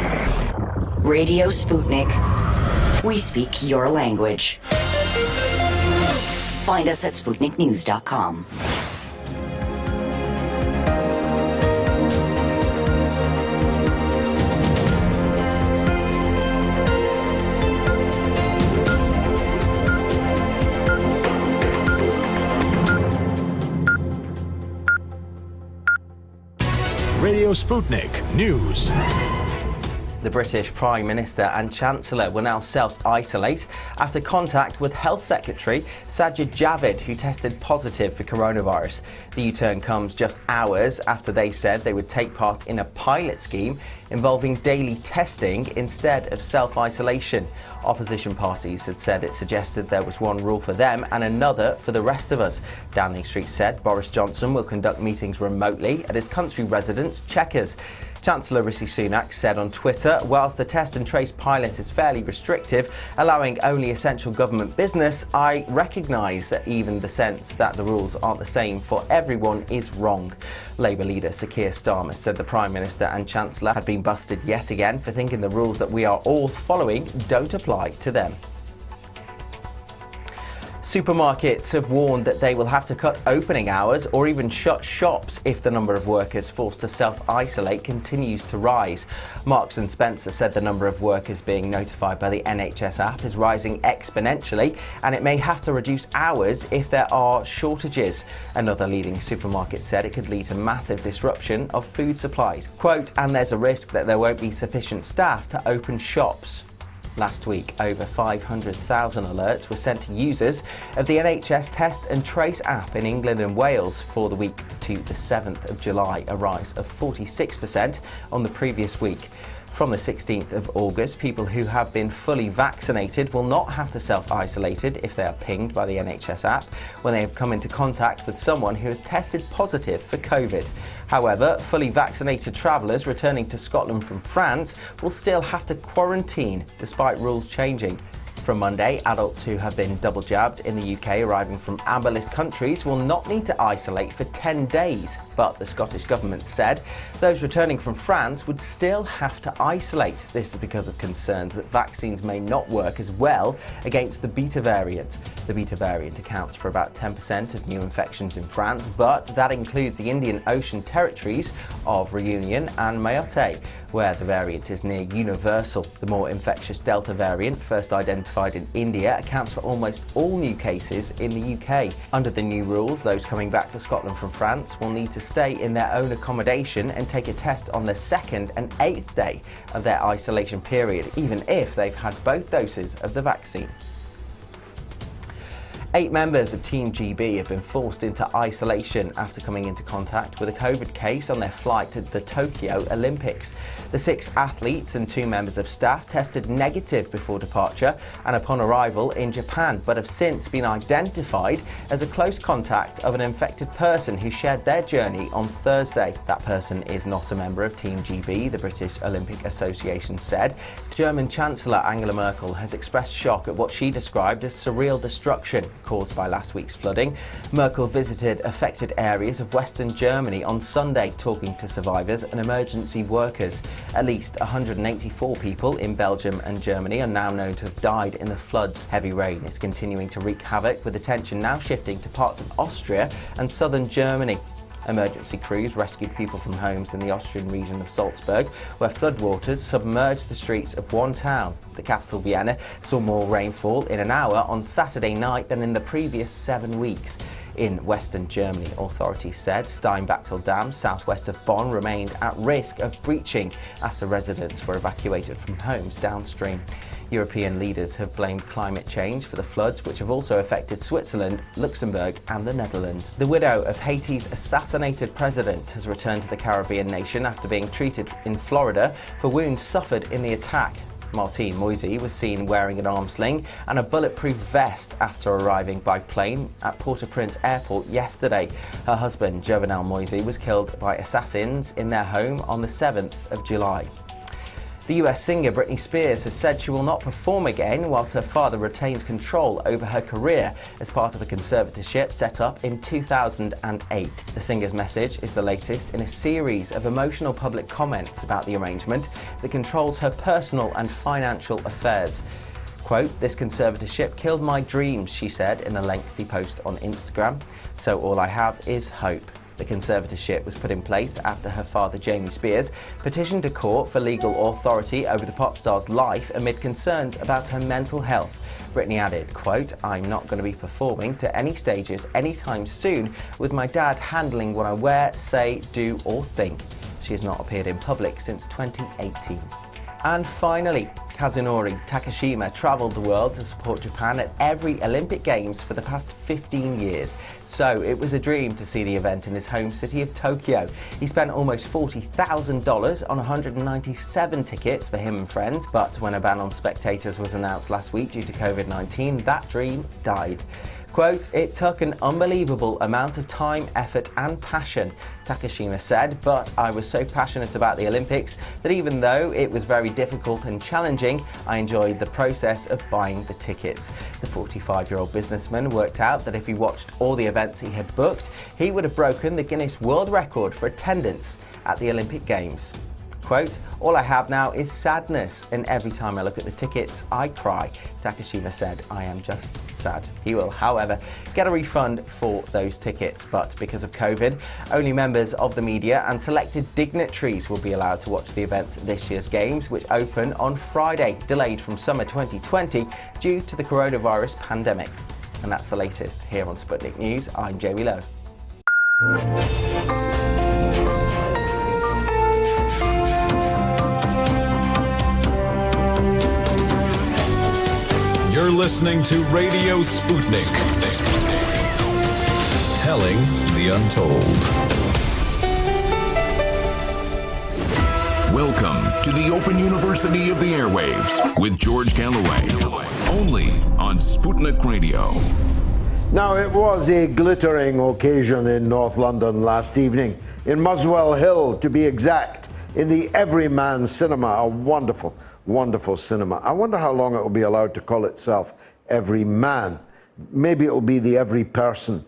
Radio Sputnik. We speak your language. Find us at SputnikNews.com. Radio Sputnik News. The British Prime Minister and Chancellor will now self-isolate after contact with Health Secretary Sajid Javid, who tested positive for coronavirus. The U-turn comes just hours after they said they would take part in a pilot scheme involving daily testing instead of self-isolation. Opposition parties had said it suggested there was one rule for them and another for the rest of us. Downing Street said Boris Johnson will conduct meetings remotely at his country residence, Chequers. Chancellor Rishi Sunak said on Twitter, whilst the test and trace pilot is fairly restrictive, allowing only essential government business, I recognise that even the sense that the rules aren't the same for everyone is wrong. Labour leader Sir Keir Starmer said the Prime Minister and Chancellor had been busted yet again for thinking the rules that we are all following don't apply to them. Supermarkets have warned that they will have to cut opening hours or even shut shops if the number of workers forced to self-isolate continues to rise. Marks & Spencer said the number of workers being notified by the NHS app is rising exponentially, and it may have to reduce hours if there are shortages. Another leading supermarket said it could lead to massive disruption of food supplies. Quote, "And there's a risk that there won't be sufficient staff to open shops." Last week, over 500,000 alerts were sent to users of the NHS Test and Trace app in England and Wales for the week to the 7th of July, a rise of 46% on the previous week. From the 16th of August, people who have been fully vaccinated will not have to self-isolate if they are pinged by the NHS app when they have come into contact with someone who has tested positive for COVID. However, fully vaccinated travellers returning to Scotland from France will still have to quarantine, despite rules changing. From Monday, adults who have been double jabbed in the UK arriving from amber list countries will not need to isolate for 10 days. But the Scottish Government said those returning from France would still have to isolate. This is because of concerns that vaccines may not work as well against the Beta variant. The Beta variant accounts for about 10% of new infections in France, but that includes the Indian Ocean territories of Réunion and Mayotte, where the variant is near universal. The more infectious Delta variant, first identified in India, accounts for almost all new cases in the UK. Under the new rules, those coming back to Scotland from France will need to stay in their own accommodation and take a test on the 2nd and 8th day of their isolation period, even if they've had both doses of the vaccine. 8 members of Team GB have been forced into isolation after coming into contact with a COVID case on their flight to the Tokyo Olympics. The 6 athletes and 2 members of staff tested negative before departure and upon arrival in Japan, but have since been identified as a close contact of an infected person who shared their journey on Thursday. That person is not a member of Team GB, the British Olympic Association said. German Chancellor Angela Merkel has expressed shock at what she described as surreal destruction caused by last week's flooding. Merkel visited affected areas of Western Germany on Sunday, talking to survivors and emergency workers. At least 184 people in Belgium and Germany are now known to have died in the floods. Heavy rain is continuing to wreak havoc, with attention now shifting to parts of Austria and southern Germany. Emergency crews rescued people from homes in the Austrian region of Salzburg, where floodwaters submerged the streets of one town. The capital, Vienna, saw more rainfall in an hour on Saturday night than in the previous 7 weeks. In Western Germany, authorities said Steinbachtal Dam, southwest of Bonn, remained at risk of breaching after residents were evacuated from homes downstream. European leaders have blamed climate change for the floods, which have also affected Switzerland, Luxembourg and the Netherlands. The widow of Haiti's assassinated president has returned to the Caribbean nation after being treated in Florida for wounds suffered in the attack. Martine Moisey was seen wearing an arm sling and a bulletproof vest after arriving by plane at Port-au-Prince Airport yesterday. Her husband, Jovenel Moisey, was killed by assassins in their home on the 7th of July. The US singer Britney Spears has said she will not perform again whilst her father retains control over her career as part of a conservatorship set up in 2008. The singer's message is the latest in a series of emotional public comments about the arrangement that controls her personal and financial affairs. Quote, "This conservatorship killed my dreams," she said in a lengthy post on Instagram. "So all I have is hope." The conservatorship was put in place after her father, Jamie Spears, petitioned a court for legal authority over the pop star's life amid concerns about her mental health. Britney added, quote, "I'm not going to be performing to any stages anytime soon with my dad handling what I wear, say, do or think." She has not appeared in public since 2018. And finally, Kazunori Takashima travelled the world to support Japan at every Olympic Games for the past 15 years. So it was a dream to see the event in his home city of Tokyo. He spent almost $40,000 on 197 tickets for him and friends, but when a ban on spectators was announced last week due to COVID-19, that dream died. Quote, "It took an unbelievable amount of time, effort and passion," Takashima said, "but I was so passionate about the Olympics that even though it was very difficult and challenging, I enjoyed the process of buying the tickets." The 45-year-old businessman worked out that if he watched all the events he had booked, he would have broken the Guinness World Record for attendance at the Olympic Games. Quote, "All I have now is sadness, and every time I look at the tickets, I cry," Takashima said. "I am just sad." He will, however, get a refund for those tickets, but because of COVID, only members of the media and selected dignitaries will be allowed to watch the events at this year's Games, which open on Friday, delayed from summer 2020 due to the coronavirus pandemic. And that's the latest here on Sputnik News. I'm Jamie Lowe. You're listening to Radio Sputnik. Telling the untold. Welcome to the Open University of the Airwaves with George Galloway. Only on Sputnik Radio. Now, it was a glittering occasion in North London last evening, in Muswell Hill to be exact, in the Everyman Cinema, a wonderful, wonderful cinema. I wonder how long it will be allowed to call itself Everyman. Maybe it will be the Every Person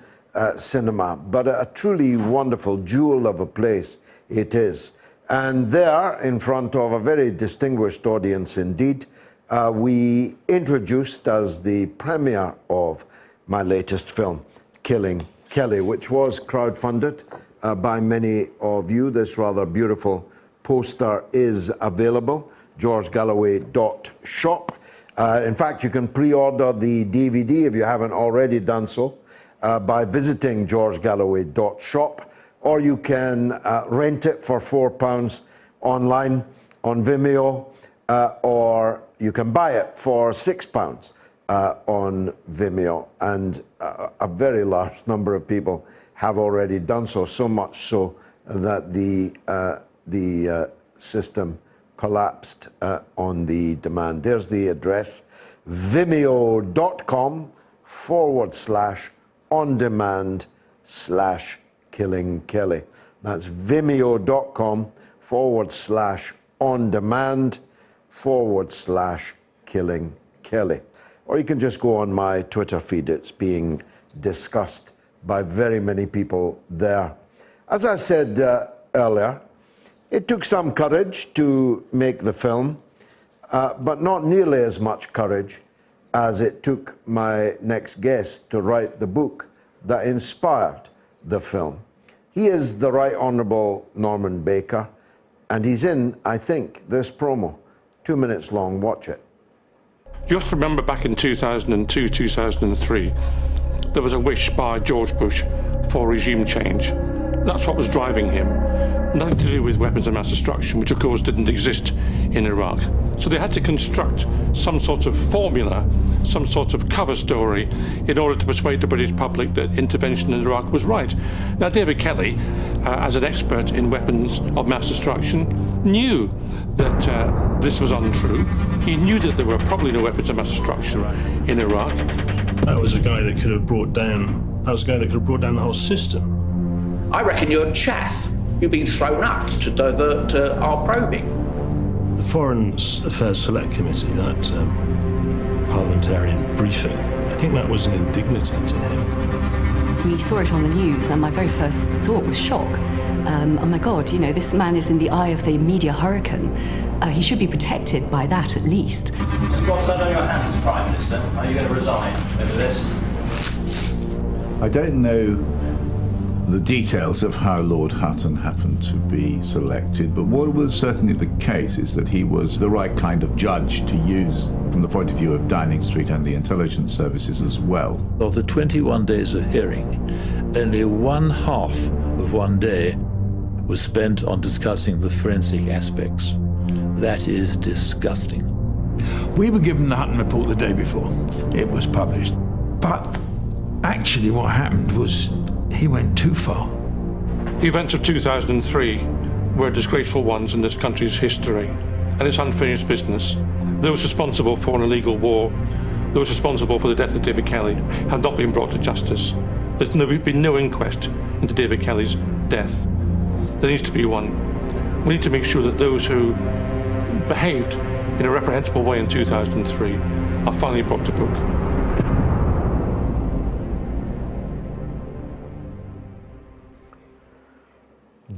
cinema, but a truly wonderful jewel of a place it is. And there, in front of a very distinguished audience indeed, we introduced as the premiere of my latest film, Killing Kelly, which was crowdfunded by many of you. This rather beautiful poster is available, georgegalloway.shop. In fact, you can pre-order the DVD if you haven't already done so by visiting georgegalloway.shop, or you can rent it for £4 online on Vimeo, or you can buy it for £6 on Vimeo, and a very large number of people have already done so, so much so that the system collapsed on the demand. There's the address, vimeo.com/on-demand/Killing Kelly. That's vimeo.com/on-demand/Killing Kelly. Or you can just go on my Twitter feed. It's being discussed by very many people there. As I said earlier, it took some courage to make the film, but not nearly as much courage as it took my next guest to write the book that inspired the film. He is the Right Honourable Norman Baker, and he's in, I think, this promo. 2 minutes long. Watch it. You have to remember back in 2002, 2003, there was a wish by George Bush for regime change. That's what was driving him. Nothing to do with weapons of mass destruction, which of course didn't exist in Iraq. So they had to construct some sort of formula, some sort of cover story in order to persuade the British public that intervention in Iraq was right. Now, David Kelly, as an expert in weapons of mass destruction, knew that this was untrue. He knew that there were probably no weapons of mass destruction in Iraq. That was a guy that could have brought down the whole system. I reckon you're chaff. You've been thrown up to divert our probing. The Foreign Affairs Select Committee, that parliamentarian briefing, I think that was an indignity to him. We saw it on the news, and my very first thought was shock. Oh my God, you know, this man is in the eye of the media hurricane. He should be protected by that at least. You've got blood on your hands, Prime Minister. Are you going to resign over this? I don't know the details of how Lord Hutton happened to be selected, but what was certainly the case is that he was the right kind of judge to use from the point of view of Downing Street and the intelligence services as well. Of the 21 days of hearing, only one half of one day was spent on discussing the forensic aspects. That is disgusting. We were given the Hutton report the day before it was published, but actually what happened was he went too far. The events of 2003 were disgraceful ones in this country's history, and it's unfinished business. Those responsible for an illegal war, those responsible for the death of David Kelly, have not been brought to justice. There's been no inquest into David Kelly's death. There needs to be one. We need to make sure that those who behaved in a reprehensible way in 2003 are finally brought to book.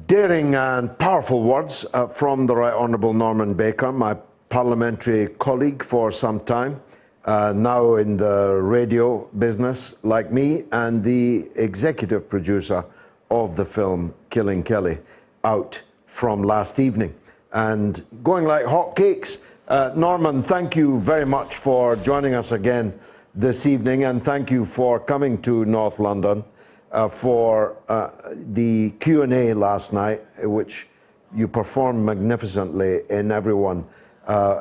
Daring and powerful words from the Right Honourable Norman Baker, my parliamentary colleague for some time, now in the radio business like me, and the executive producer of the film Killing Kelly, out from last evening and going like hotcakes. Norman, thank you very much for joining us again this evening, and thank you for coming to North London for the Q&A last night, which you performed magnificently, and everyone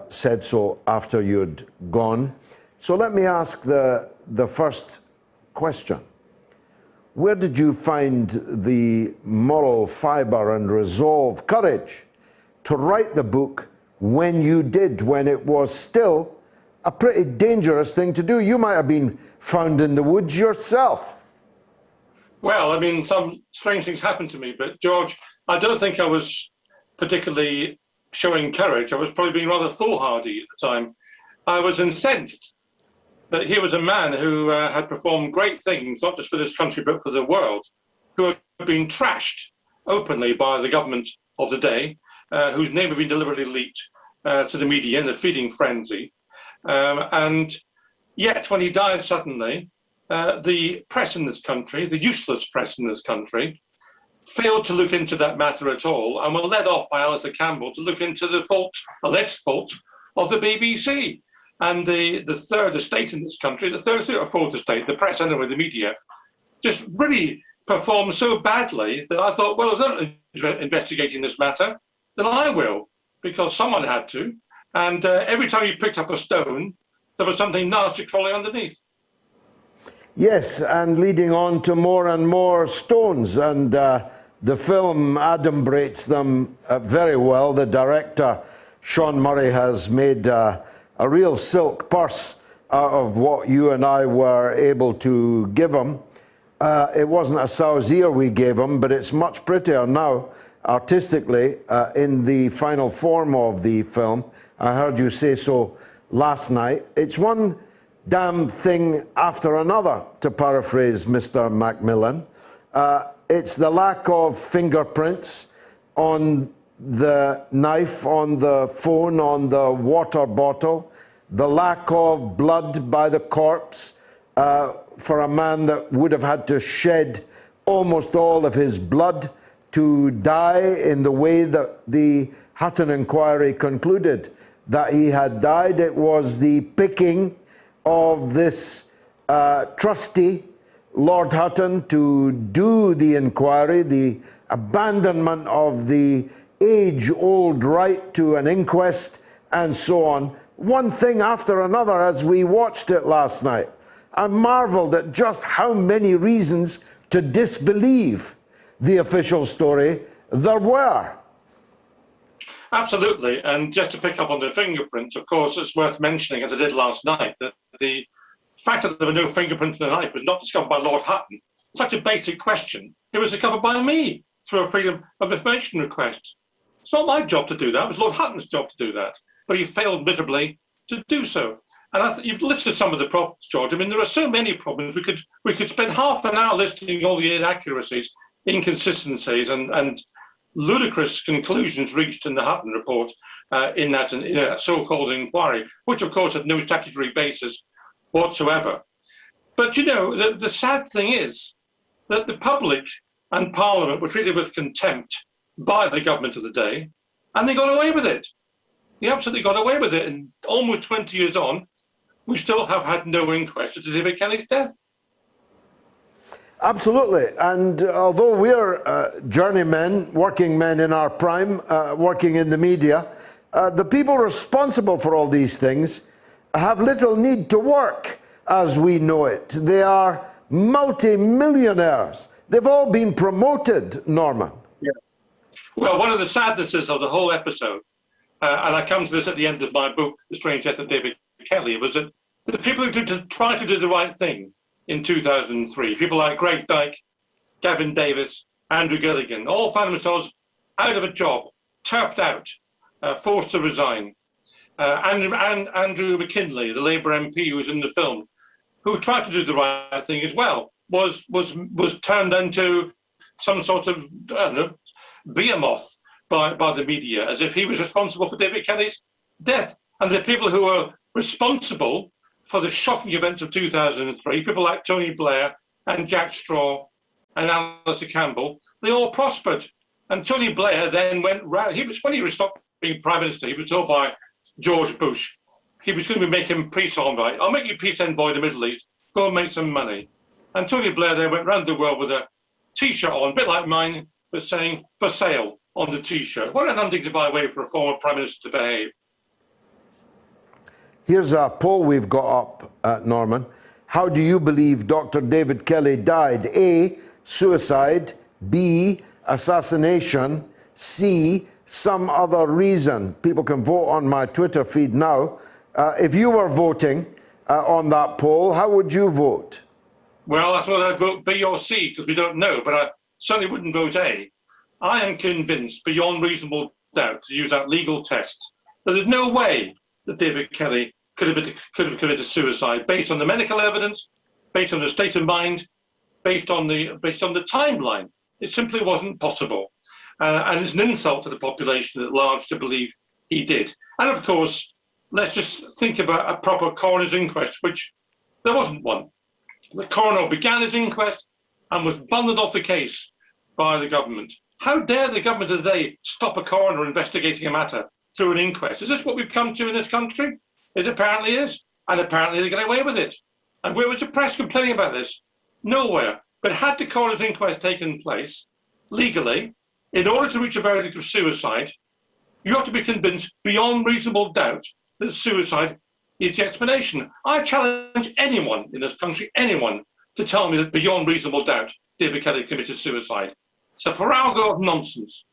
said so after you'd gone. So let me ask the first question. Where did you find the moral fibre and resolve, courage to write the book when you did, when it was still a pretty dangerous thing to do? You might have been found in the woods yourself. Well, I mean, some strange things happened to me, but George, I don't think I was particularly showing courage. I was probably being rather foolhardy at the time. I was incensed that here was a man who had performed great things, not just for this country, but for the world, who had been trashed openly by the government of the day, whose name had been deliberately leaked to the media in a feeding frenzy. And yet, when he died suddenly, the press in this country, the useless press in this country, failed to look into that matter at all and were led off by Alistair Campbell to look into the faults, alleged faults, of the BBC. And the third estate in this country, the third or fourth estate, the press anyway, the media, just really performed so badly that I thought, well, if they're not investigating this matter, then I will, because someone had to. And every time you picked up a stone, there was something nasty crawling underneath. Yes, and leading on to more and more stones. And the film adumbrates them very well. The director, Sean Murray, has made a real silk purse out of what you and I were able to give him. It wasn't a sow's ear we gave him, but it's much prettier now, artistically, in the final form of the film. I heard you say so last night. It's one damn thing after another, to paraphrase Mr. Macmillan. It's the lack of fingerprints on the knife, on the phone, on the water bottle, the lack of blood by the corpse for a man that would have had to shed almost all of his blood to die in the way that the Hutton inquiry concluded that he had died. It was the picking of this trustee, Lord Hutton, to do the inquiry, the abandonment of the age-old right to an inquest, and so on. One thing after another as we watched it last night. I marveled at just how many reasons to disbelieve the official story there were. Absolutely, and just to pick up on the fingerprints, of course, it's worth mentioning, as I did last night, that the fact that there were no fingerprints in the knife was not discovered by Lord Hutton. Such a basic question. It was discovered by me through a Freedom of Information request. It's not my job to do that. It was Lord Hutton's job to do that. But he failed miserably to do so. And you've listed some of the problems, George. I mean, there are so many problems. We could spend half an hour listing all the inaccuracies, inconsistencies, and ludicrous conclusions reached in the Hutton report in that so-called inquiry, which, of course, had no statutory basis whatsoever. But, you know, the sad thing is that the public and Parliament were treated with contempt by the government of the day, and they got away with it. They absolutely got away with it. And almost 20 years on, we still have had no inquest into David Kelly's death. Absolutely. And although we're journeymen, working men in our prime, working in the media, the people responsible for all these things have little need to work as we know it. They are multi-millionaires. They've all been promoted, Norman. Yeah. Well, one of the sadnesses of the whole episode, and I come to this at the end of my book, The Strange Death of David Kelly, was that the people who tried to do the right thing in 2003, people like Greg Dyke, Gavin Davis, Andrew Gilligan, all found themselves out of a job, turfed out, forced to resign. Andrew McKinley, the Labour MP who was in the film, who tried to do the right thing as well, was turned into some sort of, I don't know, behemoth by the media, as if he was responsible for David Kelly's death. And the people who were responsible for the shocking events of 2003, people like Tony Blair and Jack Straw and Alistair Campbell, they all prospered. And Tony Blair then went round. When he stopped being Prime Minister, he was told by George Bush he was going to be making peace envoy. I'll make you peace envoy in the Middle East. Go and make some money. And Tony Blair then went round the world with a T-shirt on, a bit like mine, but saying "for sale" on the T-shirt. What an undignified way for a former Prime Minister to behave. Here's a poll we've got up Norman. How do you believe Dr. David Kelly died? A, suicide. B, assassination. C, some other reason. People can vote on my Twitter feed now. If you were voting on that poll, how would you vote? Well, that's what I'd vote B or C, because we don't know, but I certainly wouldn't vote A. I am convinced, beyond reasonable doubt, to use that legal test, that there's no way that David Kelly could have committed suicide based on the medical evidence, based on the state of mind, based on the timeline. It simply wasn't possible. And it's an insult to the population at large to believe he did. And of course, let's just think about a proper coroner's inquest, which there wasn't one. The coroner began his inquest and was bundled off the case by the government. How dare the government today stop a coroner investigating a matter through an inquest? Is this what we've come to in this country? It apparently is. And apparently they get away with it. And where was the press complaining about this? Nowhere. But had the coroner's inquest taken place legally, in order to reach a verdict of suicide, you have to be convinced beyond reasonable doubt that suicide is the explanation. I challenge anyone in this country, anyone, to tell me that beyond reasonable doubt David Kelly committed suicide. It's a farrago of nonsense.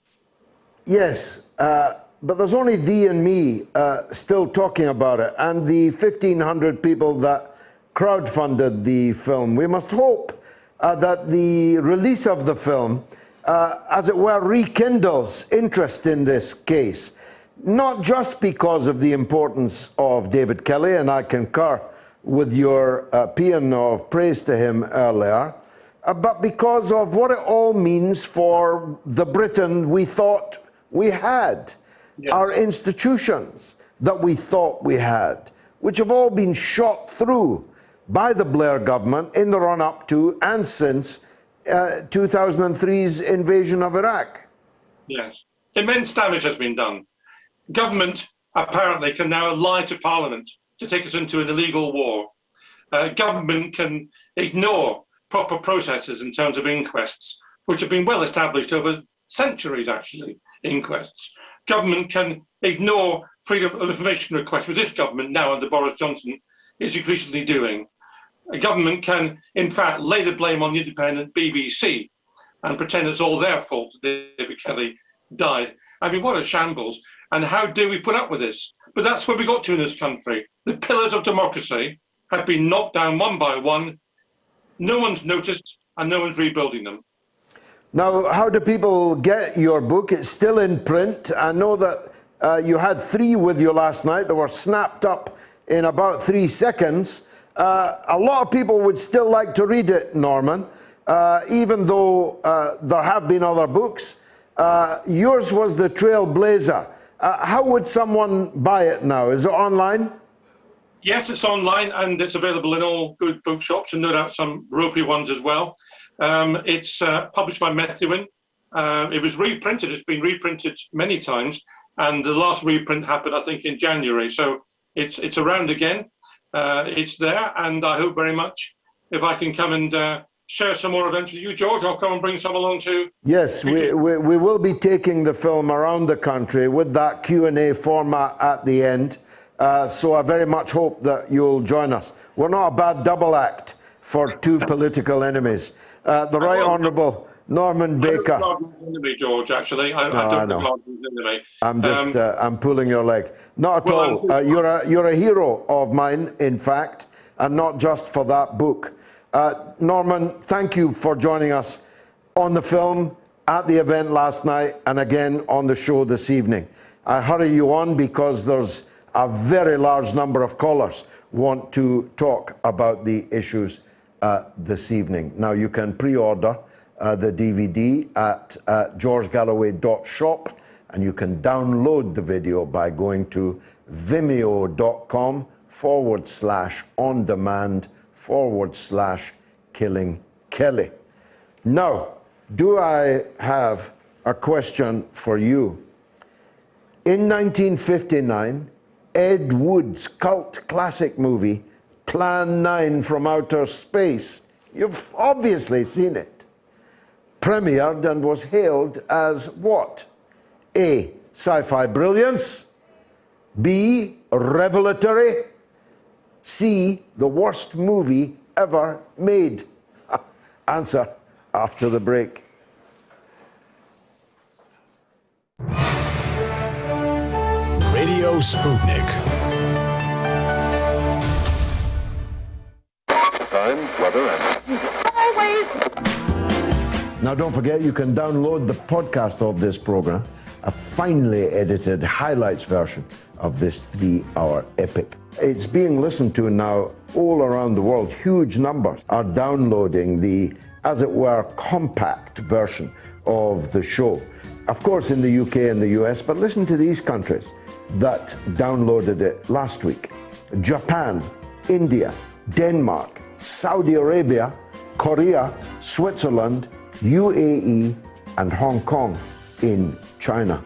Yes, but there's only thee and me still talking about it, and the 1,500 people that crowdfunded the film. We must hope that the release of the film, as it were, rekindles interest in this case, not just because of the importance of David Kelly, and I concur with your paean of praise to him earlier, but because of what it all means for the Britain we thought we had, our institutions that we thought we had, which have all been shot through by the Blair government in the run-up to and since 2003's invasion of Iraq. Yes. Immense damage has been done. Government apparently can now lie to Parliament to take us into an illegal war. Government can ignore proper processes in terms of inquests, which have been well established over centuries, actually, inquests. Government can ignore freedom of information requests, which this government now under Boris Johnson is increasingly doing. A government can, in fact, lay the blame on the independent BBC and pretend it's all their fault that David Kelly died. I mean, what a shambles. And how do we put up with this? But that's where we got to in this country. The pillars of democracy have been knocked down one by one. No one's noticed, and no one's rebuilding them. Now, how do people get your book? It's still in print. I know that you had 3 with you last night that were snapped up in about 3 seconds. A lot of people would still like to read it, Norman, even though there have been other books. Yours was the Trailblazer. How would someone buy it now? Is it online? Yes, it's online and it's available in all good bookshops and no doubt some ropey ones as well. It's published by Methuen. It was reprinted. It's been reprinted many times. And the last reprint happened, I think, in January. So it's around again. It's there. And I hope very much if I can come and share some more events with you, George, I'll come and bring some along too. Yes, we will be taking the film around the country with that Q&A format at the end. So I very much hope that you'll join us. We're not a bad double act for 2 political enemies. The Right Honourable Norman Baker. I'm not the enemy, George, actually. I don't know. Enemy. I'm just, I'm pulling your leg. Not at all. You're a hero of mine, in fact, and not just for that book. Norman, thank you for joining us on the film, at the event last night, and again on the show this evening. I hurry you on because there's a very large number of callers want to talk about the issues this evening. Now, you can pre-order the DVD at georgegalloway.shop, and you can download the video by going to vimeo.com/on-demand/Killing Kelly. Now, do I have a question for you? In 1959, Ed Wood's cult classic movie, Plan 9 from Outer Space, you've obviously seen it, premiered and was hailed as what? A, sci-fi brilliance, B, revelatory, C, the worst movie ever made? Answer after the break. Radio Sputnik. Time, weather, and Now, don't forget, you can download the podcast of this program, a finely edited highlights version of this 3-hour epic. It's being listened to now all around the world. Huge numbers are downloading the, as it were, compact version of the show. Of course, in the UK and the US, but listen to these countries that downloaded it last week: Japan, India, Denmark, Saudi Arabia, Korea, Switzerland, UAE, and Hong Kong in China.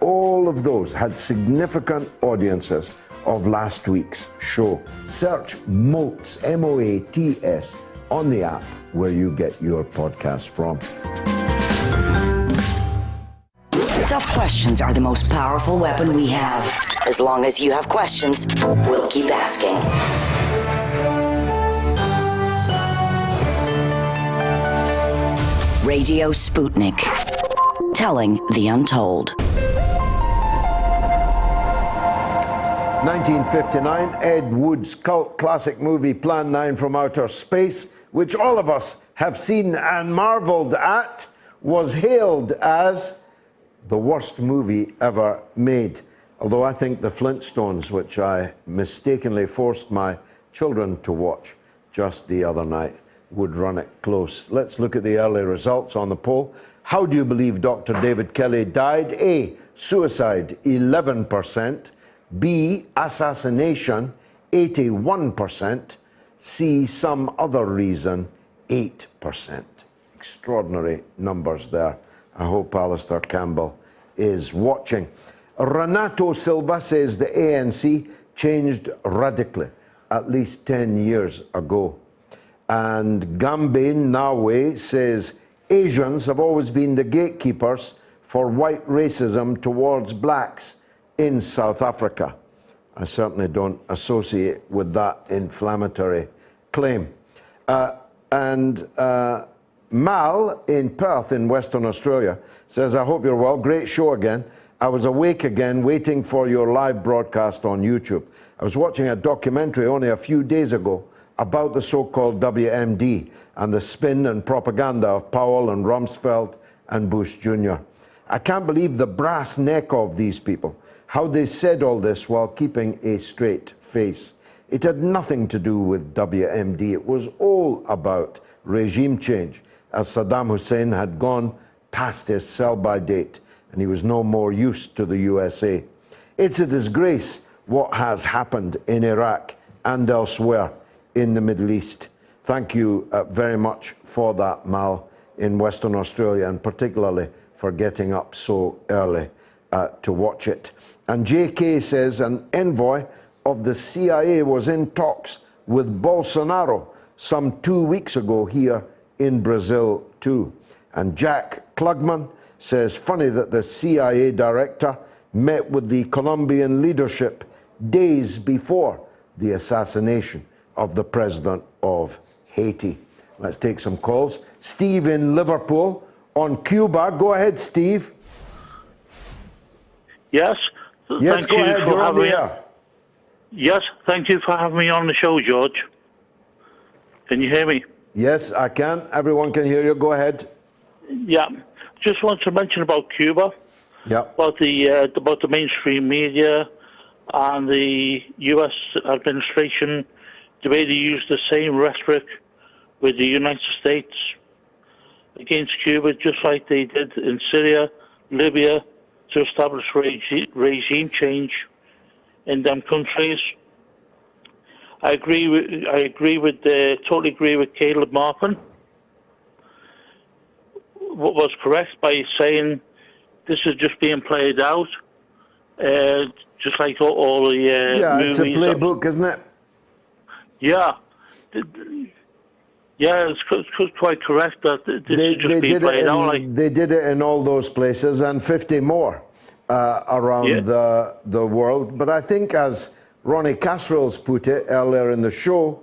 All of those had significant audiences of last week's show. Search Moats, M-O-A-T-S, on the app where you get your podcast from. Tough questions are the most powerful weapon we have. As long as you have questions, we'll keep asking. Radio Sputnik. Telling the untold. 1959, Ed Wood's cult classic movie Plan 9 from Outer Space, which all of us have seen and marveled at, was hailed as the worst movie ever made. Although I think the Flintstones, which I mistakenly forced my children to watch just the other night, would run it close. Let's look at the early results on the poll. How do you believe Dr. David Kelly died? A, suicide, 11%. B, assassination, 81%. C, some other reason, 8%. Extraordinary numbers there. I hope Alistair Campbell is watching. Renato Silva says the ANC changed radically at least 10 years ago. And Gambain Nawe says Asians have always been the gatekeepers for white racism towards blacks in South Africa. I certainly don't associate with that inflammatory claim. Mal in Perth in Western Australia says, I hope you're well. Great show again. I was awake again waiting for your live broadcast on YouTube. I was watching a documentary only a few days ago about the so-called WMD and the spin and propaganda of Powell and Rumsfeld and Bush Jr. I can't believe the brass neck of these people, how they said all this while keeping a straight face. It had nothing to do with WMD. It was all about regime change, as Saddam Hussein had gone past his sell-by date and he was no more use to the USA. It's a disgrace what has happened in Iraq and elsewhere in the Middle East. Thank you very much for that, Mal, in Western Australia, and particularly for getting up so early to watch it. And JK says an envoy of the CIA was in talks with Bolsonaro some 2 weeks ago here in Brazil too. And Jack Klugman says, funny that the CIA director met with the Colombian leadership days before the assassination of the president of Haiti. Let's take some calls. Steve in Liverpool on Cuba. Go ahead, Steve. Yes. Yes, go ahead. You're on the air. Yes, thank you for having me on the show, George. Can you hear me? Yes, I can. Everyone can hear you. Go ahead. Yeah. Just want to mention about Cuba. Yeah. About the mainstream media and the U.S. administration, the way they use the same rhetoric with the United States against Cuba, just like they did in Syria, Libya, to establish regime change in them countries. Totally agree with Caleb Martin. What was correct by saying this is just being played out, just like all the movies. It's a playbook, isn't it? Yeah. Yeah, it's quite correct that this is just being played out. They did it in all those places and 50 more around the world. But I think as Ronny Kasrils put it earlier in the show,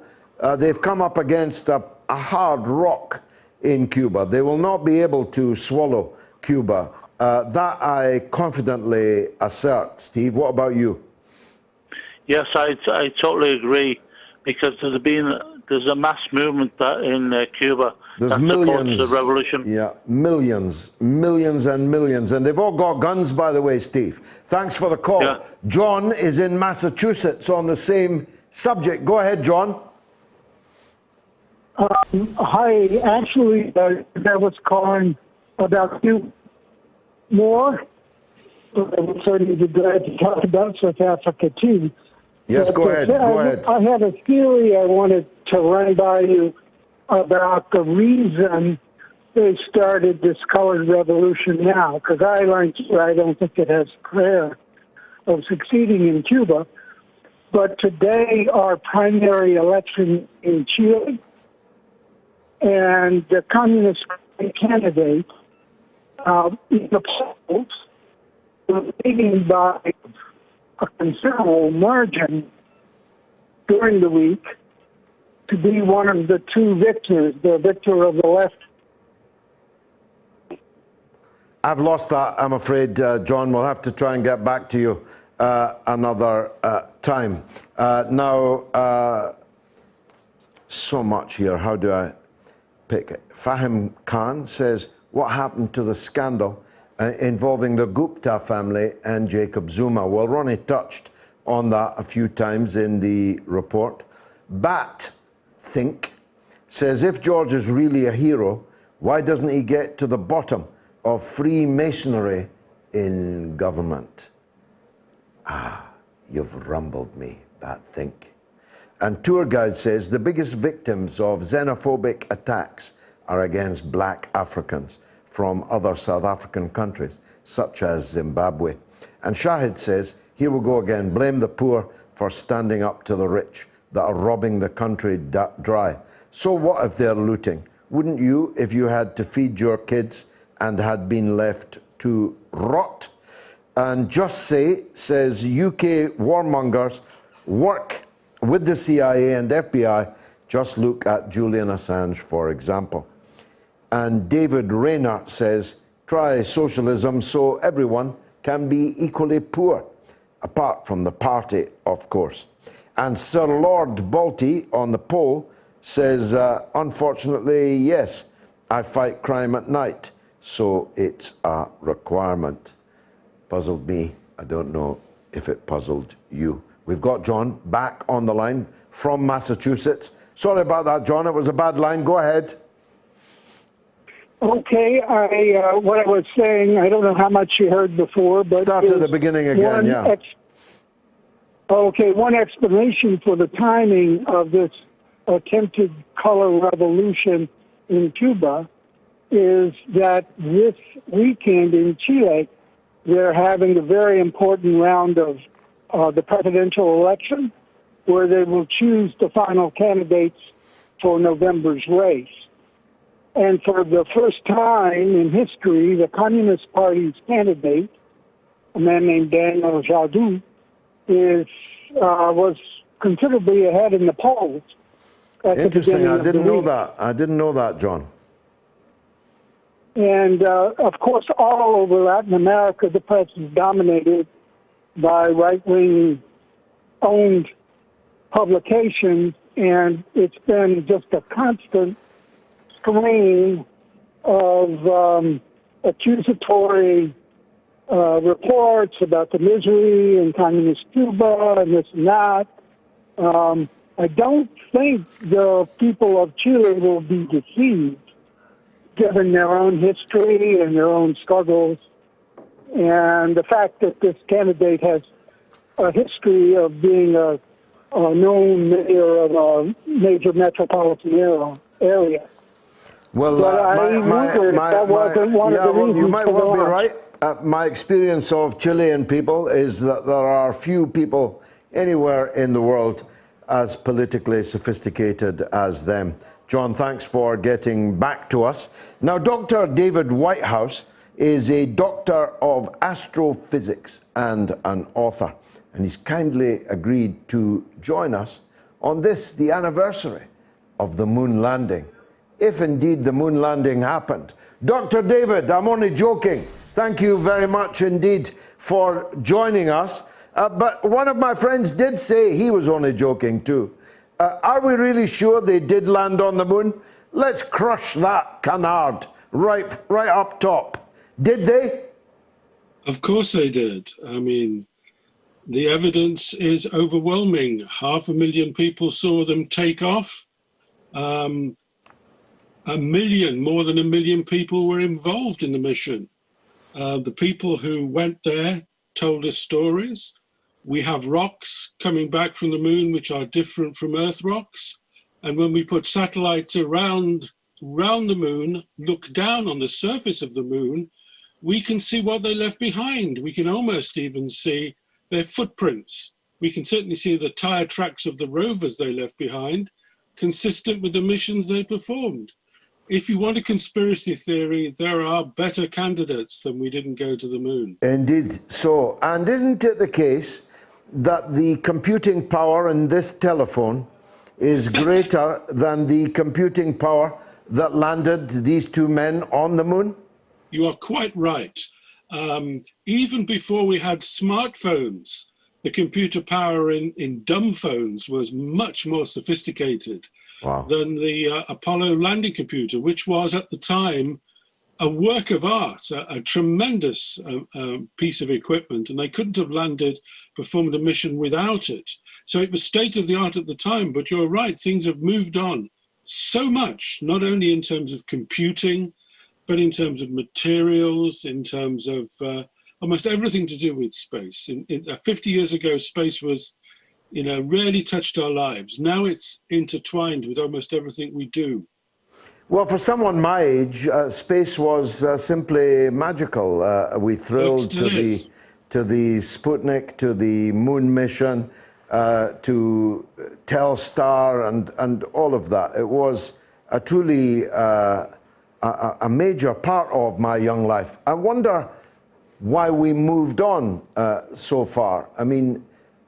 they've come up against a hard rock in Cuba. They will not be able to swallow Cuba. That I confidently assert. Steve, what about you? Yes, I totally agree, because there's a mass movement in Cuba that supports the revolution. Yeah, millions and millions. And they've all got guns, by the way, Steve. Thanks for the call. Yeah. John is in Massachusetts on the same subject. Go ahead, John. Hi, actually, I was calling about you more. I would certainly be glad to talk about South Africa, too. Yes, go ahead. Go ahead. I had a theory I wanted to run by you about the reason they started this colored revolution now, because I don't think it has prayer of succeeding in Cuba. But today, our primary election in Chile, and the Communist candidate in the polls was leading by a considerable margin during the week to be one of the two victors, the victor of the left. I've lost that, I'm afraid, John. We'll have to try and get back to you another time. Now, so much here. How do I pick it? Fahim Khan says, what happened to the scandal involving the Gupta family and Jacob Zuma? Well, Ronnie touched on that a few times in the report. Bat Think says, if George is really a hero, why doesn't he get to the bottom of Freemasonry in government? Ah, you've rumbled me, Bat Think. And Tour Guide says, the biggest victims of xenophobic attacks are against black Africans from other South African countries, such as Zimbabwe. And Shahid says, here we go again, blame the poor for standing up to the rich that are robbing the country dry. So what if they're looting? Wouldn't you if you had to feed your kids and had been left to rot? And Just Say says, UK warmongers work with the CIA and FBI. Just look at Julian Assange, for example. And David Rayner says, try socialism so everyone can be equally poor, apart from the party, of course. And Sir Lord Balti on the poll says, unfortunately, yes, I fight crime at night, so it's a requirement. Puzzled me. I don't know if it puzzled you. We've got John back on the line from Massachusetts. Sorry about that, John. It was a bad line. Go ahead. Okay, what I was saying, I don't know how much you heard before, but start at the beginning again. Yeah. One explanation for the timing of this attempted color revolution in Cuba is that this weekend in Chile, they're having a very important round of the presidential election, where they will choose the final candidates for November's race. And for the first time in history, the Communist Party's candidate, a man named Daniel Jadot, was considerably ahead in the polls. Interesting. I didn't know that. I didn't know that, John. And, of course, all over Latin America, the press is dominated by right-wing owned publications, and it's been just a constant stream of accusatory reports about the misery in communist Cuba and this and that. I don't think the people of Chile will be deceived, given their own history and their own struggles, and the fact that this candidate has a history of being a known mayor of a major metropolitan area. Well, but I wondered if that wasn't one of the reasons. You might well be right. My experience of Chilean people is that there are few people anywhere in the world as politically sophisticated as them. John, thanks for getting back to us. Now, Dr. David Whitehouse is a doctor of astrophysics and an author. and he's kindly agreed to join us on this, the anniversary of the moon landing, if indeed the moon landing happened. Dr. David, I'm only joking. Thank you very much indeed for joining us. But one of my friends did say he was only joking too. Are we really sure they did land on the moon? Let's crush that canard right up top. Did they? Of course they did. I mean, the evidence is overwhelming. 500,000 people saw them take off. 1 million, more than 1 million people were involved in the mission. The people who went there told us stories. We have rocks coming back from the moon which are different from Earth rocks. And when we put satellites around the moon, look down on the surface of the moon, we can see what they left behind. We can almost even see their footprints. We can certainly see the tire tracks of the rovers they left behind, consistent with the missions they performed. If you want a conspiracy theory, there are better candidates than we didn't go to the moon. Indeed so. And isn't it the case that the computing power in this telephone is greater than the computing power that landed these two men on the moon? You are quite right. Even before we had smartphones, the computer power in dumb phones was much more sophisticated than the Apollo landing computer, which was at the time a work of art, a tremendous piece of equipment, and they couldn't have performed a mission without it. So it was state of the art at the time, but you're right, things have moved on so much, not only in terms of computing, but in terms of materials, in terms of almost everything to do with space. 50 years ago, space was, rarely touched our lives. Now it's intertwined with almost everything we do. Well, for someone my age, space was simply magical. We thrilled to the Sputnik, to the moon mission, to Telstar, and all of that. It was a truly a major part of my young life. I wonder why we moved on so far. I mean,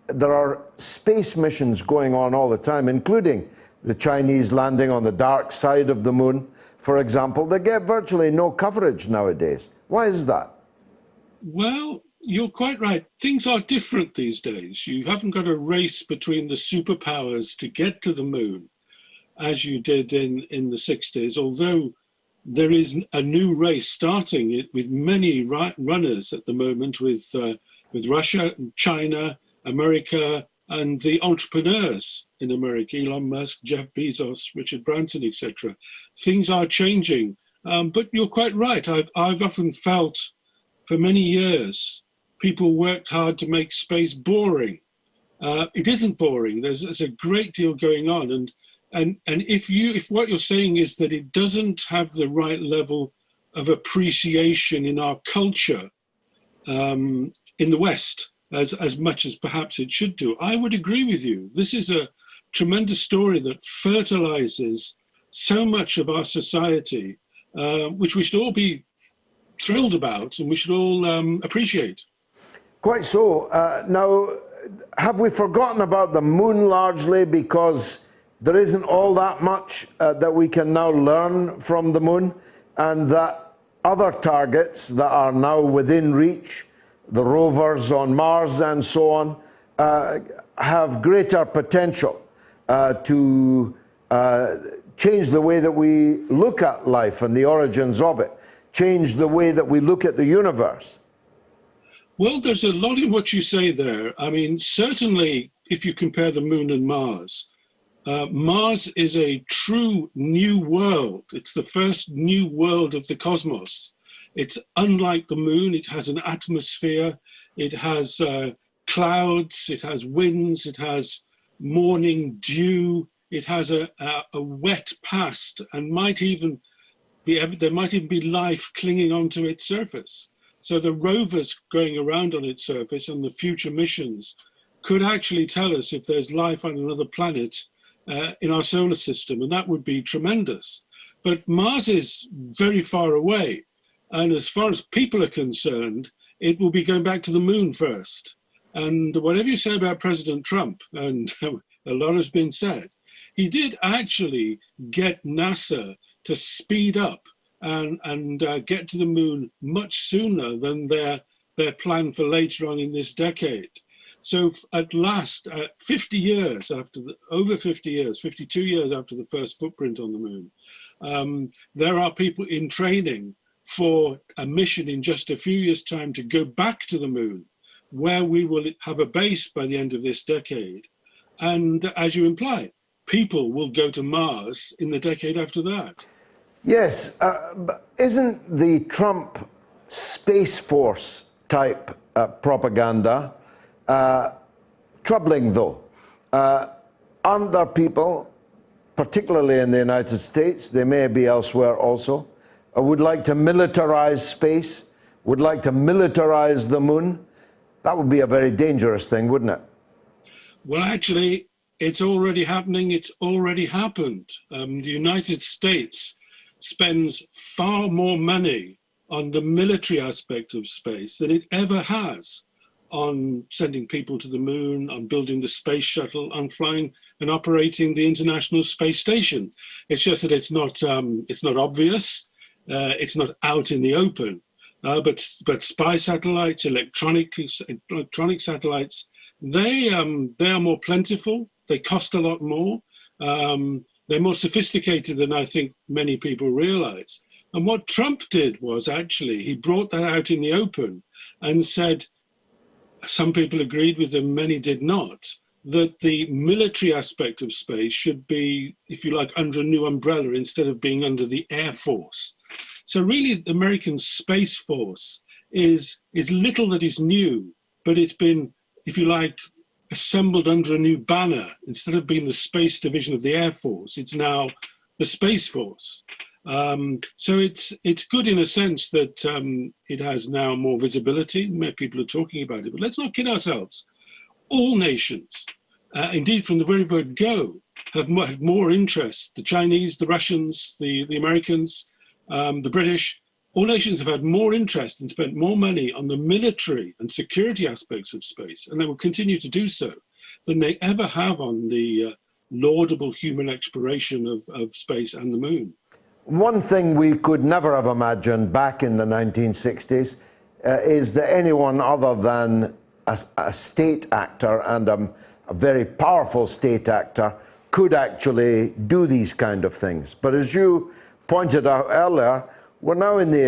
there are space missions going on all the time, including the Chinese landing on the dark side of the moon, for example. They get virtually no coverage nowadays. Why is that? Well, you're quite right. Things are different these days. You haven't got a race between the superpowers to get to the moon, as you did in the 60s, although there is a new race starting with many runners at the moment, with Russia, China, America, and the entrepreneurs in America, Elon Musk, Jeff Bezos, Richard Branson, etc. Things are changing. But you're quite right. I've often felt for many years, people worked hard to make space boring. It isn't boring. There's a great deal going on. And if what you're saying is that it doesn't have the right level of appreciation in our culture in the West, as much as perhaps it should do, I would agree with you. This is a tremendous story that fertilizes so much of our society, which we should all be thrilled about and we should all appreciate. Quite so. Now, have we forgotten about the moon largely because there isn't all that much that we can now learn from the moon, and that other targets that are now within reach, the rovers on Mars and so on, have greater potential to change the way that we look at life and the origins of it, change the way that we look at the universe? Well, there's a lot in what you say there. I mean, certainly if you compare the moon and Mars, Mars is a true new world. It's the first new world of the cosmos. It's unlike the moon. It has an atmosphere. It has clouds. It has winds. It has morning dew. It has a wet past, and there might even be life clinging onto its surface. So the rovers going around on its surface and the future missions could actually tell us if there's life on another planet in our solar system, and that would be tremendous. But Mars is very far away, and as far as people are concerned, it will be going back to the moon first. And whatever you say about President Trump, and a lot has been said, he did actually get NASA to speed up and get to the moon much sooner than their plan for later on in this decade. So at last, 50 years after, over 50 years, 52 years after the first footprint on the moon, there are people in training for a mission in just a few years' time to go back to the moon, where we will have a base by the end of this decade. And as you imply, people will go to Mars in the decade after that. Yes, but isn't the Trump Space Force type propaganda troubling, though? Aren't there people, particularly in the United States, they may be elsewhere also, would like to militarize space, would like to militarize the moon? That would be a very dangerous thing, wouldn't it? Well, actually, it's already happening. It's already happened. The United States spends far more money on the military aspect of space than it ever has on sending people to the moon, on building the space shuttle, on flying and operating the International Space Station. It's just that it's not obvious. It's not out in the open. But spy satellites, electronic satellites, they are more plentiful. They cost a lot more. They're more sophisticated than I think many people realize. And what Trump did was actually, he brought that out in the open and said, some people agreed with him, many did not, that the military aspect of space should be, if you like, under a new umbrella instead of being under the Air Force. So really, the American Space Force is little that is new, but it's been, if you like, assembled under a new banner. Instead of being the Space Division of the Air Force, it's now the Space Force. So it's good in a sense that it has now more visibility. More people are talking about it, but let's not kid ourselves. All nations, indeed from the very word go, have more interest. The Chinese, the Russians, the Americans, the British, all nations have had more interest and spent more money on the military and security aspects of space, and they will continue to do so, than they ever have on the laudable human exploration of space and the moon. One thing we could never have imagined back in the 1960s is that anyone other than a state actor, and a very powerful state actor, could actually do these kind of things. But as you pointed out earlier, we're now in the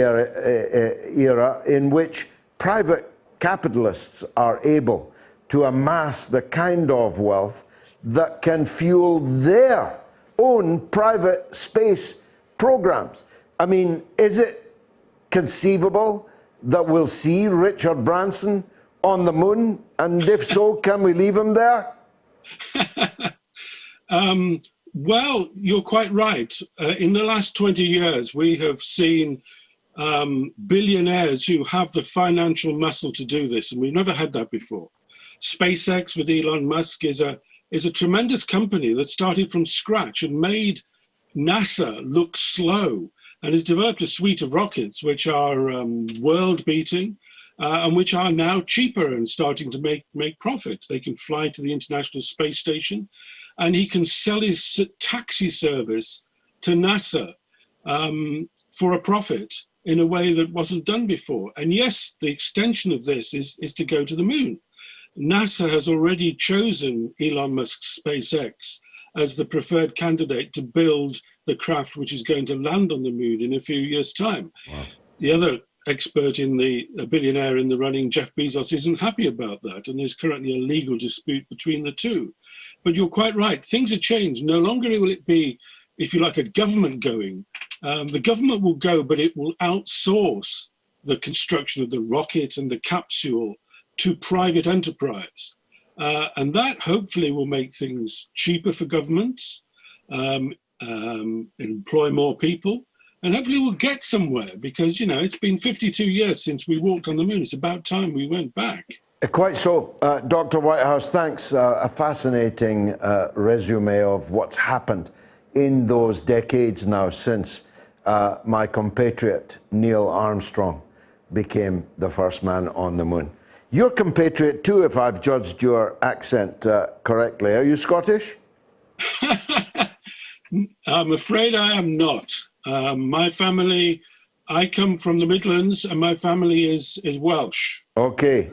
era in which private capitalists are able to amass the kind of wealth that can fuel their own private space programs. I mean, is it conceivable that we'll see Richard Branson on the moon? And if so, can we leave him there? Well, you're quite right. In the last 20 years, we have seen billionaires who have the financial muscle to do this, and we've never had that before. SpaceX with Elon Musk is a tremendous company that started from scratch and made NASA look slow, and has developed a suite of rockets which are world-beating and which are now cheaper and starting to make profit. They can fly to the International Space Station, and he can sell his taxi service to NASA for a profit in a way that wasn't done before. And yes, the extension of this is to go to the moon. NASA has already chosen Elon Musk's SpaceX as the preferred candidate to build the craft which is going to land on the moon in a few years' time. Wow. The other expert in a billionaire in the running, Jeff Bezos, isn't happy about that, and there's currently a legal dispute between the two. But you're quite right, things have changed. No longer will it be, if you like, a government going. The government will go, but it will outsource the construction of the rocket and the capsule to private enterprise. And that hopefully will make things cheaper for governments, employ more people, and hopefully we'll get somewhere, because, you know, it's been 52 years since we walked on the moon. It's about time we went back. Quite so. Dr. Whitehouse, thanks. A fascinating resume of what's happened in those decades now since my compatriot Neil Armstrong became the first man on the moon. Your compatriot too, if I've judged your accent correctly. Are you Scottish? I'm afraid I am not. My family, I come from the Midlands, and my family is Welsh. Okay.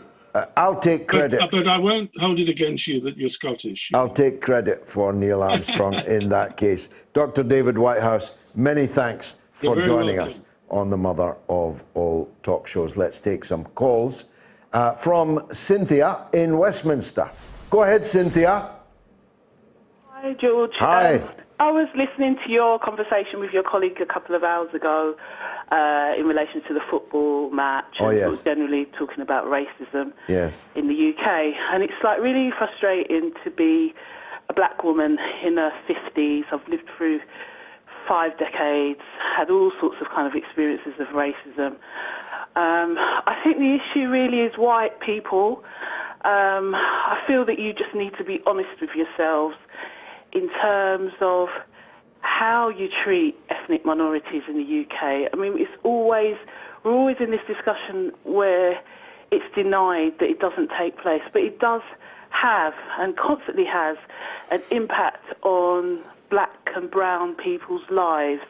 I'll take credit. But I won't hold it against you that you're Scottish. I'll take credit for Neil Armstrong in that case. Dr. David Whitehouse, many thanks for joining us on the mother of all talk shows. Let's take some calls from Cynthia in Westminster. Go ahead, Cynthia. Hi, George. Hi. I was listening to your conversation with your colleague a couple of hours ago in relation to the football match. Oh, yes. And generally talking about racism Yes. in the UK. And it's like really frustrating to be a black woman in her 50s. I've lived through 5 decades, had all sorts of kind of experiences of racism. I think the issue really is white people. I feel that you just need to be honest with yourselves in terms of how you treat ethnic minorities in the UK. I mean, we're always in this discussion where it's denied that it doesn't take place, but it does have and constantly has an impact on black and brown people's lives,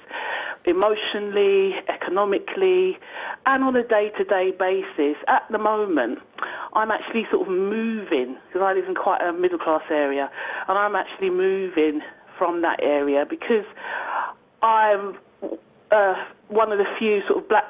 emotionally, economically, and on a day-to-day basis. At the moment, I'm actually sort of moving, because I live in quite a middle-class area, and I'm actually moving from that area because I'm one of the few sort of black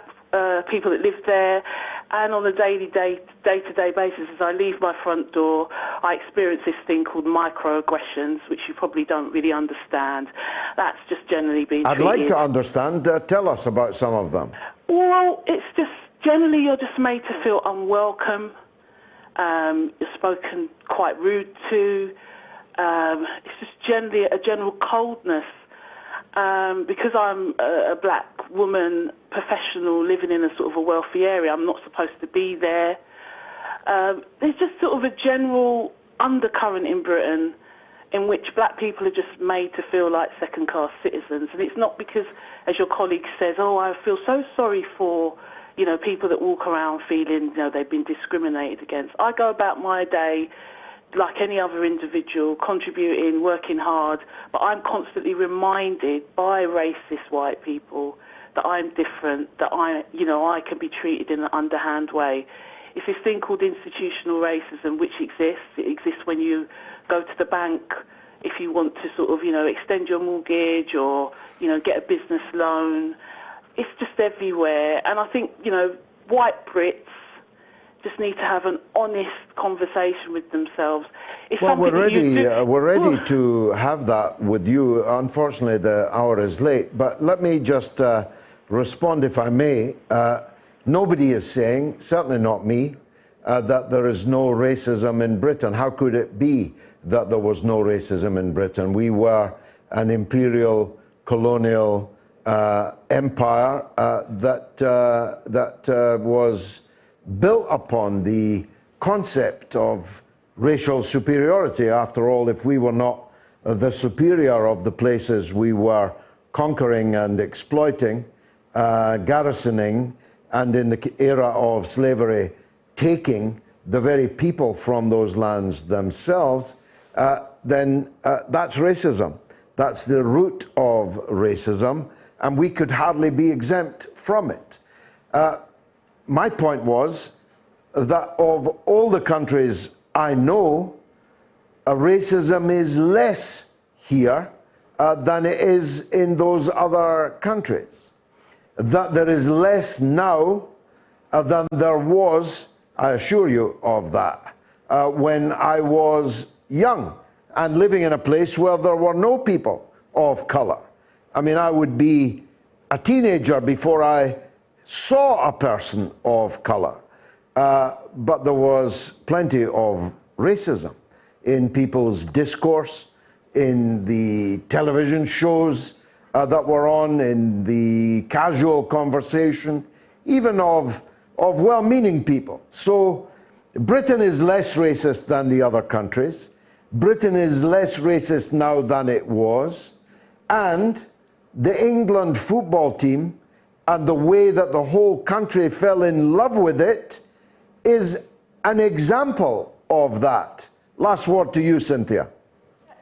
people that live there, and on a day-to-day basis, as I leave my front door, I experience this thing called microaggressions, which you probably don't really understand. That's just generally being I'd like to understand. Tell us about some of them. Well, it's just generally you're just made to feel unwelcome. You're spoken quite rude to. It's just generally a general coldness. Because I'm a black woman, professional, living in a sort of a wealthy area, I'm not supposed to be there. There's just sort of a general undercurrent in Britain in which black people are just made to feel like second-class citizens. And it's not because, as your colleague says, oh, I feel so sorry for, people that walk around feeling, they've been discriminated against. I go about my day like any other individual, contributing, working hard, but I'm constantly reminded by racist white people that I'm different, that I can be treated in an underhand way. It's this thing called institutional racism, which exists. It exists when you go to the bank if you want to sort of, extend your mortgage or, get a business loan. It's just everywhere. And I think, white Brits just need to have an honest conversation with themselves. Well, we're ready to have that with you. Unfortunately, the hour is late, but let me just respond, if I may. Nobody is saying, certainly not me, that there is no racism in Britain. How could it be that there was no racism in Britain? We were an imperial colonial empire that was built upon the concept of racial superiority. After all, if we were not the superior of the places we were conquering and exploiting, garrisoning, and in the era of slavery, taking the very people from those lands themselves, then that's racism. That's the root of racism, and we could hardly be exempt from it. My point was that of all the countries I know, racism is less here than it is in those other countries. That there is less now than there was, I assure you of that, when I was young and living in a place where there were no people of colour. I mean, I would be a teenager before I saw a person of colour, but there was plenty of racism in people's discourse, in the television shows that were on, in the casual conversation, even of well-meaning people. So Britain is less racist than the other countries. Britain is less racist now than it was. And the England football team and the way that the whole country fell in love with it is an example of that. Last word to you, Cynthia.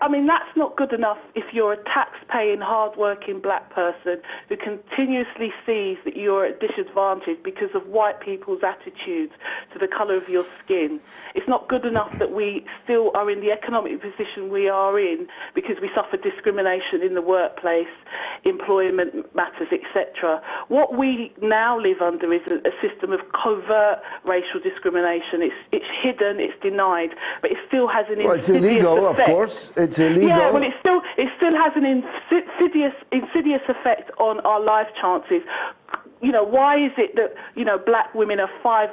I mean, that's not good enough if you're a tax-paying, hard-working black person who continuously sees that you're at a disadvantage because of white people's attitudes to the colour of your skin. It's not good enough that we still are in the economic position we are in because we suffer discrimination in the workplace, employment matters, etc. What we now live under is a system of covert racial discrimination. It's hidden, it's denied, but it still has an Well, it's insidious illegal, effect. of course. It's illegal. Yeah, well, it still has an insidious effect on our life chances. You know, why is it that, you know, black women are 5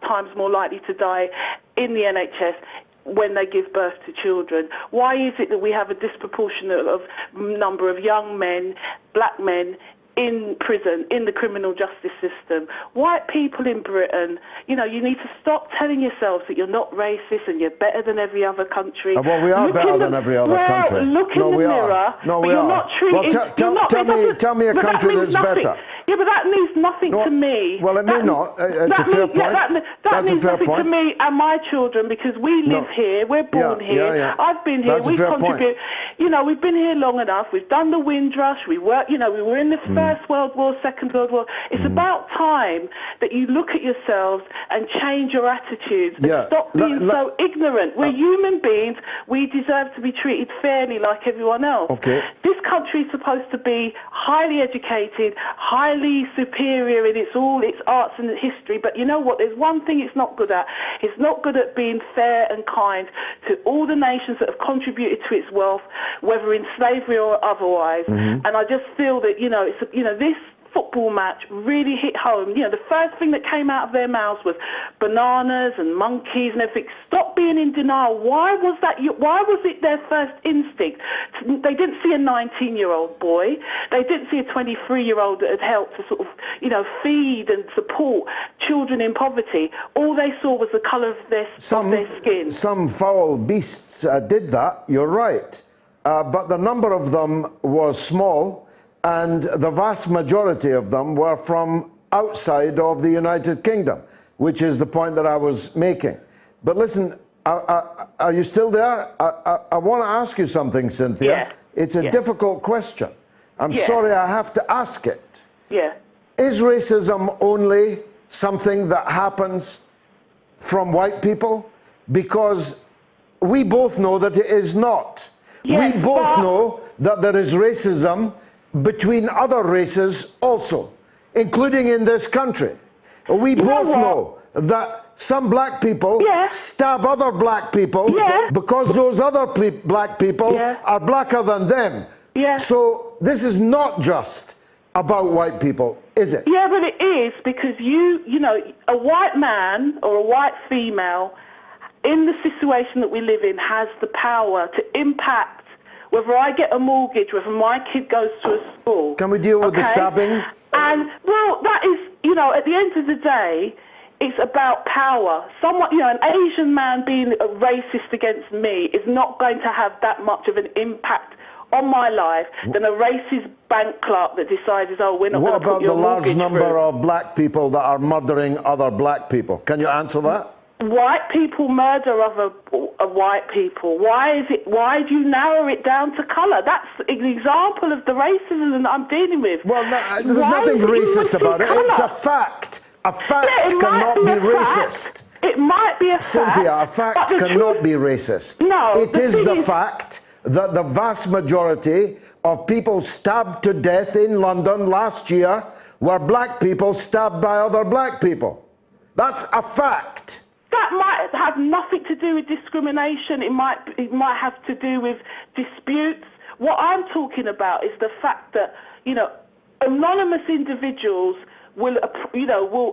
times more likely to die in the NHS when they give birth to children? Why is it that we have a disproportionate number of young men, black men, in prison, in the criminal justice system? White people in Britain, you know, you need to stop telling yourselves that you're not racist and you're better than every other country. Well, we are better than every other country. Look in the mirror. No, but we you're are. not treated. Well, tell me a country that's better. Yeah, but that means nothing to me. Well, it may not. It's a fair point. That means nothing to me and my children because we live here. We're born here. Yeah. I've been here. We contribute. You know, we've been here long enough. We've done the Windrush. We work. You know, we were in the First World War, Second World War. It's about time that you look at yourselves and change your attitudes and stop being so ignorant. We're human beings. We deserve to be treated fairly like everyone else. Okay. This country is supposed to be highly educated, highly superior in its arts and history, but you know what? There's one thing it's not good at. It's not good at being fair and kind to all the nations that have contributed to its wealth, whether in slavery or otherwise. And I just feel that, you know, this football match really hit home. You know, the first thing that came out of their mouths was bananas and monkeys and everything. Stop being in denial. Why was it their first instinct? They didn't see a 19-year-old boy. They didn't see a 23-year-old that had helped to sort of, you know, feed and support children in poverty. All they saw was the colour of their skin. Some foul beasts did that, you're right. But the number of them was small, and the vast majority of them were from outside of the United Kingdom, which is the point that I was making. But listen, are you still there? I want to ask you something, Cynthia. Yeah. It's a difficult question. I'm sorry I have to ask it. Yeah. Is racism only something that happens from white people? Because we both know that it is not. Yes, we both know that there is racism between other races also, including in this country. We both know that some black people stab other black people because those other black people are blacker than them. So this is not just about white people, is it? Yeah, but it is, because you know, a white man or a white female in the situation that we live in has the power to impact whether I get a mortgage, whether my kid goes to a school. Can we deal with the stabbing? And, well, that is, you know, at the end of the day, it's about power. Someone, you know, an Asian man being a racist against me is not going to have that much of an impact on my life than a racist bank clerk that decides, oh, we're not going to put your mortgage through. What about the large number of black people that are murdering other black people? Can you answer that? White people murder other white people. Why do you narrow it down to colour? That's an example of the racism that I'm dealing with. Well, there's nothing racist about it. It's a fact. A fact cannot be racist. It might be a fact. Cynthia, a fact cannot be racist. No. It is the fact that the vast majority of people stabbed to death in London last year were black people stabbed by other black people. That's a fact. That might have nothing to do with discrimination. It might have to do with disputes. What I'm talking about is the fact that, you know, anonymous individuals will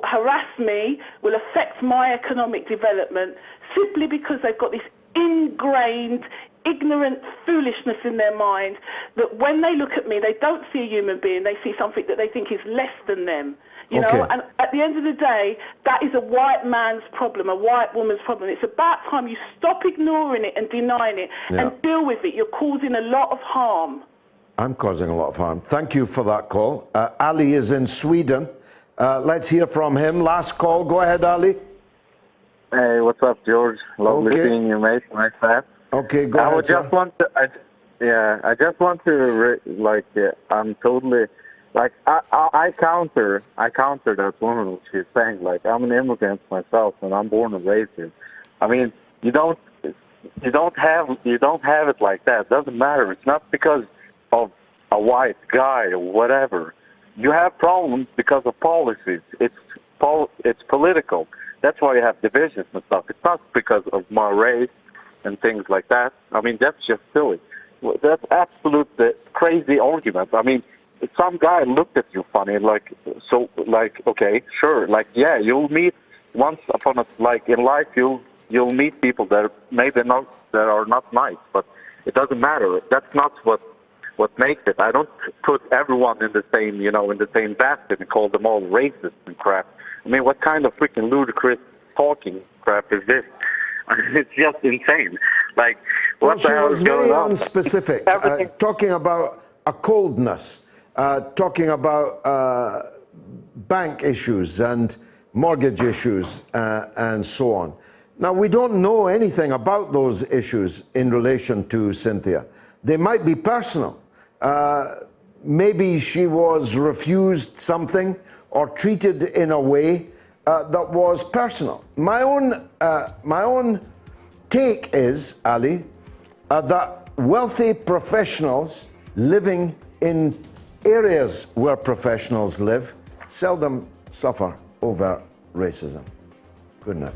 harass me, will affect my economic development simply because they've got this ingrained, ignorant foolishness in their mind that when they look at me, they don't see a human being, they see something that they think is less than them. You know, and at the end of the day, that is a white man's problem, a white woman's problem. It's about time you stop ignoring it and denying it and deal with it. You're causing a lot of harm. I'm causing a lot of harm. Thank you for that call. Ali is in Sweden. Let's hear from him. Last call. Go ahead, Ali. Hey, what's up, George? Lovely seeing you, mate. Nice to have. Okay, go I ahead, would just want to, I just want to, I'm totally, I counter that woman when she's saying, like, I'm an immigrant myself and I'm born and raised here. I mean, you don't have it like that. It doesn't matter. It's not because of a white guy or whatever. You have problems because of policies. It's political. That's why you have divisions and stuff. It's not because of my race and things like that. I mean, that's just silly. That's absolute crazy argument. I mean, if some guy looked at you funny, okay, sure, you'll meet once upon in life, you'll meet people that are not nice, but it doesn't matter. That's not what makes it. I don't put everyone in the same basket and call them all racist and crap. I mean, what kind of freaking ludicrous talking crap is this? It's just insane. Like, what the hell is going on? She was very unspecific, talking about a coldness, talking about bank issues and mortgage issues and so on. Now, we don't know anything about those issues in relation to Cynthia. They might be personal. Maybe she was refused something or treated in a way that was personal. My own take is, Ali, that wealthy professionals living in areas where professionals live seldom suffer over racism. Good night.